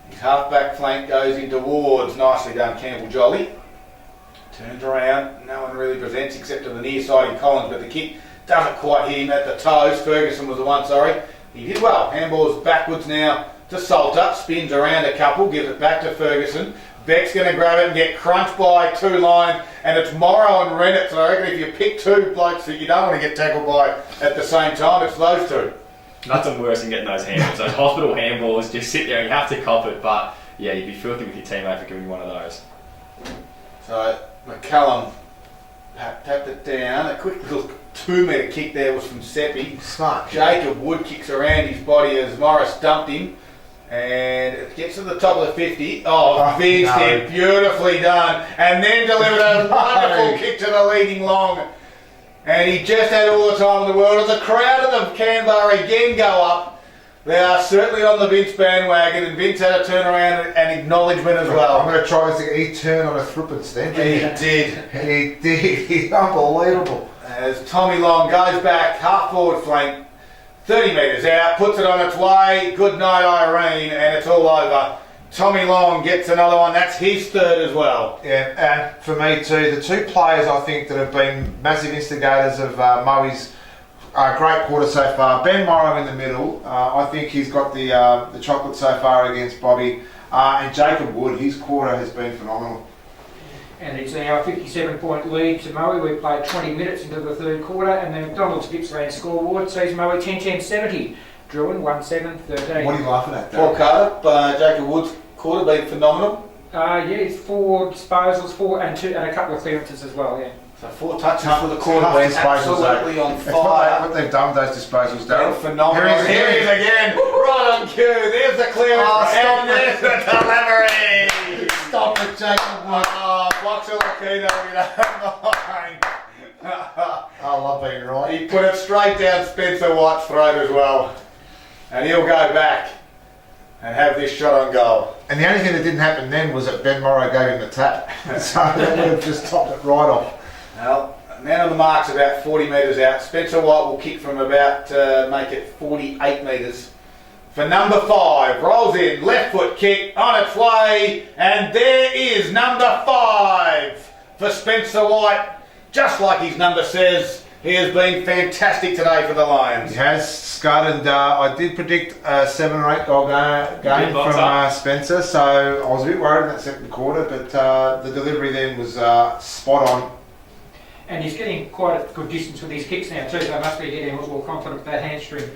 His half-back flank goes into Wards. Nicely done, Campbell Jolly. Turns around. No one really presents except to the near side of Collins, but the kick doesn't quite hit him at the toes. Ferguson was the one, sorry. He did well. Handball's backwards now to Salter. Spins around a couple, gives it back to Ferguson. Beck's going to grab it and get crunched by 2 Lions, and it's Morrow and Rennett. So I reckon if you pick 2 blokes that you don't want to get tackled by at the same time, it's those 2. Nothing worse than getting those handballs. Those hospital handballs, just sit there and you have to cop it, but yeah, you'd be filthy with your teammate for giving you one of those. So McCallum Tapped it down. A quick little 2 metre kick there was from Seppi. Smart. Jacob Wood kicks around his body as Morris dumped him. And it gets to the top of the 50. Oh, Vince did beautifully done. And then delivered a wonderful kick to the leading long. And he just had all the time in the world. As the crowd of the Canberra again go up, they are certainly on the Vince bandwagon, and Vince had a turnaround and acknowledgement as well. I'm going to try this again. He turned on a thruppence stand. He did. He did. He's unbelievable. As Tommy Long goes back, half forward flank, 30 metres out, puts it on its way. Good night, Irene, and it's all over. Tommy Long gets another one. That's his third as well. Yeah, and for me too, the two players I think that have been massive instigators of Moe's great quarter so far. Ben Morrow in the middle. I think he's got the chocolate so far against Bobby. And Jacob Wood, his quarter has been phenomenal. And it's now a 57-point lead to Moe. We've played 20 minutes into the third quarter, and the McDonald's Gippsland scoreboard sees Moe 10-10-70. Drouin 1-7-13. What are you laughing at, Paul Carter, Jacob Wood's quarter been phenomenal. Yeah, it's 4 disposals, 4 and 2, and a couple of clearances as well, yeah. So 4 touches for the quarter, Tough been disposals, absolutely on It's fire. what they've done with those disposals, Darryl. Phenomenal. Here he is again, right on cue. There's the clearance, and there's the delivery. Stop it, Jacob Wood. Oh, blocks a Lakino, you don't mind. I love being right. He put it straight down Spencer White's throat as well. And he'll go back and have this shot on goal. And the only thing that didn't happen then was that Ben Morrow gave him the tap. So that would have just topped it right off. Well, man on the mark's about 40 metres out. Spencer White will kick from about, make it 48 metres. For number 5, rolls in, left foot kick, on its way, and there is number 5 for Spencer White. Just like his number says, he has been fantastic today for the Lions. He has, Scud, and I did predict a 7 or 8 goal game from Spencer, so I was a bit worried in that second quarter, but the delivery then was spot on. And he's getting quite a good distance with his kicks now too, so I must be getting a little more confident with that hamstring.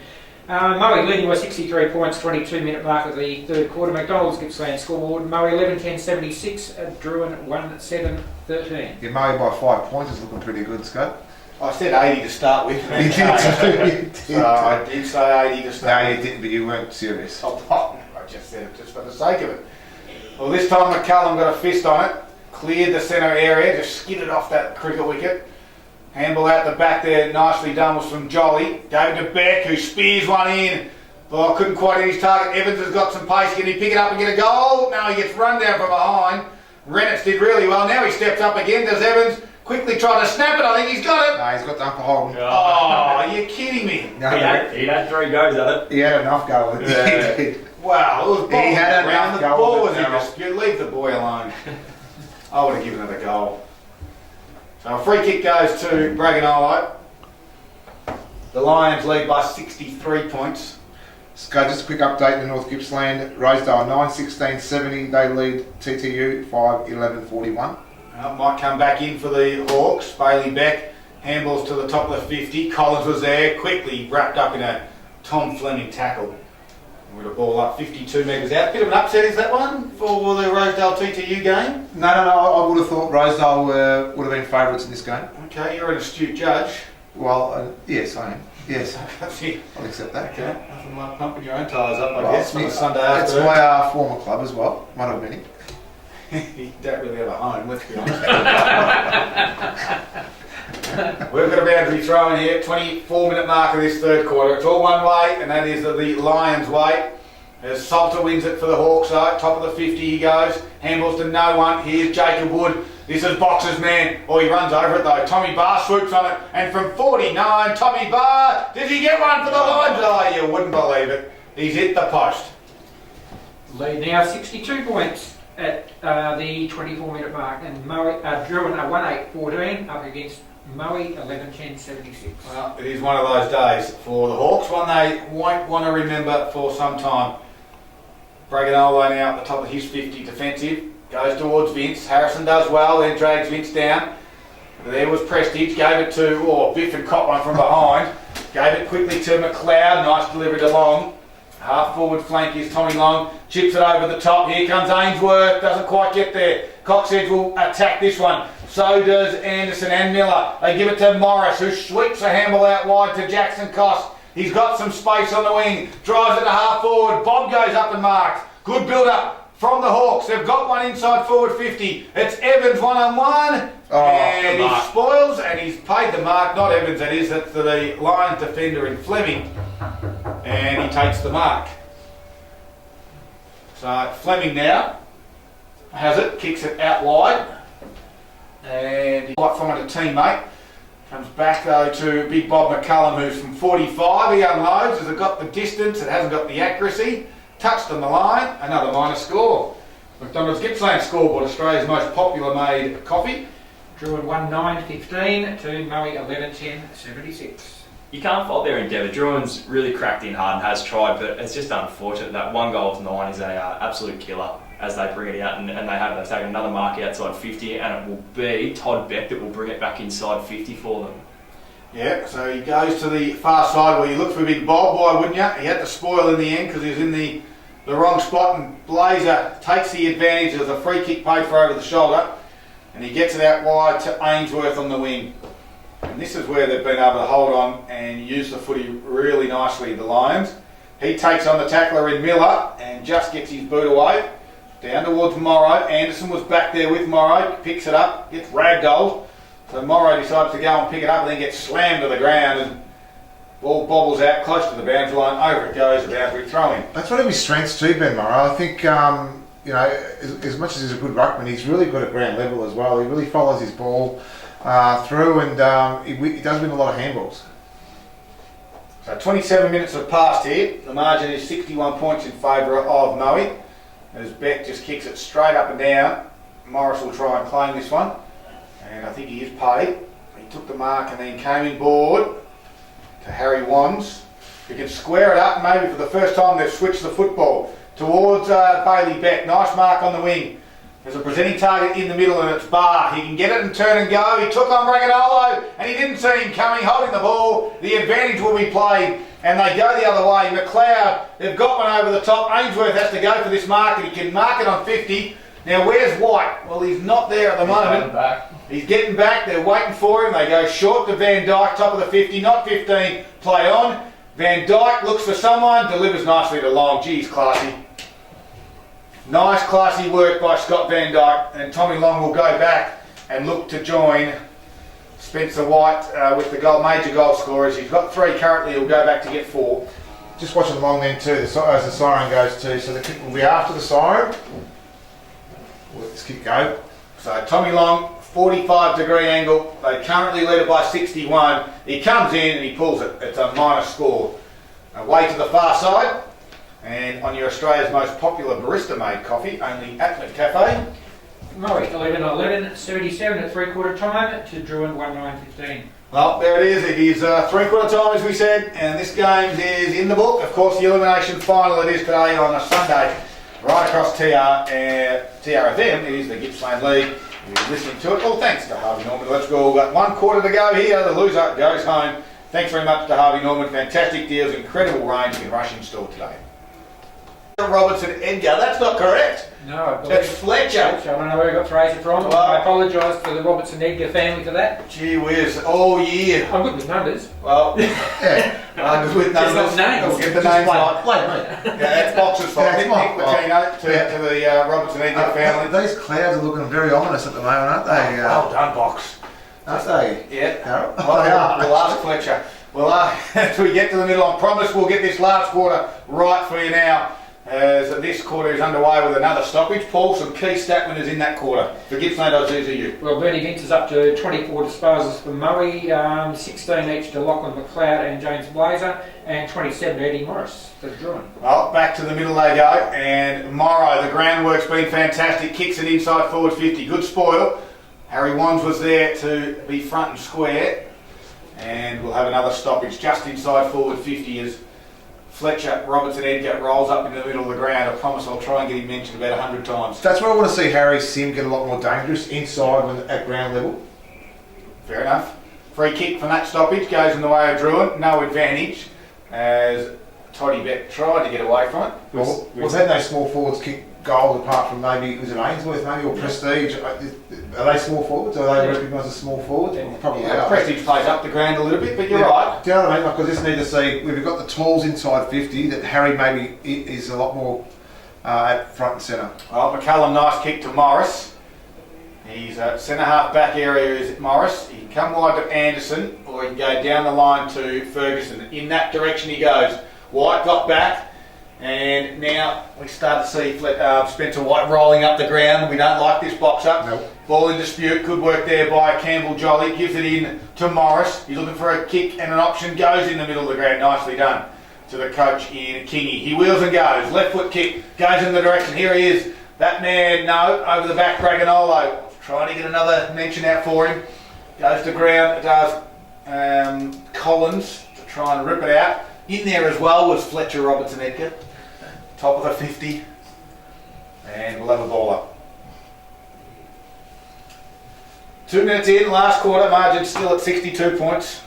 Moe leading by 63 points, 22-minute mark of the third quarter. McDonald's Gippsland scoreboard. Moe 11-10-76, Drouin 1-7-13. Your Moe by 5 points is looking pretty good, Scud. I said 80 to start with. You did too. So I did say 80 to start No, with. you didn't, but you weren't serious. I just said it just for the sake of it. Well, this time McCullum got a fist on it, cleared the centre area, just skidded off that cricket wicket. Handball out the back there, nicely done, was from Jolly. Gave it to Beck, who spears one in. Oh, couldn't quite hit his target. Evans has got some pace. Can he pick it up and get a goal? No, he gets run down from behind. Reynolds did really well. Now he steps up again. Does Evans quickly try to snap it? I think he's got it. No, he's got done for holding. Oh, are you kidding me? No, He had 3 goes at it. he had enough go with it. Yeah. He did. Wow, it was ball He had around. enough The goal ball with was it, in dispute. Leave the boy alone. I would have given it a goal. So a free kick goes to Braganolo. The Lions lead by 63 points. Scud, just a quick update in North Gippsland. Rosedale 9-16-70. They lead TTU 5-11-41. Might come back in for the Hawks. Bailey Beck handballs to the top of the 50. Collins was there, quickly wrapped up in a Tom Fleming tackle. With a ball up 52 metres out. Bit of an upset, is that one, for the Rosedale TTU game? No, I would have thought Rosedale would have been favourites in this game. Okay, you're an astute judge. Well, yes, I am. Yes, That's it. I'll accept that. Okay, nothing like pumping your own tyres up, I Well, guess, on a Sunday It's afternoon. my former club as well, one of many. You don't really have a home, let's be honest. We've got a boundary throw in here, 24-minute mark of this third quarter. It's all one way, and that is the Lions' way. As Salter wins it for the Hawks, though. Top of the 50 he goes. Handballs to no one. Here's Jacob Wood. This is Boxer's man. Oh, he runs over it, though. Tommy Barr swoops on it. And from 49, Tommy Barr, does he get one for the Lions? Oh, you wouldn't believe it. He's hit the post. Lead now 62 points at the 24-minute mark, and Drouin are 1-8-14 up against Moe 11-10-76. Well, it is one of those days for the Hawks, one they won't want to remember for some time. Braganolo now at the top of his 50 defensive, goes towards Vince. Harrison does well, then drags Vince down. There was Prestige, gave it to, Biff and caught one from behind. Gave it quickly to McLeod, nice delivery to Long. Half forward flank is Tommy Long. Chips it over the top. Here comes Ainsworth. Doesn't quite get there. Coxedge will attack this one. So does Anderson and Miller. They give it to Morris, who sweeps a handball out wide to Jackson Cost. He's got some space on the wing. Drives it to half forward. Bob goes up and marks. Good build up from the Hawks. They've got one inside forward 50. It's Evans one-on-one. And he spoils, and he's paid the mark. Not Evans, that is. That's the Lions defender in Fleming. And he takes the mark. So Fleming now has it, kicks it out wide. And he might find a teammate. Comes back though to Big Bob McCullum, who's from 45. He unloads. Has it got the distance? It hasn't got the accuracy. Touched on the line. Another minor score. McDonald's Gippsland scoreboard, Australia's most popular made coffee. Drouin 1-9-15 to Murray 11-10-76. You can't fault their endeavour. Drouin's really cracked in hard and has tried, but it's just unfortunate that 1 goal to 9 is a absolute killer as they bring it out, and they've taken another mark outside 50, and it will be Todd Beck that will bring it back inside 50 for them. Yeah, so he goes to the far side where you look for Big Bob. Why wouldn't you? He had to spoil in the end because he was in the wrong spot, and Blazer takes the advantage of the free kick paid for over the shoulder, and he gets it out wide to Ainsworth on the wing. And this is where they've been able to hold on and use the footy really nicely, the Lions. He takes on the tackler in Miller and just gets his boot away. Down towards Morrow. Anderson was back there with Morrow, picks it up, gets ragdolled. So Morrow decides to go and pick it up and then gets slammed to the ground, and ball bobbles out close to the boundary line. Over it goes, a boundary throw-in. That's one of his strengths too, Ben Morrow. I think, as much as he's a good ruckman, he's really good at ground level as well. He really follows his ball through, and he does win a lot of handballs. So 27 minutes have passed here. The margin is 61 points in favour of Moe. As Beck just kicks it straight up and down. Morris will try and claim this one. And I think he is paid. He took the mark and then came in board to Harry Wands. He can square it up. Maybe for the first time they've switched the football towards Bailey Beck. Nice mark on the wing. There's a presenting target in the middle and it's Barr. He can get it and turn and go. He took on Braganolo and he didn't see him coming, holding the ball. The advantage will be played and they go the other way. McLeod, they've got one over the top. Ainsworth has to go for this mark and he can mark it on 50. Now where's White? Well, he's not there at the moment. He's getting back. They're waiting for him. They go short to Van Dyke, top of the 50, not 15. Play on. Van Dyke looks for someone, delivers nicely to Long. Geez, classy. Nice classy work by Scott Van Dyke, and Tommy Long will go back and look to join Spencer White with the major goal scorers. He's got 3 currently, he'll go back to get 4. Just watching Long then too, as the siren goes too, so the kick will be after the siren. We'll let this kick go. So Tommy Long, 45-degree angle, they currently lead it by 61. He comes in and he pulls it, it's a minor score. Away to the far side. And on your Australia's most popular barista-made coffee, only at McCafe. Murray 11-11-77 at 3/4 time to Drouin 1-9-15. Well, there it is. It is 3/4 time, as we said, and this game is in the book. Of course, the elimination final it is today on a Sunday, right across TRFM. It is the Gippsland League. You're listening to it. Well, thanks to Harvey Norman. Let's go. We've got 1/4 to go here. The loser goes home. Thanks very much to Harvey Norman. Fantastic deals, incredible range in Rush in-store today. Robertson Edgar, that's not correct. No, I believe That's Fletcher. I don't know where he got Fraser from. Well, I apologise to the Robertson Edgar family for that. Gee whiz, all year. I'm good with numbers. Well, yeah, numbers with numbers. Just not names. We'll get the names right. Wait. Yeah, that's Boxer's fault. Yeah, Nick Latino to the Robertson Edgar family. These clouds are looking very ominous at the moment, aren't they? Well done, Box. Aren't they? Yeah. Carol? Well, we'll ask Fletcher. Well, as we get to the middle, I promise we'll get this last quarter right for you now. As this quarter is underway with another stoppage. Paul, some key stat winners in that quarter. For Gippsland Aussies are you? Well, Bernie Vince is up to 24 disposals for Murray, 16 each to Lachlan McLeod and James Blazer, and 27 to Eddie Morris for Drouin. Well, back to the middle they go, and Morrow, the groundwork's been fantastic, kicks it inside forward 50, good spoil. Harry Wands was there to be front and square, and we'll have another stoppage just inside forward 50 as Fletcher, Robertson Edgar rolls up in the middle of the ground. I promise I'll try and get him mentioned about 100 times. That's where I want to see Harry Sim get a lot more dangerous inside when at ground level. Fair enough. Free kick from that stoppage goes in the way of Drouin. No advantage as Toddy Beck tried to get away from it. Well, we've had no small forwards kick goals apart from maybe, was it Ainsworth maybe, or Prestige? Are they small forwards? Are they recognised as small forwards? Probably are. Prestige plays up the ground a little bit, but you're right. Do you know what I mean? Like, I just need to see, we've got the tools inside 50, that Harry maybe is a lot more at front and centre. Well, McCallum, nice kick to Morris. He's at centre half back area is Morris. He can come wide to Anderson, or he can go down the line to Ferguson. In that direction he goes. White got back, and now we start to see Spencer White rolling up the ground. We don't like this box up. Nope. Ball in dispute. Good work there by Campbell Jolly. Gives it in to Morris. He's looking for a kick and an option. Goes in the middle of the ground. Nicely done to the coach in Kingy. He wheels and goes. Left foot kick. Goes in the direction. Here he is. That man, no, over the back, Dragonolo. Trying to get another mention out for him. Goes to ground. It does Collins to try and rip it out. In there as well was Fletcher Robertson Edgar. Top of the 50. And we'll have a ball up. 2 minutes in, last quarter, margin still at 62 points.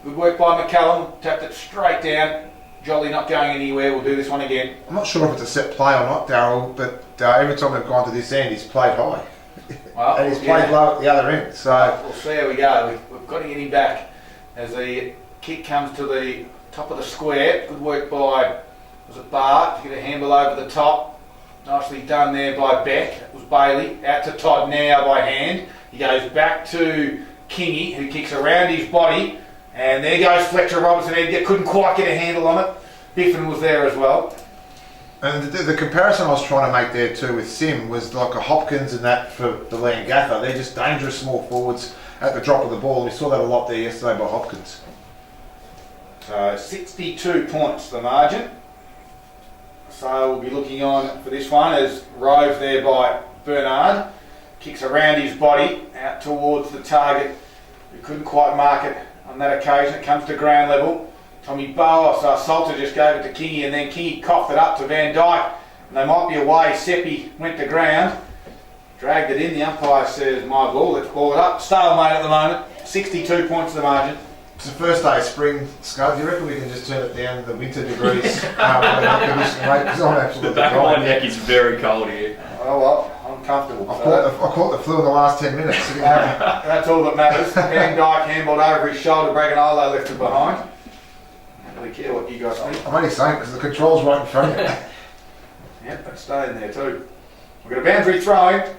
Good work by McCallum. Tapped it straight down. Jolly not going anywhere. We'll do this one again. I'm not sure if it's a set play or not, Darryl, but every time we've gone to this end, he's played high. Well, and he's played low at the other end. So we'll see how we go. We've got to get him back as the kick comes to the top of the square. Good work by, was it Bart, to get a handle over the top. Nicely done there by Beck. It was Bailey. Out to Todd now by hand. He goes back to Kingy, who kicks around his body. And there goes Fletcher Robertson Edgar. Couldn't quite get a handle on it. Biffin was there as well. And the comparison I was trying to make there too with Sim was like a Hopkins and that for the Leongatha. They're just dangerous small forwards at the drop of the ball. We saw that a lot there yesterday by Hopkins. So 62 points the margin. So we'll be looking on for this one as Rove there by Bernard. Kicks around his body out towards the target. We couldn't quite mark it on that occasion. It comes to ground level. Tommy Salter just gave it to Kingy, and then Kingy coughed it up to Van Dyke, and they might be away. Seppi went to ground, dragged it in. The umpire says, my ball, let's ball it up. Stalemate at the moment, 62 points to the margin. It's the first day of spring, Scud. Do you reckon we can just turn it down to the winter degrees? The back of my neck is very cold here. Oh well, I'm comfortable. I caught the flu in the last 10 minutes. That's all that matters. Van Dyke handballed over his shoulder, Dragonolo left it behind. I don't really care what you guys think. I'm only saying because the control's right in front of you. Yep, but stay in there too. We've got a boundary throw-in.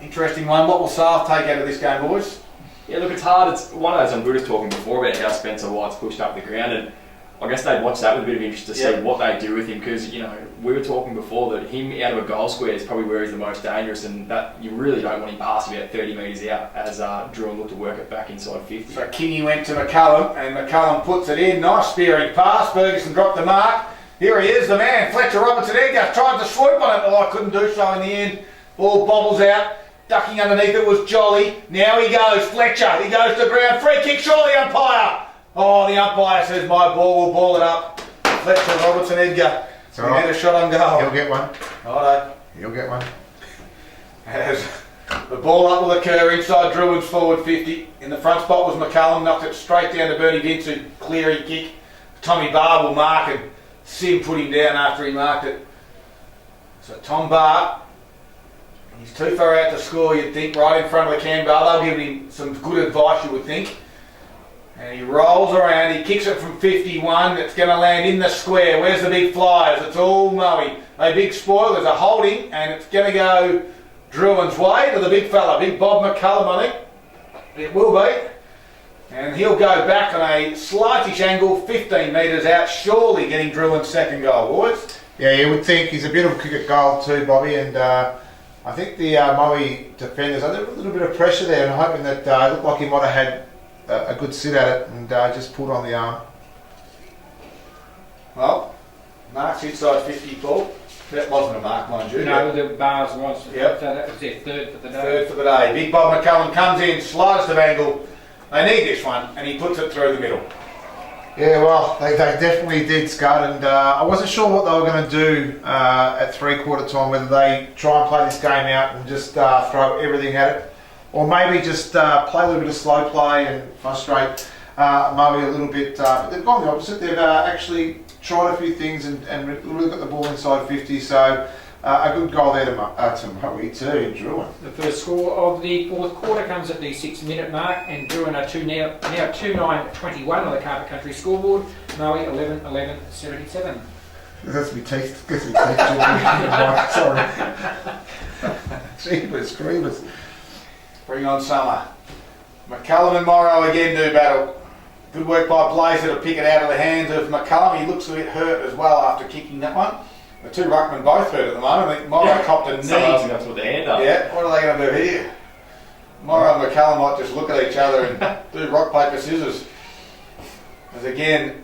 Interesting one. What will South take out of this game, boys? Yeah, look, it's hard. It's one of those I'm good at talking before about how Spencer White's pushed up the ground, and I guess they'd watch that with a bit of interest to see what they do with him, because, you know, we were talking before that him out of a goal square is probably where he's the most dangerous, and that you really don't want him passing about 30 metres out as Drouin looked to work it back inside 50. So Kingy went to McCallum, and McCallum puts it in. Nice spearing pass. Ferguson dropped the mark. Here he is, the man, Fletcher Robertson Edgar. Tried to swoop on it, but I couldn't do so in the end. Ball bobbles out. Ducking underneath it was Jolly. Now he goes, Fletcher. He goes to ground. Free kick, surely, umpire. Oh, the umpire says my ball will ball it up. Fletcher Robertson Edgar. So he had a shot on goal. He'll get one. Righto. He'll get one. As the ball up will occur inside Drouin's forward 50. In the front spot was McCallum. Knocked it straight down to Bernie Vince, who cleary kick. Tommy Barr will mark, and Sim put him down after he marked it. So Tom Barr, he's too far out to score, you'd think, right in front of the can bar. They'll give him some good advice, you would think. And he rolls around, he kicks it from 51, it's going to land in the square. Where's the big flyers? It's all Moe. A big spoilers are holding, and it's going to go Drouin's way to the big fella, big Bob McCallum, I think. It will be. And he'll go back on a slightish angle, 15 metres out, surely getting Drouin's second goal, boys. Yeah, you would think he's a beautiful kick at goal too, Bobby, and I think the Moe defenders under a little bit of pressure there, and hoping that it looked like he might have had a good sit at it and just pulled on the arm. Well, marks inside 50, Paul. That wasn't a mark, mind you. No, the bars was. Yep. So that was their third for the day. Third for the day. Big Bob McCallum comes in, slightest of angle. They need this one, and he puts it through the middle. Yeah, well, they definitely did, Scud, and I wasn't sure what they were going to do at three-quarter time, whether they try and play this game out and just throw everything at it, or maybe just play a little bit of slow play and frustrate Moe a little bit. But they've gone the opposite. They've actually tried a few things and really got the ball inside 50. So a good goal there to Murray too, Drouin. The first score of the fourth quarter comes at the 6-minute mark, and Drouin are now 2-9-21 on the Carpet Country scoreboard. Maui 11-11-77. That's me teeth. Gets me teeth. Sorry. Jeebus, creepers. Bring on Summer. McCullum and Morrow again do battle. Good work by Blazer to pick it out of the hands of McCullum. He looks a bit hurt as well after kicking that one. The two ruckmen both hurt at the moment. I think Morrow copped a knee. Someone's going to put their hand up. Yeah, what are they going to do here? Morrow and McCullum might just look at each other and do rock, paper, scissors. As again,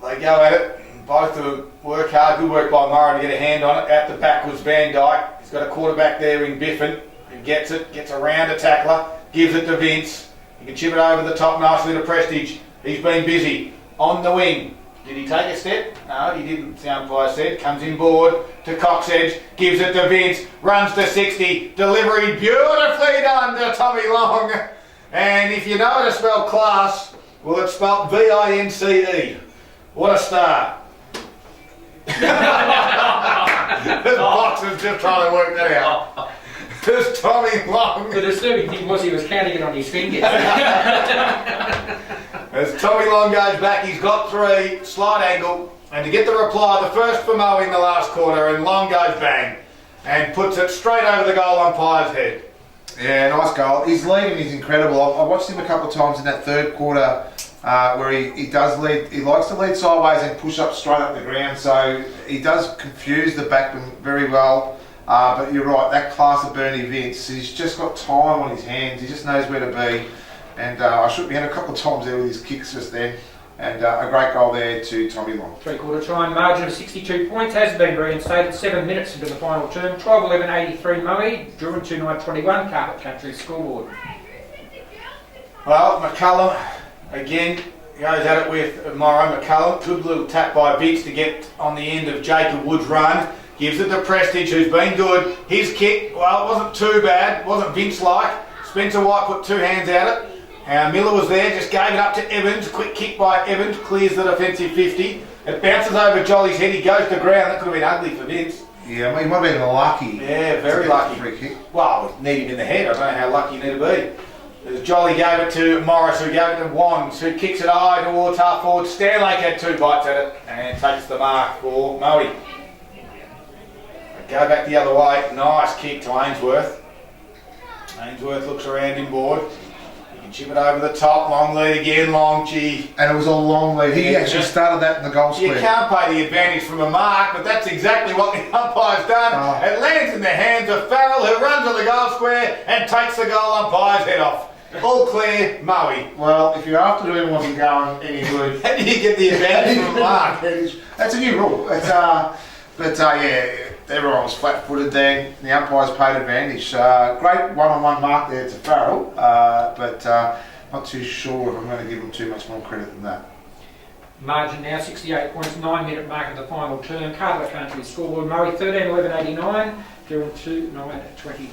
they go at it. Both of them work hard. Good work by Morrow to get a hand on it. Out the back was Van Dyke. He's got a quarterback there in Biffin who gets it, gets around a tackler, gives it to Vince. He can chip it over the top nicely to Prestige. He's been busy. On the wing. Did he take a step? No, he didn't, the umpire said. Comes inboard to Coxedge, gives it to Vince, runs to 60, delivery beautifully done to Tommy Long. And if you know how to spell class, well, it's spelled V-I-N-C-E. What a star. The box is just trying to work that out. There's Tommy Long. The disturbing thing was he was counting it on his fingers. As Tommy Long goes back, he's got 3, slight angle, and to get the reply, the first for Mo in the last quarter, and Long goes bang, and puts it straight over the goal umpire's head. Yeah, nice goal. His leading is incredible. I watched him a couple of times in that third quarter where he does lead. He likes to lead sideways and push up straight up the ground, so he does confuse the backman very well. But you're right, that class of Bernie Vince, he's just got time on his hands. He just knows where to be. And I shook my hand a couple of times there with his kicks just then. And a great goal there to Tommy Long. Three-quarter time margin of 62 points has been reinstated 7 minutes into the final term. 12-11-83 Maui, Drouin 2-9-21, Carpet Country scoreboard. Well, McCullum, again, goes at it with Morrow. McCullum, good little tap by Vince to get on the end of Jacob Wood's run. Gives it to Prestige, who's been good. His kick, well, it wasn't too bad. Wasn't Vince-like. Spencer White put 2 hands at it. Miller was there, just gave it up to Evans. Quick kick by Evans, clears the defensive 50. It bounces over Jolly's head. He goes to ground. That could have been ugly for Vince. Yeah, he might have been lucky. Yeah, very lucky. Free kick. Well, need him in the head. I don't know how lucky you need to be. As Jolly gave it to Morris, who gave it to Wands, who kicks it high towards half forward. Stanlake had 2 bites at it and takes the mark for Moe. Go back the other way. Nice kick to Ainsworth. Ainsworth looks around inboard. He can chip it over the top. Long lead again. Long, gee. And it was a long lead. He actually started that in the goal square. You can't pay the advantage from a mark, but that's exactly what the umpire's done. It lands in the hands of Farrell, who runs to the goal square and takes the goal umpire's head off. All clear, Moe. Well, if your afternoon wasn't going any good, how do you get the advantage from a mark? That's a new rule. Yeah, everyone was flat-footed there. The umpires paid advantage. Great one-on-one mark there to Farrell, but not too sure if I'm going to give him too much more credit than that. Margin now 68 points, 9-minute mark of the final term. Carpet Country scoreboard. Murray 13-11-89, Drouin 2-9-21.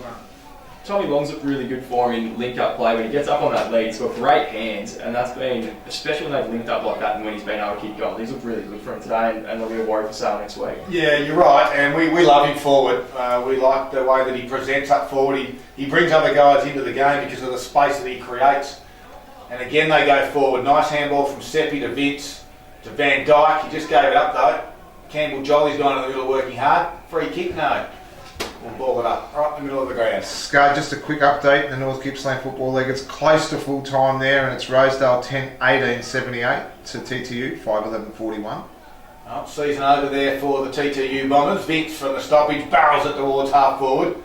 Tommy Long's looked really good for him in link-up play. When he gets up on that lead, he's got great hands, and that's been, especially when they've linked up like that and when he's been able to kick goals, he's looked really good for him today, and they'll be a worry for sale next week. Yeah, you're right, and we love him forward. We like the way that he presents up forward. He brings other guys into the game because of the space that he creates. And again, they go forward. Nice handball from Seppi to Vince to Van Dyke. He just gave it up, though. Campbell Jolly's gone in the middle working hard. Free kick, no. We'll ball it up, right in the middle of the ground. Scar, just a quick update. The North Gippsland Football League, it's close to full time there, and it's Rosedale 10-18-78 to TTU 5-11-41. Oh, season over there for the TTU Bombers. Vince from the stoppage barrels it towards half forward.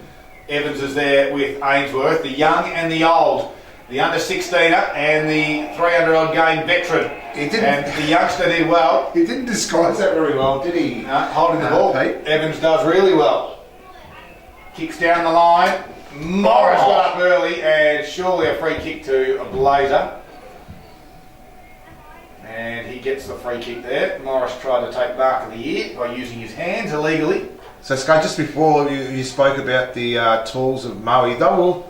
Evans is there with Ainsworth, the young and the old, the under 16er and the 300-odd game veteran. And the youngster did well. He didn't disguise that very well, did he? No, holding the ball. Pete. Evans does really well. Kicks down the line. Morris got up early, and surely a free kick to a Blazer. And he gets the free kick there. Morris tried to take mark of the year by using his hands illegally. So, Scott, just before you spoke about the tools of Moe,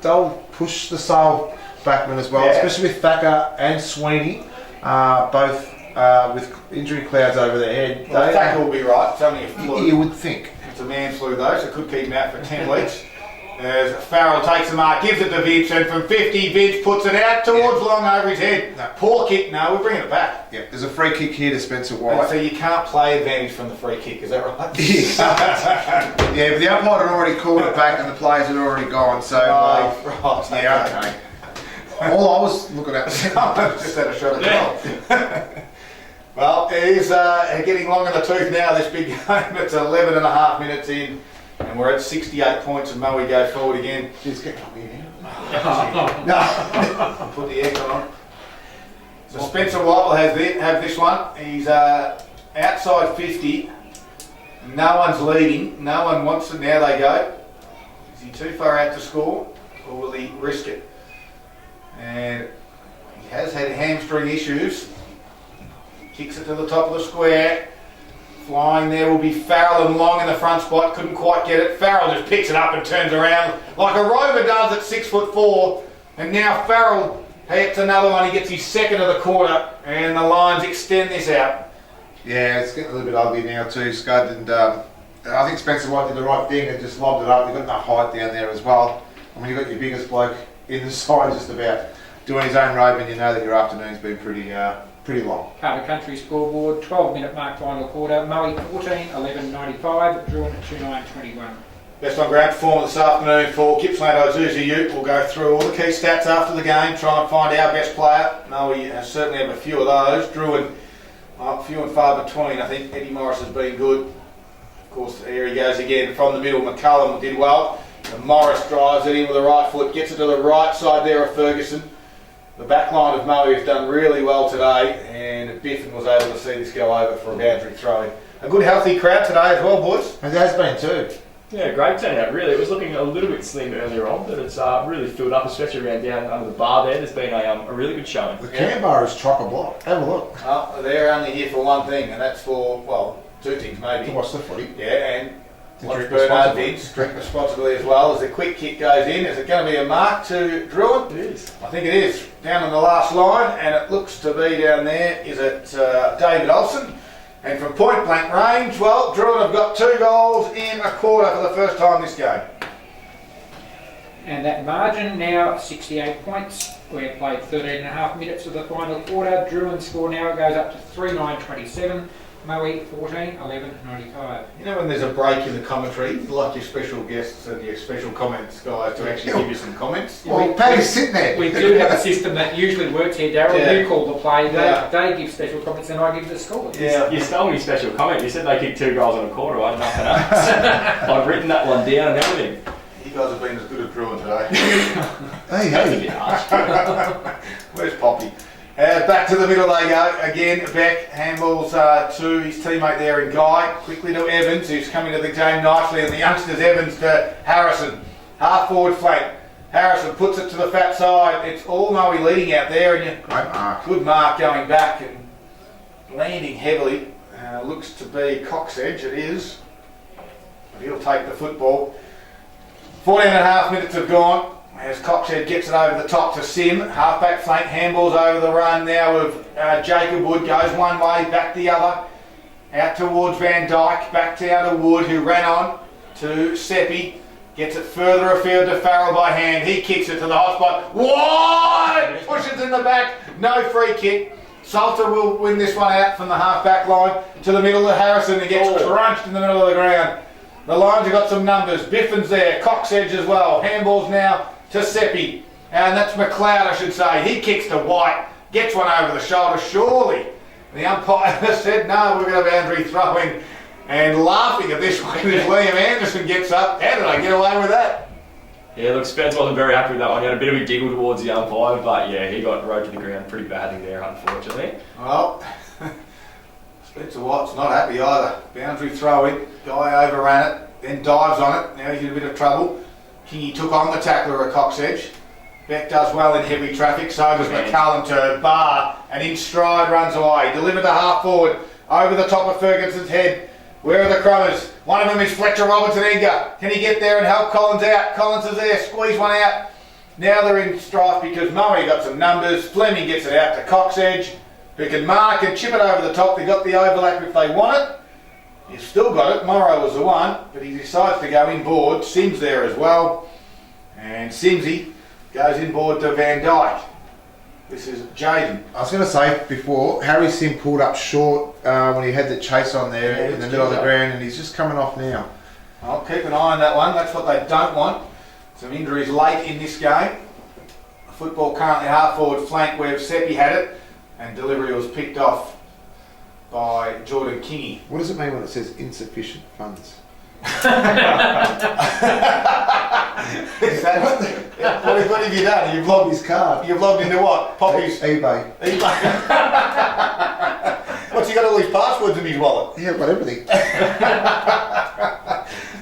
they'll push the sale backman as well, especially with Thacker and Sweeney. Both with injury clouds over their head. Well, the tackle will be right. It's only a flu. You would think. It's a man flu though, so it could keep him out for 10 weeks. As Farrell takes the mark, gives it to Vince, and from 50, Vince puts it out towards Long over his head. No. Poor kick. No, we're bringing it back. Yeah, there's a free kick here to Spencer And White. so you can't play advantage from the free kick, is that right? Yeah, but the umpire had already called it back and the players had already gone, so... Right, yeah, okay. All I was looking at... just had a shot at goal. Well, he's getting long in the tooth now, this big game. It's 11 and a half minutes in, and we're at 68 points, and Moe go forward again. Just get up here now. No. Put the aircon on. So Spencer White will have this one. He's outside 50. No one's leading. No one wants it. Now they go. Is he too far out to score, or will he risk it? And he has had hamstring issues. Kicks it to the top of the square. Flying there will be Farrell and Long in the front spot. Couldn't quite get it. Farrell just picks it up and turns around like a rover does at 6'4". And now Farrell hits another one. He gets his second of the quarter, and the Lions extend this out. Yeah, it's getting a little bit ugly now too, Scud, and I think Spencer White did the right thing and just lobbed it up. You've got enough height down there as well. And when you've got your biggest bloke in the side just about doing his own roving, you know that your afternoon's been pretty long. Carter Country scoreboard, 12-minute mark final quarter. Moe 14, 11.95, Drouin 2.9.21. Best on ground performance this afternoon for Gippsland Ozuzi Ute. We'll go through all the key stats after the game, try and find our best player. Moe has certainly have a few of those. Drouin, few and far between. I think Eddie Morris has been good. Of course, there he goes again from the middle. McCullum did well. And Morris drives it in with the right foot, gets it to the right side there of Ferguson. The back line of Moe has done really well today, and Biffin was able to see this go over for a boundary throw. A good healthy crowd today as well, boys. It has been too. Yeah, great turnout, really. It was looking a little bit slim earlier on, but it's really filled up, especially around down under the bar there. There's been a really good showing. The Canberra is chock-a-block. Have a look. They're only here for one thing, and that's for, well, two things maybe. To watch the footy. Yeah, and To watch drink Bernard responsibly. Vince drink responsibly as well. As the quick kick goes in, is it going to be a mark to Drouin? It is. I think it is. Down on the last line, and it looks to be down there. Is it David Olsen? And from point blank range, well, Drouin have got 2 goals in a quarter for the first time this game. And that margin now 68 points. We've played 13.5 minutes of the final quarter. Drouin's score now goes up to 3.927. Moe 14, 11.95. You know when there's a break in the commentary, you like your special guests and your special comments guys to actually give you some comments? Well, Paddy's sitting there. We do have a system that usually works here, Darryl. Yeah. You call the play, Yeah. they give special comments, and I give the score. Yeah. You stole me special comment. You said they kicked 2 goals in a quarter. I had nothing else. I've written that one down and everything. You guys have been as good as Drouin today. Hey, That's a hey. bit harsh. Where's Poppy? Back to the middle they go. Again, Beck handballs to his teammate there in Guy. Quickly to Evans, who's coming to the game nicely. And the youngsters, Evans to Harrison. Half forward flank. Harrison puts it to the fat side. It's all Moe leading out there. And Great mark. good mark going back and landing heavily. Looks to be Cox Edge, it is. But he'll take the football. 14.5 minutes have gone. As Coxhead gets it over the top to Sim, half-back flank, handballs over the run now of Jacob Wood, goes one way, back the other, out towards Van Dyke, back down to Wood, who ran on to Seppi, gets it further afield to Farrell by hand, he kicks it to the hot spot, wide, pushes in the back, no free kick. Salter will win this one out from the half-back line to the middle of Harrison, and gets crunched in the middle of the ground. The Lions have got some numbers, Biffin's there, Cox Edge as well, handballs now to Seppi, and that's McLeod I should say. He kicks to White, gets one over the shoulder, surely. The umpire said no, we're going to boundary throwing, and laughing at this one as Liam Anderson gets up. How did I get away with that? Yeah, look, Spence wasn't very happy with that one. He had a bit of a giggle towards the umpire, but yeah, he got rode to the ground pretty badly there, unfortunately. Well, Spencer White's not happy either. Boundary throwing, guy overran it, then dives on it. Now he's in a bit of trouble. Kingy took on the tackler at Cox Edge. Beck does well in heavy traffic, so does McCullum to Barr, and in stride runs away. Delivered to half forward, over the top of Ferguson's head. Where are the crummers? One of them is Fletcher Robertson Edgar. Can he get there and help Collins out? Collins is there, squeeze one out. Now they're in strife because Murray got some numbers. Fleming gets it out to Cox Edge, who can mark and chip it over the top. They got the overlap if they want it. You've still got it. Morrow was the one, but he decides to go inboard. Sims there as well. And Simsy goes inboard to Van Dyke. This is Jaden. I was going to say before, Harry Sim pulled up short when he had the chase on there in the middle of the ground, and he's just coming off now. I'll keep an eye on that one. That's what they don't want. Some injuries late in this game. Football currently half forward flank where Seppi had it, and delivery was picked off by Jordan Kingy. What does it mean when it says insufficient funds? What have you done? You've logged His card. You've logged into what? Poppy's eBay. What's he got all these passwords in his wallet? Yeah, got everything.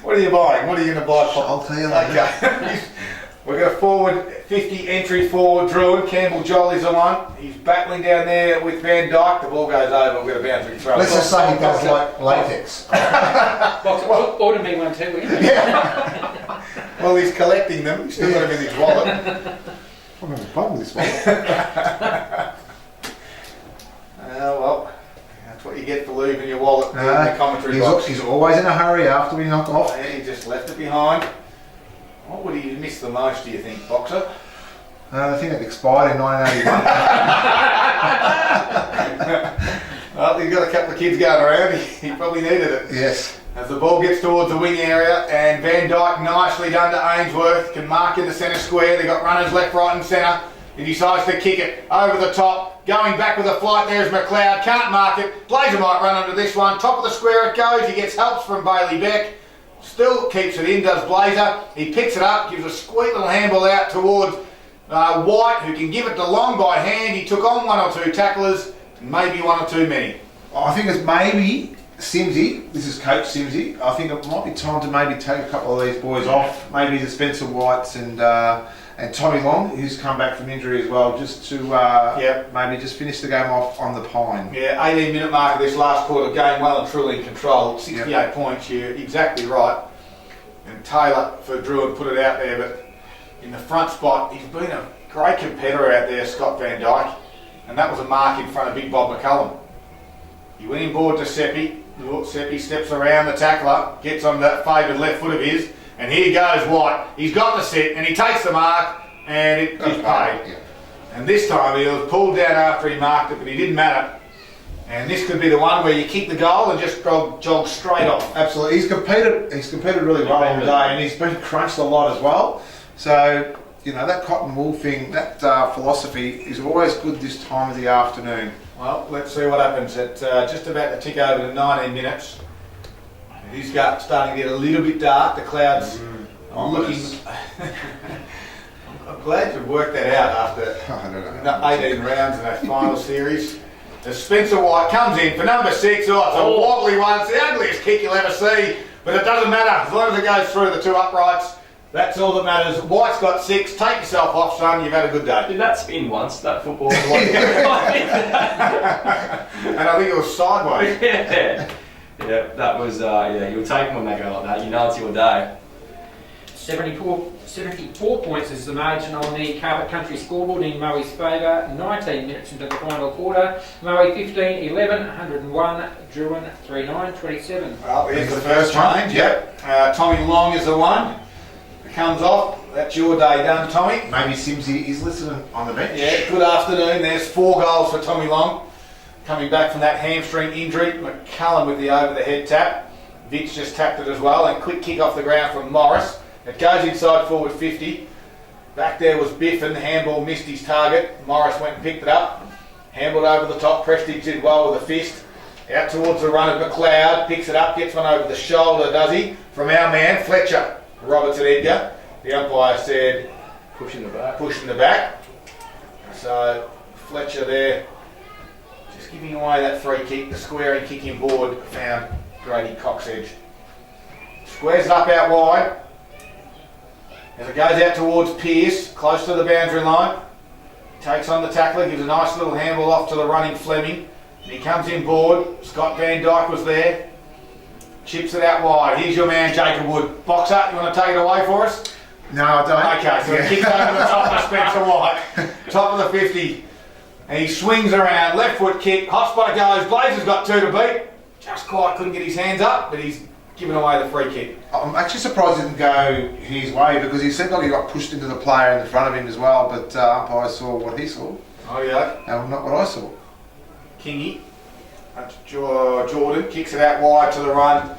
What are you buying? What are you going to buy? I'll tell you later. Okay. We're going to forward 50 entry for Drouin. Campbell Jolly's the one. He's battling down there with Van Dyke. The ball goes over. We're going to bounce and throw. Let's just say he does like latex. Order me one too, will you? Yeah. Well, he's collecting them. He's still got them in his wallet. I'm having fun with this one. Well, that's what you get for leaving your wallet in the commentary box. He's always in a hurry after we knock off. Yeah, he just left it behind. What would he miss the most, do you think, Boxer? The thing that expired in 1981. Well, he's got a couple of kids going around. He probably needed it. Yes. As the ball gets towards the wing area, and Van Dyke nicely done to Ainsworth, can mark in the centre square. They've got runners left, right and centre. He decides to kick it over the top. Going back with a flight, there's McLeod. Can't mark it. Blazer might run under this one. Top of the square it goes. He gets helps from Bailey Beck. Still keeps it in, does Blazer. He picks it up, gives a sweet little handball out towards White, who can give it to Long by hand. He took on one or two tacklers, maybe one or too many. I think it's maybe Simsy. This is Coach Simsy. I think it might be time to maybe take a couple of these boys off. Maybe the Spencer Whites and Tommy Long, who's come back from injury as well, just to maybe just finish the game off on the pine. Yeah, 18-minute mark of this last quarter, game well and truly in control. 68 points, you're exactly right. And Taylor for Drouin put it out there, but in the front spot, he's been a great competitor out there, Scott Van Dyke, and that was a mark in front of Big Bob McCullum. He went inboard to Seppi. Seppi steps around the tackler, gets on that favoured left foot of his, and here goes White. He's got the sit, and he takes the mark, and it is paid. Yeah. And this time he was pulled down after he marked it, but he didn't matter. And this could be the one where you kick the goal and just jog straight off. Absolutely. He's competed really well all day, and he's been crunched a lot as well. So, you know, that cotton wool thing, that philosophy is always good this time of the afternoon. Well, let's see what happens. At just about to tick over to 19 minutes. It is starting to get a little bit dark. The clouds are looking... I'm glad you've worked that out after 18 rounds in that final series. As Spencer White comes in for number 6. Oh, it's a wobbly one. It's the ugliest kick you'll ever see, but it doesn't matter as long as it goes through the two uprights. That's all that matters. White's got 6. Take yourself off, son. You've had a good day. Did that spin once, that football? And I think it was sideways. Yeah, that was, you'll take them when they go like that. You know it's your day. 74 points is the margin on the Carpet Country scoreboard in Murray's favour. 19 minutes into the final quarter. Murray 15-11, 101, Drouin 3-9-27. Well, here's the first change. Yep. Tommy Long is the one. It comes off. That's your day done, Tommy. Maybe Simsy is listening on the bench. Yeah, good afternoon. There's 4 goals for Tommy Long. Coming back from that hamstring injury. McCullum with the over-the-head tap. Vitch just tapped it as well. And quick kick off the ground from Morris. It goes inside forward 50. Back there was Biffin. The handball missed his target. Morris went and picked it up. Handballed over the top. Prestige did well with a fist. Out towards the run of McLeod. Picks it up. Gets one over the shoulder, does he? From our man, Fletcher. Robertson Edgar. The umpire said... Pushing the back. Pushing the back. So, Fletcher there. Just giving away that free kick. The squaring kicking board found Grady Coxedge. Squares it up out wide. As it goes out towards Pearce, close to the boundary line. Takes on the tackler, gives a nice little handball off to the running Fleming. And he comes in board. Scott Van Dyke was there. Chips it out wide. Here's your man, Jacob Wood. Boxer, you want to take it away for us? No, I don't. Okay, so he kicks over the top of Spencer White. Top of the 50. And he swings around, left foot kick, hot spot it goes, Blazer's got 2 to beat. Just quite couldn't get his hands up, but he's given away the free kick. I'm actually surprised he didn't go his way because he seemed like he got pushed into the player in front of him as well, but umpire saw what he saw. Oh yeah. And not what I saw. Kingy. That's Jordan, kicks it out wide to the run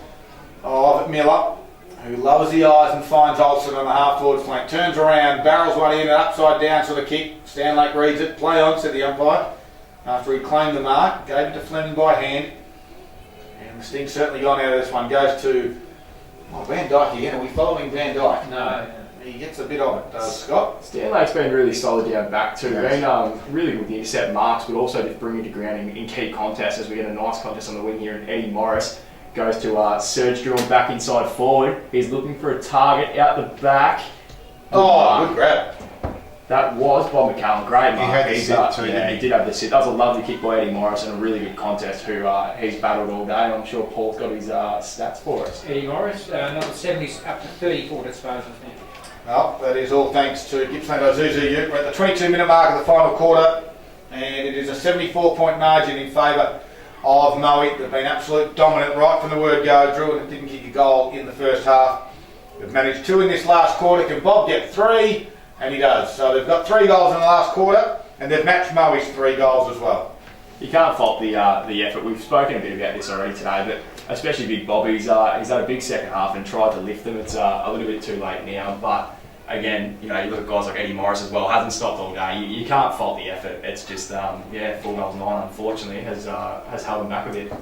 of Miller, who lowers the eyes and finds Olsen on the half-forward flank. Turns around, barrels one in, an upside-down sort of kick. Stanlake reads it. Play on, said the umpire. After he claimed the mark, gave it to Fleming by hand. And the sting's certainly gone out of this one. Goes to Van Dyke again. Are we following Van Dyke? No. He gets a bit of it, does Scott? Stanlake's been really solid down back too. Yes. Been really good with the intercept marks, but also just bringing to ground in key contests as we get a nice contest on the wing here. And Eddie Morris goes to Serge Drouin back inside forward. He's looking for a target out the back. Oh, good grab. That was Bob McCallum. Great mark. He had the sit too, yeah, he did have the sit. That was a lovely kick by Eddie Morris and a really good contest who he's battled all day. I'm sure Paul's got his stats for us. Eddie Morris, number 70's up to 34 disposals now. Well, that is all thanks to Gippsland Isuzu. We're at the 22-minute mark of the final quarter, and it is a 74-point margin in favour of Moe. They've been absolute dominant right from the word go. Drouin didn't kick a goal in the first half. They've managed 2 in this last quarter. Can Bob get 3? And he does. So they've got 3 goals in the last quarter, and they've matched Moe's 3 goals as well. You can't fault the effort. We've spoken a bit about this already today, but especially Big Bob, he's had a big second half and tried to lift them. It's a little bit too late now, but again, you know, you look at guys like Eddie Morris as well, hasn't stopped all day. You can't fault the effort. It's just, 4 goals 9, unfortunately, has held them back a bit.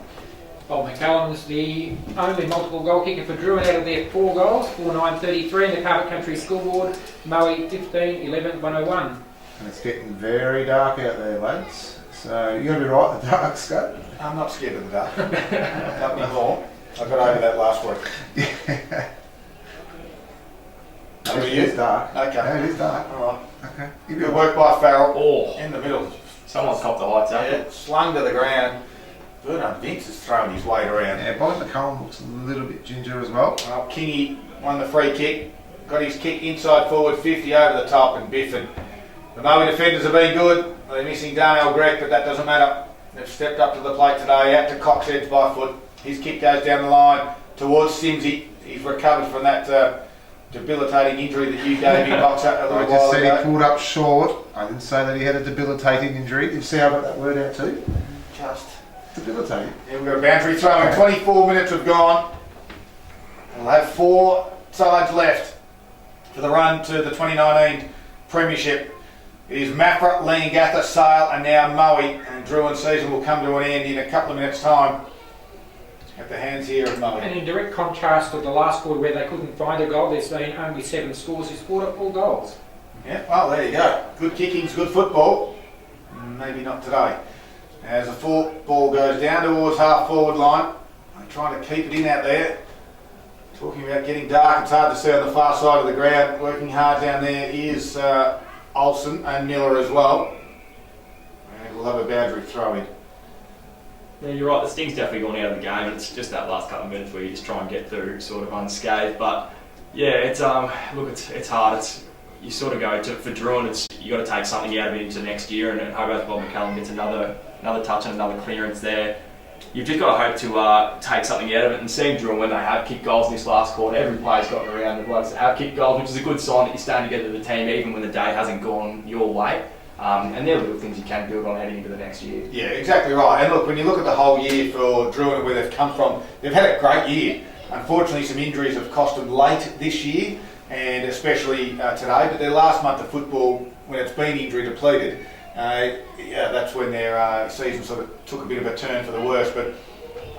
Bob McCallum's the only multiple goal kicker for Drouin out of their 4 goals, 4-9-33 in the Carpet Country scoreboard. Moe 15-11-101. And it's getting very dark out there, lads. So you're going to be right in the dark, Scott. I'm not scared of the dark. Not anymore. I got over that last week. Yeah. Over to It you. is dark. Okay. Yeah, it is dark. All Okay. right. Good work by Farrell. Oh, In the middle. someone's copped the lights up. Yeah, slung to the ground. Bernard Vince has thrown his weight around. Yeah, Bobby McCallum looks a little bit ginger as well. Well, Kingy won the free kick. Got his kick inside forward 50 over the top and Biffin. The Moe defenders have been good. They're missing Darnell Grech, but that doesn't matter. They've stepped up to the plate today, out to Coxheads by foot. His kick goes down the line towards Simsy. He's recovered from that debilitating injury that you gave him, Boxer, a I little just while said he ago. pulled up short. I didn't say that he had a debilitating injury. Did you see how I got that word out too? Just. Debilitating. Yeah, we've got a boundary throw in. 24 minutes have gone. We'll have 4 sides left for the run to the 2019 Premiership. It is Mafra, Leongatha, Sale and now Moe, and Drouin's season will come to an end in a couple of minutes' time at the hands here of Moe. And in direct contrast to the last quarter where they couldn't find a goal, there's been only 7 scores. He's scored all goals. Yeah, well, there you go. Good kickings, good football. Maybe not today. As the ball goes down towards half-forward line, they're trying to keep it in out there. Talking about getting dark, it's hard to see on the far side of the ground. Working hard down there is Olsen and Miller as well. And we'll have a boundary throw in. Yeah, you're right. The sting's definitely gone out of the game, and it's just that last couple of minutes where you just try and get through sort of unscathed. But yeah, it's it's hard. You sort of go for Drouin. You got to take something out of it into next year, and hope Bob McCallum gets another touch and another clearance there. You've just got to hope to take something out of it. And seeing Drouin when they have kicked goals in this last quarter, every player's gotten around the blokes that have kicked goals, which is a good sign that you're staying together as a team, even when the day hasn't gone your way. And they're little things you can build on heading into the next year. Yeah, exactly right. And look, when you look at the whole year for Drouin and where they've come from, they've had a great year. Unfortunately, some injuries have cost them late this year, and especially today. But their last month of football, when it's been injury depleted, that's when their season sort of took a bit of a turn for the worse. But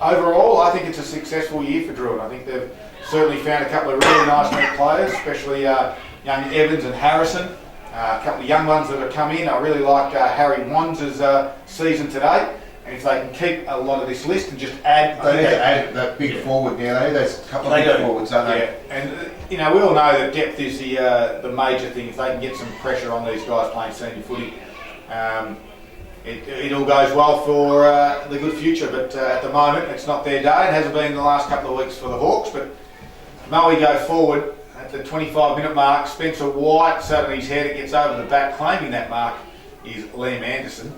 overall, I think it's a successful year for Drouin. I think they've certainly found a couple of really nice new players, especially young Evans and Harrison. A couple of young ones that have come in. I really like Harry Wands' season today. And if they can keep a lot of this list and just add... They need to add that big forward now. They need those couple of big forwards, don't they? Yeah, and we all know that depth is the major thing. If they can get some pressure on these guys playing senior footy, it all goes well for the good future. But at the moment, it's not their day. It hasn't been the last couple of weeks for the Hawks. But Moe go forward at the 25-minute mark. Spencer White sat on his head. It gets over the back. Claiming that mark is Liam Anderson.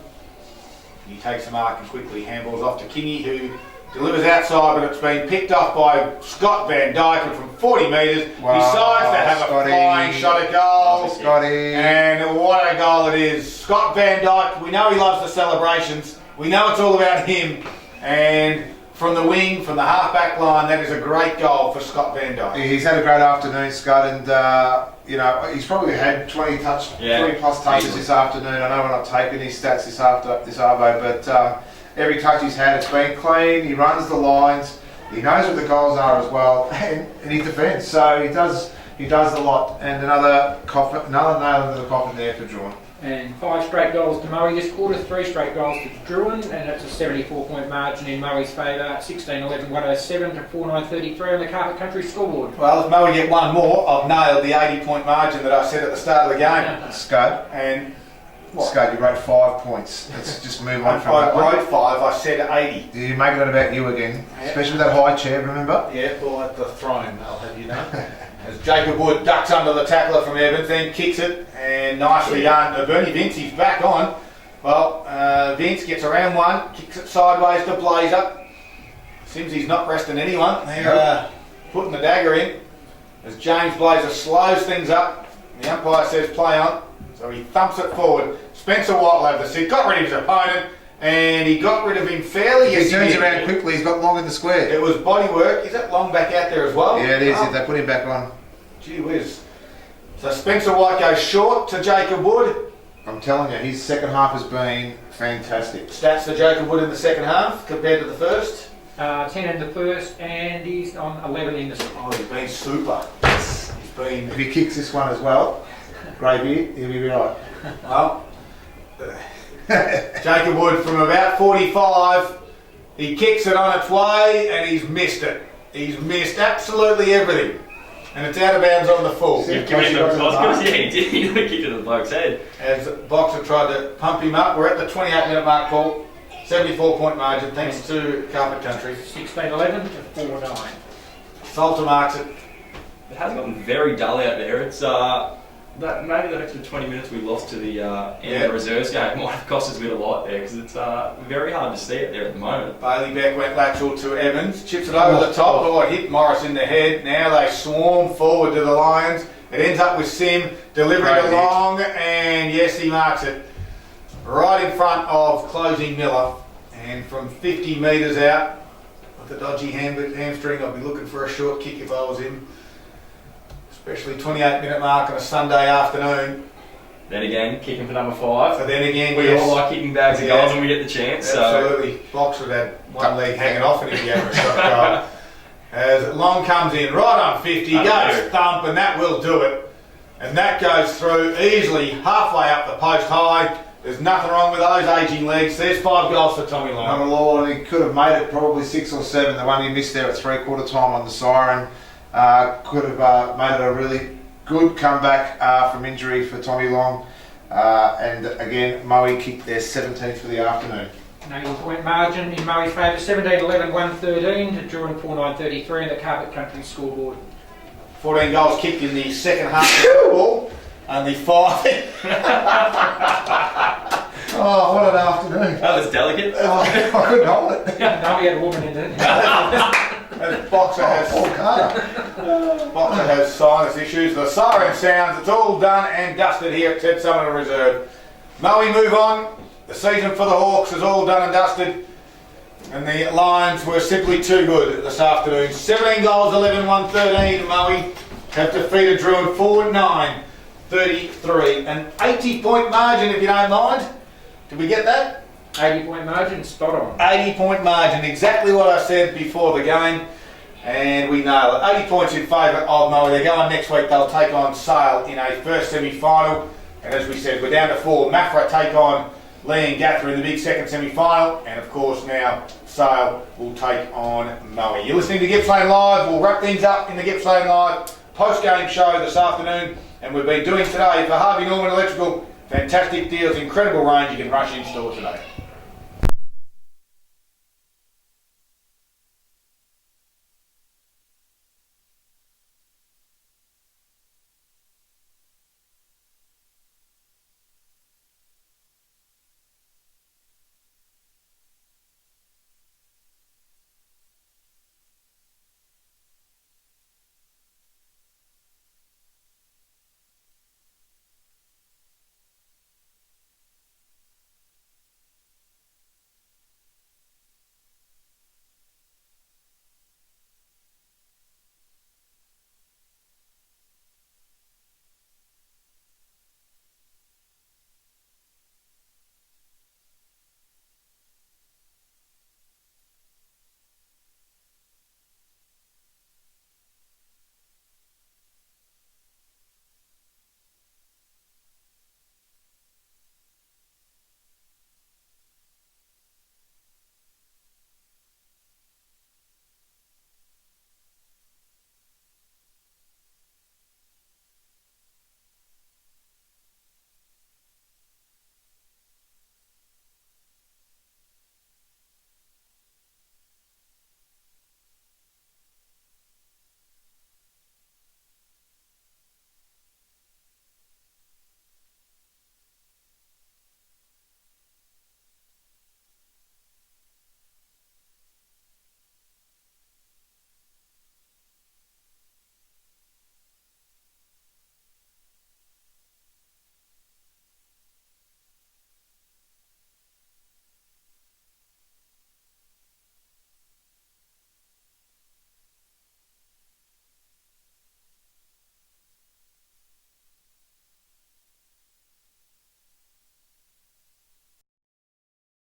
He takes the mark and quickly handballs off to Kingy, who delivers outside, but it's been picked off by Scott Van Dyke, and from 40 metres decides to have Scotty. a flying shot at goal. Scotty. And what a goal it is. Scott Van Dyke, we know he loves the celebrations. We know it's all about him. And from the wing, from the half-back line, that is a great goal for Scott Van Dyke. He's had a great afternoon, Scott, and you know, he's probably had 20 plus touches this afternoon. I know we're not taking his stats this arvo, but every touch he's had, it's been clean. He runs the lines. He knows what the goals are as well, and he defends. So he does a lot. And another nail into the coffin there for Drouin. And 5 straight goals to Murray this quarter, 3 straight goals to Drouin, and that's a 74-point margin in Murray's favour, 16-11-107 to 49-33 on the Carpet Country scoreboard. Well, if Murray get one more, I've nailed the 80-point margin that I said at the start of the game. Scud. And Scud, you wrote 5 points. Let's just move on from that I one. wrote 5, I said 80. You're making it about you again, especially with that high chair, remember? Yeah, well, at the throne, I'll have you know. As Jacob Wood ducks under the tackler from Evans, then kicks it, and nicely done. Bernie Vince, he's back on. Well, Vince gets around one, kicks it sideways to Blazer. Seems he's not resting anyone. They're putting the dagger in. As James Blazer slows things up, the umpire says play on, so he thumps it forward. Spencer White the seat, got rid of his opponent, and he got rid of him fairly. He turns around quickly, he's got long in the square. It was body work. Is that Long back out there as well? Yeah, it is. They put him back on. Gee whiz. So Spencer White goes short to Jacob Wood. I'm telling you, his second half has been fantastic. Stats for Jacob Wood in the second half compared to the first. 10 in the first, and he's on 11 in the second. Oh, he's been super. He's been... If he kicks this one as well, Gravy, he'll be right. Well, Jacob Wood from about 45, he kicks it on its way and he's missed it. He's missed absolutely everything. And it's out of bounds on the full. You've given him the Cosmos, yeah, he did. He kicked it to the bloke's head. As Boxer tried to pump him up, we're at the 28-minute mark, Paul. 74-point margin, thanks to Carpet Country. 16-11 to 4-9. Salter marks it. It has gotten very dull out there. It's maybe that extra 20 minutes we lost to the end of the reserves game might have cost us a bit of light there, because it's very hard to see it there at the moment. Bailey Beck went lateral to Evans, chips it over the top. Oh, it hit Morris in the head. Now they swarm forward to the Lions. It ends up with Sim delivering it long, and yes, he marks it right in front of closing Miller. And from 50 metres out, with the dodgy hamstring, I'd be looking for a short kick if I was him. Especially 28-minute mark on a Sunday afternoon. Then again, kicking for number 5. So then again, we all like kicking bags of goals when we get the chance. Absolutely. Box would have had one leg hanging off and he'd be having a shot goal. As Long comes in right on 50, goes thump, and that will do it. And that goes through easily halfway up the post high. There's nothing wrong with those ageing legs. There's 5 goals for Tommy Long. Number Lord, he could have made it probably 6 or 7. The one he missed there at 3/4 time on the siren. Could have made it a really good comeback from injury for Tommy Long. And again, Moe kicked their 17th for the afternoon. An 80-point margin in Murray's favour, 17-11-113 to Drouin 49-33 on the Carpet Country scoreboard. 14 goals kicked in the second half of football. Only 5. Oh, what an afternoon. That was delicate. I couldn't hold it. No, we had a woman in it. As Boxer has sinus issues. The siren sounds. It's all done and dusted here at Ted Summoner Reserve. Now we move on. The season for the Hawks is all done and dusted. And the Lions were simply too good this afternoon. 17 goals, 11-1-13. Moe have defeated Drouin 4-9-33. An 80-point margin, if you don't mind. Did we get that? 80-point margin, spot on. 80-point margin, exactly what I said before the game, and we nail it. 80 points in favour of Moe. They're going next week. They'll take on Sale in a first semi-final, and as we said, we're down to 4. Mafra take on Lee and Gather in the big second semi-final, and of course now Sale will take on Moe. You're listening to Gippsland Live. We'll wrap things up in the Gippsland Live post-game show this afternoon, and we've been doing today for Harvey Norman Electrical. Fantastic deals, incredible range. You can rush in store today.